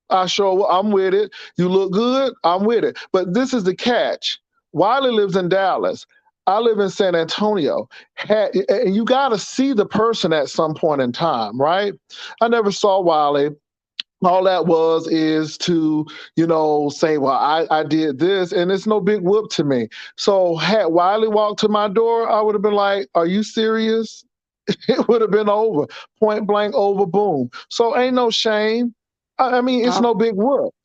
I'm with it. You look good, I'm with it. But this is the catch. Wiley lives in Dallas. I live in San Antonio. And you got to see the person at some point in time, right? I never saw Wiley. All that is to, say, well, I did this, and it's no big whoop to me. So had Wiley walked to my door, I would have been like, are you serious? It would have been over. Point blank, over, boom. So ain't no shame. I mean, it's no big whoop.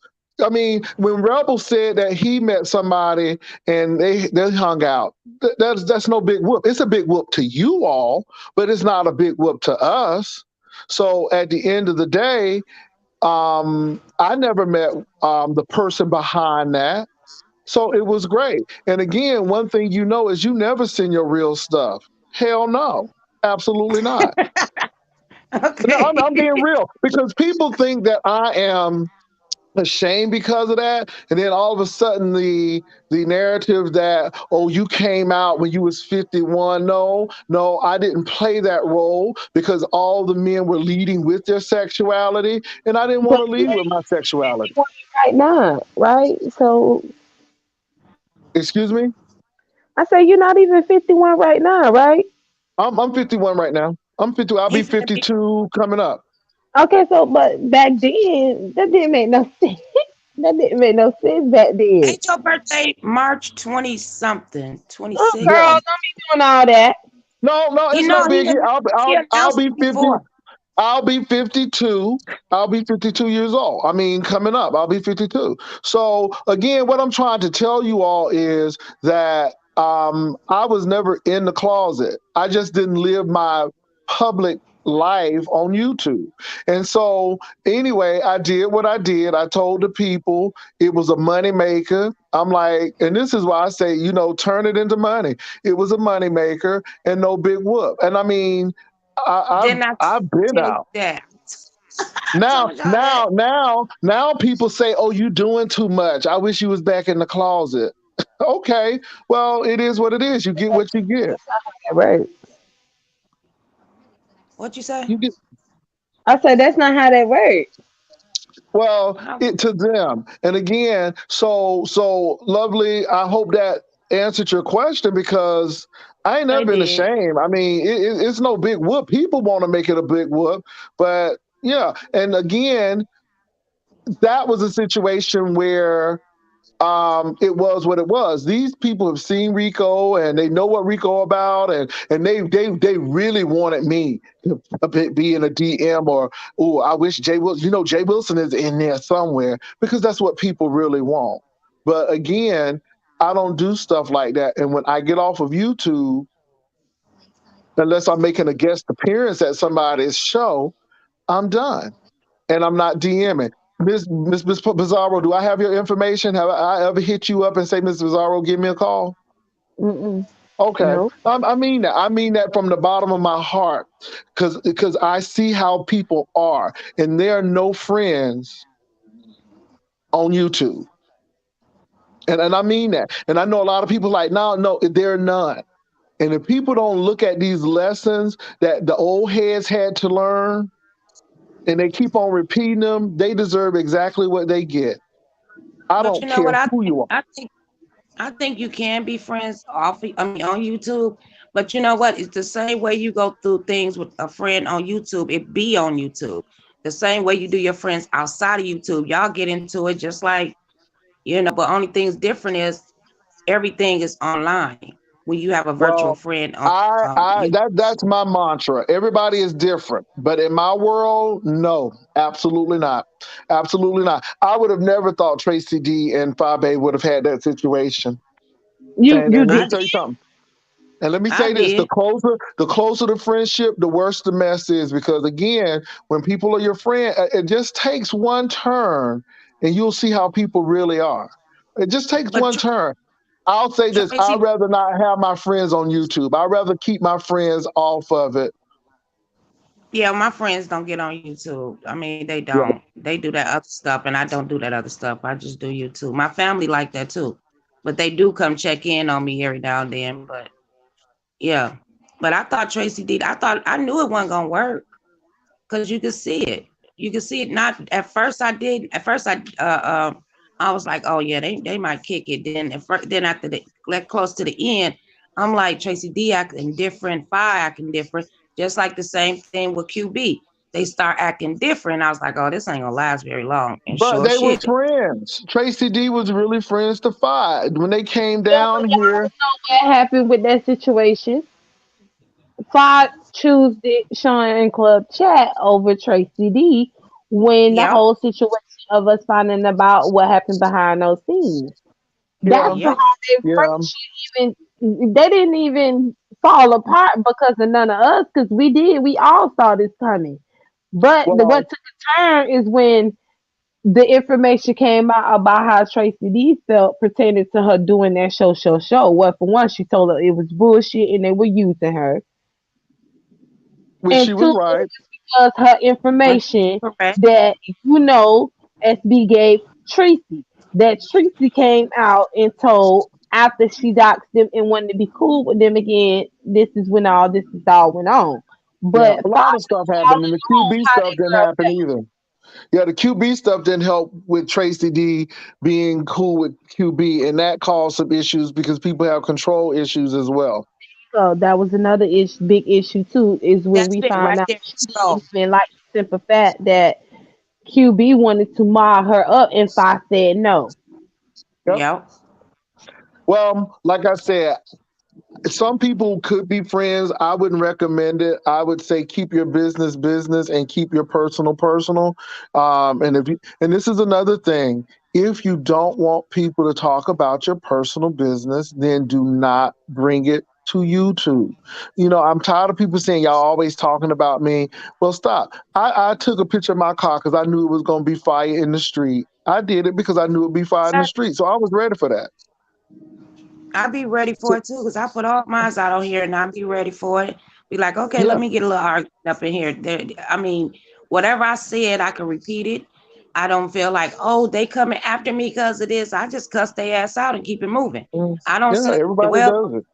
I mean, when Rebel said that he met somebody and they hung out, that's no big whoop. It's a big whoop to you all, but it's not a big whoop to us. So at the end of the day, I never met the person behind that. So it was great. And again, one thing is you never send your real stuff. Hell no. Absolutely not. Okay. I'm being real because people think that I am ashamed because of that, and then all of a sudden the narrative that, oh, you came out when you was 51. No, I didn't play that role because all the men were leading with their sexuality, and I didn't want to lead with my sexuality right now, right? So, excuse me. I say you're not even 51 right now, right? I'm 51 right now. I'm 50. I'll be 52 coming up. Okay, so but back then that didn't make no sense. That didn't make no sense back then. Ain't your birthday March 20-something? 26. Oh, girl, don't be doing all that. No, it's no biggie. I'll be 50. I'll be 52. I'll be 52 years old. I mean, coming up, I'll be 52. So again, what I'm trying to tell you all is that I was never in the closet. I just didn't live my public live on YouTube. And so anyway, I did what I did. I told the people it was a money maker. I'm like, and this is why I say, turn it into money. It was a money maker and no big whoop. And I mean, I've been out. Now people say, oh, you doing too much. I wish you was back in the closet. Okay, well, it is what it is. You get what you get. Right. What you say? I said that's not how that works. Well, to them. And again, so Lovely, I hope that answered your question because I ain't never been ashamed. I mean, it's no big whoop. People want to make it a big whoop, but yeah. And again, that was a situation where it was what it was. These people have seen Rico and they know what Rico about, and they really wanted me to be in a DM or, oh, I wish Jay Wilson, Jay Wilson is in there somewhere, because that's what people really want. But again, I don't do stuff like that. And when I get off of YouTube, unless I'm making a guest appearance at somebody's show, I'm done. And I'm not DMing. Miss Bizarro, do I have your information? Have I ever hit you up and say, Miss Bizarro, give me a call? Mm-mm. Okay, No. I mean that. I mean that from the bottom of my heart, because I see how people are, and there are no friends on YouTube, and I mean that. And I know a lot of people like, no, there are none. And if people don't look at these lessons that the old heads had to learn, and they keep on repeating them, they deserve exactly what they get. I But don't you know what care who you are. I think you can be friends on YouTube. But you know what? It's the same way you go through things with a friend on YouTube. It be on YouTube. The same way you do your friends outside of YouTube. Y'all get into it just like, but only thing's different is everything is online when you have a virtual Well, friend on YouTube. that's my mantra. Everybody is different, but in my world, no, absolutely not, absolutely not. I would have never thought Tracy D and Fabe would have had that situation. You And let me did. tell you something. And let me I say this: did. the closer the friendship, the worse the mess is. Because again, when people are your friend, it just takes one turn, and you'll see how people really are. It just takes But one turn. I'll say this: I'd Tracy, rather not have my friends on YouTube. I'd rather keep my friends off of it. yeah, my friends don't get on YouTube. I mean, they Yeah. don't. They do that other stuff, and I don't do that other stuff. I just do YouTube. My family like that too, but they do come check in on me every now and then. But yeah, but I thought Tracy did. I knew it wasn't gonna work because you could see it. You could see it. Not at first. I did. At first, I was like, oh yeah, they might kick it. Then after the like close to the end, I'm like Tracy D acting different, Fi acting different, just like the same thing with QB. They start acting different. I was like, oh, this ain't gonna last very long. And But sure they was shit. friends. Tracy D was really friends to Fi. When they came Yeah, but down y'all here, know what happened with that situation. Fox choose the Sean and Club chat over Tracy D when the Yep. whole situation of us finding about what happened behind those scenes. yeah, That's how Yep. their yeah. friendship even they didn't even fall apart because of none of us because we all saw this coming. But Well, what took a turn is when the information came out about how Tracy D felt pertaining to her doing that show. Well, for one, she told her it was bullshit and they were using her. which And she was two, right. because her information Correct. that SB gave Tracy. That Tracy came out and told after she doxed them and wanted to be cool with them again. This is when all this is all went on. Yeah, But a Fox lot of stuff all happened, and the along QB how stuff that didn't girl happen either. Yeah, the QB stuff didn't help with Tracy D being cool with QB, and that caused some issues because people have control issues as well. so that was another big issue too. Is when That's we it found right out there. she So, didn't even like the simple fact that QB wanted to mar her up, and Fox said no. Yep. yep. Well, like I said, some people could be friends. I wouldn't recommend it. I would say keep your business and keep your personal. And this is another thing. If you don't want people to talk about your personal business, then do not bring it to YouTube. I'm tired of people saying y'all always talking about me. Well, stop. I took a picture of my car because I knew it was going to be fire in the street. I did it because I knew it'd be fire in the street. So I was ready for that. I'll be ready for it too, because I put all mine out on here and I'll be ready for it. Be like, okay, Yeah. let me get a little argument up in here. I mean, whatever I said, I can repeat it. I don't feel like, oh, they coming after me because of this. I just cuss their ass out and keep it moving. I don't Yeah, say, everybody well, does it.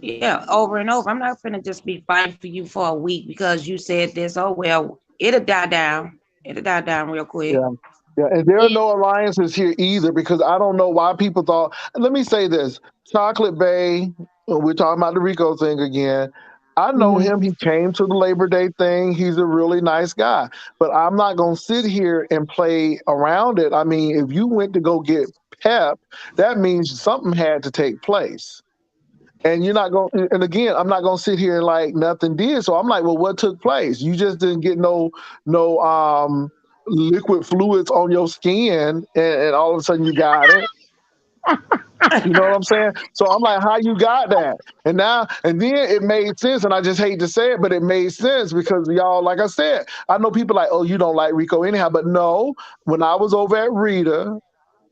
yeah, over and over. I'm not gonna just be fighting for you for a week because you said this. Oh, well, it'll die down. It'll die down real quick. Yeah. Yeah, and there are no alliances here either because I don't know why people thought. Let me say this: Chocolate Bay. We're talking about the Rico thing again. I know him. He came to the Labor Day thing. He's a really nice guy, but I'm not gonna sit here and play around it. I mean, if you went to go get Pep, that means something had to take place. And you're not going, and again, I'm not going to sit here and like nothing did. So I'm like, well, what took place? You just didn't get no liquid fluids on your skin, and all of a sudden you got it. You know what I'm saying? So I'm like, how you got that? And then it made sense, and I just hate to say it, but it made sense because y'all, like I said, I know people like, oh, you don't like Rico anyhow, but no, when I was over at Rita,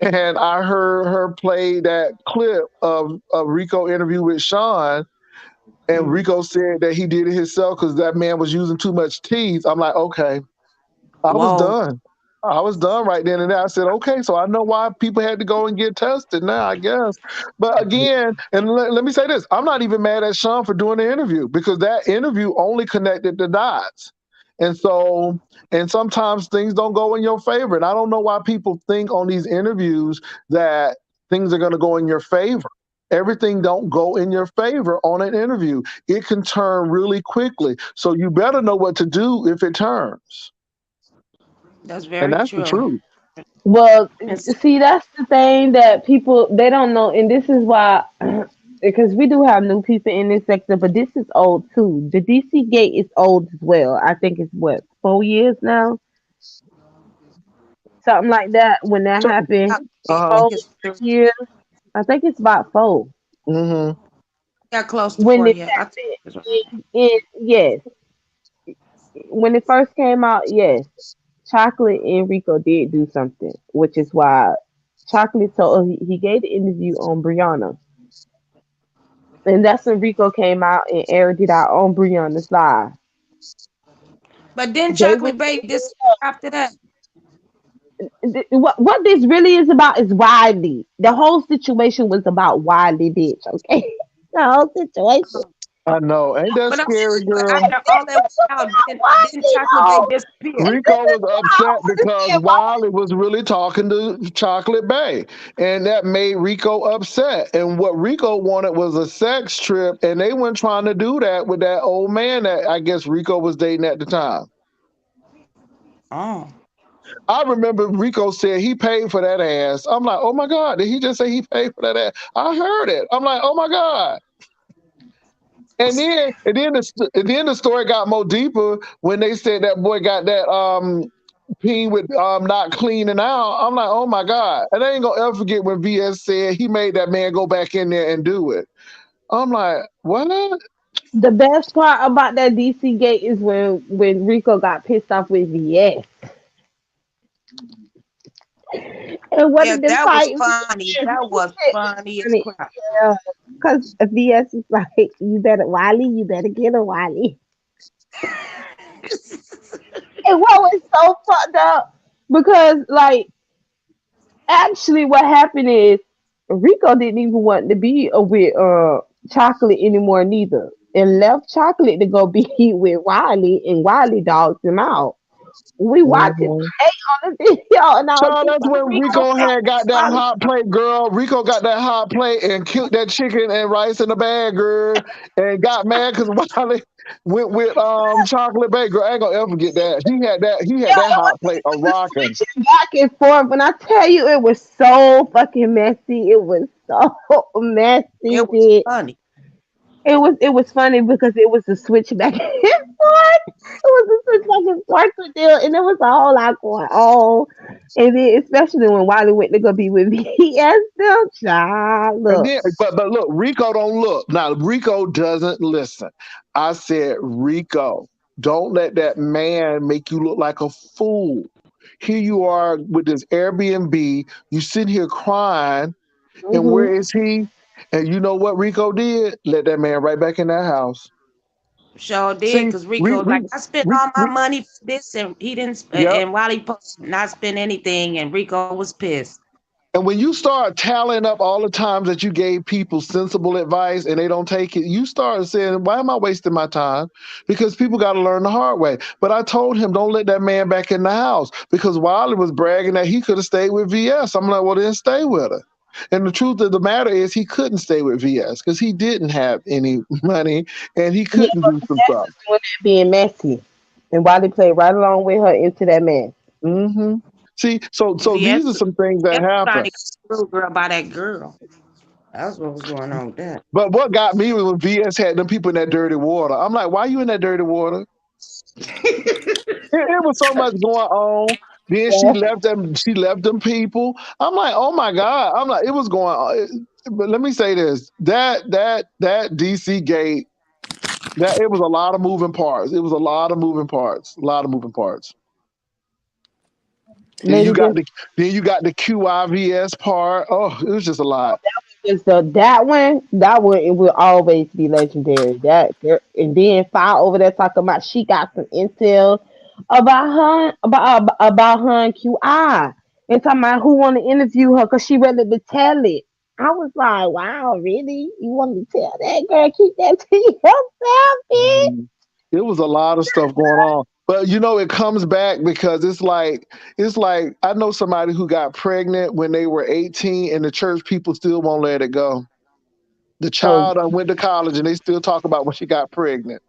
and I heard her play that clip of a Rico interview with Sean, and Rico said that he did it himself because that man was using too much teeth. I'm like, okay. I was Whoa. done. I was done right then and there. I said, okay, so I know why people had to go and get tested now, I guess. But again, and let me say this, I'm not even mad at Sean for doing the interview because that interview only connected the dots. And so, and sometimes things don't go in your favor. And I don't know why people think on these interviews that things are going to go in your favor. Everything don't go in your favor on an interview. It can turn really quickly. So you better know what to do if it turns. That's And very that's the true. truth. Well, It's, see, that's the thing that people they don't know, and this is why, because we do have new people in this sector, but this is old too. The DC gate is old as well. I think it's what 4 years now, something like that. When that So, happened, uh-huh. 4 years. I think it's about 4 Mm-hmm. got close to when 4 it years. happened. Yes, when it first came out, yes, Chocolate and Rico did do something, which is why Chocolate told he gave the interview on Brianna. And that's when Rico came out and aired it out on Brianna's live. But then They Chocolate went Bay this after that. what this really is about is Wiley. The whole situation was about Wiley, bitch. Okay, the whole situation. I know. Ain't that But I'm scary, saying, but girl? after all that was out, then Chocolate Bay Wiley, disappeared. and this Rico is was what I upset don't because understand. Why Wiley was really talking to Chocolate Bay. And that made Rico upset. And what Rico wanted was a sex trip. And they weren't trying to do that with that old man that I guess Rico was dating at the time. Oh. I remember Rico said he paid for that ass. I'm like, oh my God, did he just say he paid for that ass? I heard it. I'm like, oh my God. And then the story got more deeper when they said that boy got that peen with not cleaning out. I'm like, oh my God. And I ain't gonna ever forget when VS said he made that man go back in there and do it. I'm like, what? the best part about that DC gate is when Rico got pissed off with VS. And what Yeah, did they that was fight? funny. That was funny as crap. Yeah, because VS is like, you better Wiley, you better get a Wiley. And what was so fucked up because like actually what happened is Rico didn't even want to be with Chocolate anymore neither. And left Chocolate to go be with Wiley and Wiley dogs him out. We watched it Mhm. on the video and I was Child, just that's like, when Rico, Rico stop had got that Wiley. hot plate, girl. Rico got that hot plate and killed that chicken and rice in the bag, girl, and got mad because Wiley went with Chocolate Bay. Girl, I ain't gonna ever forget that. He had Yeah, that it was hot plate a rocking. switching back and forth. When I tell you it was so fucking messy. It was so messy, It was bitch. funny. It was funny because it was a switch back and forth. It was a switch back and forth with deal, and there was a whole lot going on. And then especially when Wiley went to go be with VS them child. And Look, then, but look, Rico don't look. Now Rico doesn't listen. I said, Rico, don't let that man make you look like a fool. Here you are with this Airbnb. You sit here crying, and hmm where is he? And you know what Rico did? Let that man right back in that house. Sure did, See, because Rico was like, I spent all my money for this, and he didn't. yep. And while he posted not spend anything, and Rico was pissed. And when you start tallying up all the times that you gave people sensible advice and they don't take it, you start saying, why am I wasting my time? Because people got to learn the hard way. But I told him, don't let that man back in the house because Wiley was bragging that he could have stayed with VS. I'm like, well, then stay with her. And the truth of the matter is he couldn't stay with VS because he didn't have any money and he yeah, couldn't but do some VS stuff. was doing that being messy, and Wiley played right along with her into that mess. Mm-hmm. See, so VS these are some things that happen. trying to get screwed girl by that girl. That's what was going on with that. But what got me was when VS had them people in that dirty water. I'm like, why you in that dirty water? It was so much going on. Then she Yeah. left them. She left them people. I'm like, oh my God. I'm like, it was going on. But let me say this: that DC gate, that it was a lot of moving parts. It was a lot of moving parts. A lot of moving parts. Then Lady you got Dimple. the QIVS part. Oh, it was just a lot. Is that one it will always be legendary. That girl, and then Fire over there talking about she got some intel about her and QI and talking about who want to interview her because she ready to tell it. I was like, wow, really? You want to tell that girl? Keep that to yourself, bitch. It was a lot of stuff going on. But you know, it comes back because it's like I know somebody who got pregnant when they were 18 and the church people still won't let it go. The child went to college and they still talk about when she got pregnant.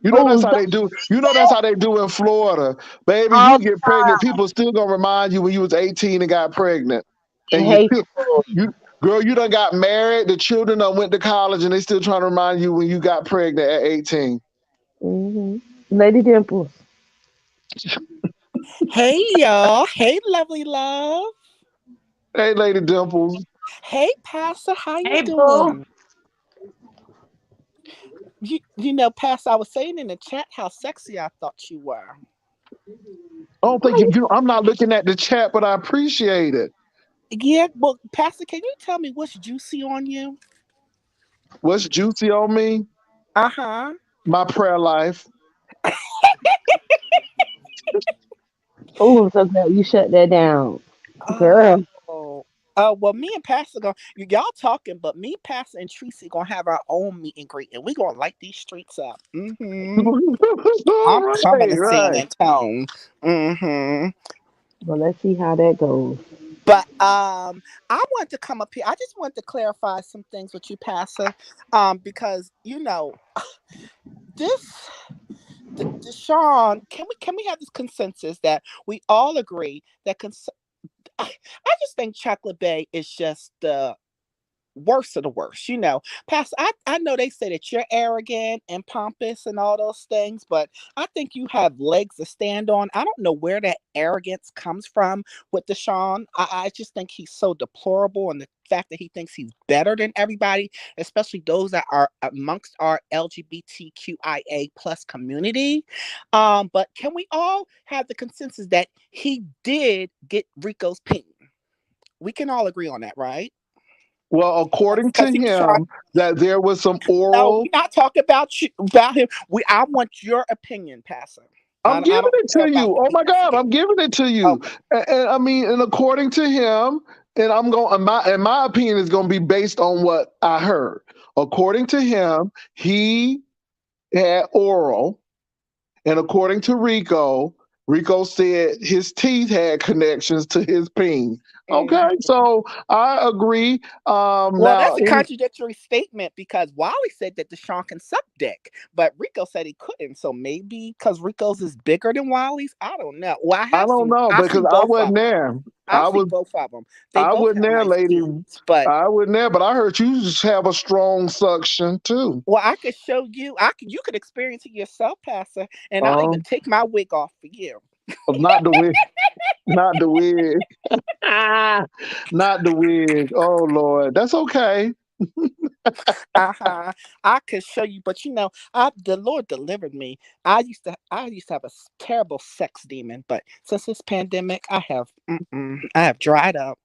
You know that's how they do. You know that's how they do in Florida. Baby, you get pregnant, people still gonna remind you when you was 18 and got pregnant. And you done got married, the children done went to college and they still trying to remind you when you got pregnant at 18. Lady Dimples. Hey y'all. Hey lovely love. Hey Lady Dimples. Hey Pastor, how you Hey, doing? You know, Pastor, I was saying in the chat how sexy I thought you were. I don't think I'm not looking at the chat, but I appreciate it. Yeah, well, Pastor, can you tell me what's juicy on you? What's juicy on me? Uh-huh. My prayer life. Oh, I'm so glad you shut that down, girl. Well, me and Pastor y'all talking, but me, Pastor, and Tracy gonna have our own meet and greet, and we gonna light these streets up. I'm coming to San Antonio. Well, let's see how that goes. But I wanted to come up here. I just wanted to clarify some things with you, Pastor, because you know Deshaun, can we have this consensus that we all agree that I just think Chocolate Bay is just the worst of the worst. You know, Pastor, I know they say that you're arrogant and pompous and all those things, but I think you have legs to stand on. I don't know where that arrogance comes from with Deshaun. I just think he's so deplorable, and the fact that he thinks he's better than everybody, especially those that are amongst our LGBTQIA plus community. But can we all have the consensus that he did get Rico's ping? We can all agree on that, right? Well, according to him, that there was some oral. No, we're not talking about him. I want your opinion, Pastor. I'm giving it to you. Oh my God, I'm giving it to you. And I mean, and according to him, and my opinion is going to be based on what I heard. According to him, he had oral, and according to Rico said his teeth had connections to his peen. Okay, so I agree. Well, that's a contradictory statement because Wally said that Deshaun can suck dick, but Rico said he couldn't. So maybe because Rico's is bigger than Wally's, I don't know. Well, I don't know because I wasn't there. I see both of them. I wasn't there, lady. But I wasn't there, but I heard you just have a strong suction too. Well, I could show you. You could experience it yourself, Pastor, and I'll even take my wig off for you. Not the wig. Not the wig. Not the wig. Oh Lord, that's okay. I could show you, but you know, the Lord delivered me. I used to have a terrible sex demon, but since this pandemic, I have dried up.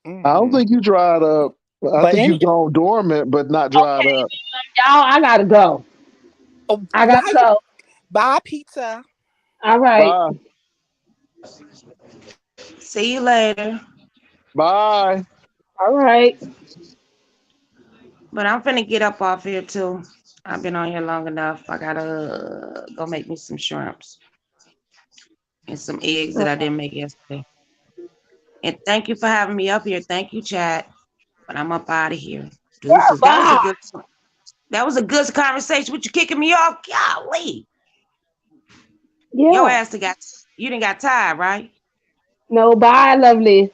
I don't think you dried up. I think you've gone dormant, but not dried up. Y'all, I gotta go. I gotta go. Bye, pizza. All right. Bye. See you later. Bye. All right. But I'm finna get up off here too. I've been on here long enough. I gotta go make me some shrimps and some eggs that I didn't make yesterday. And thank you for having me up here. Thank you, chat. But I'm up out of here. Deuces. That was a good conversation with you kicking me off. Golly. Yeah. Your ass you didn't got tired, right? No, bye, lovely.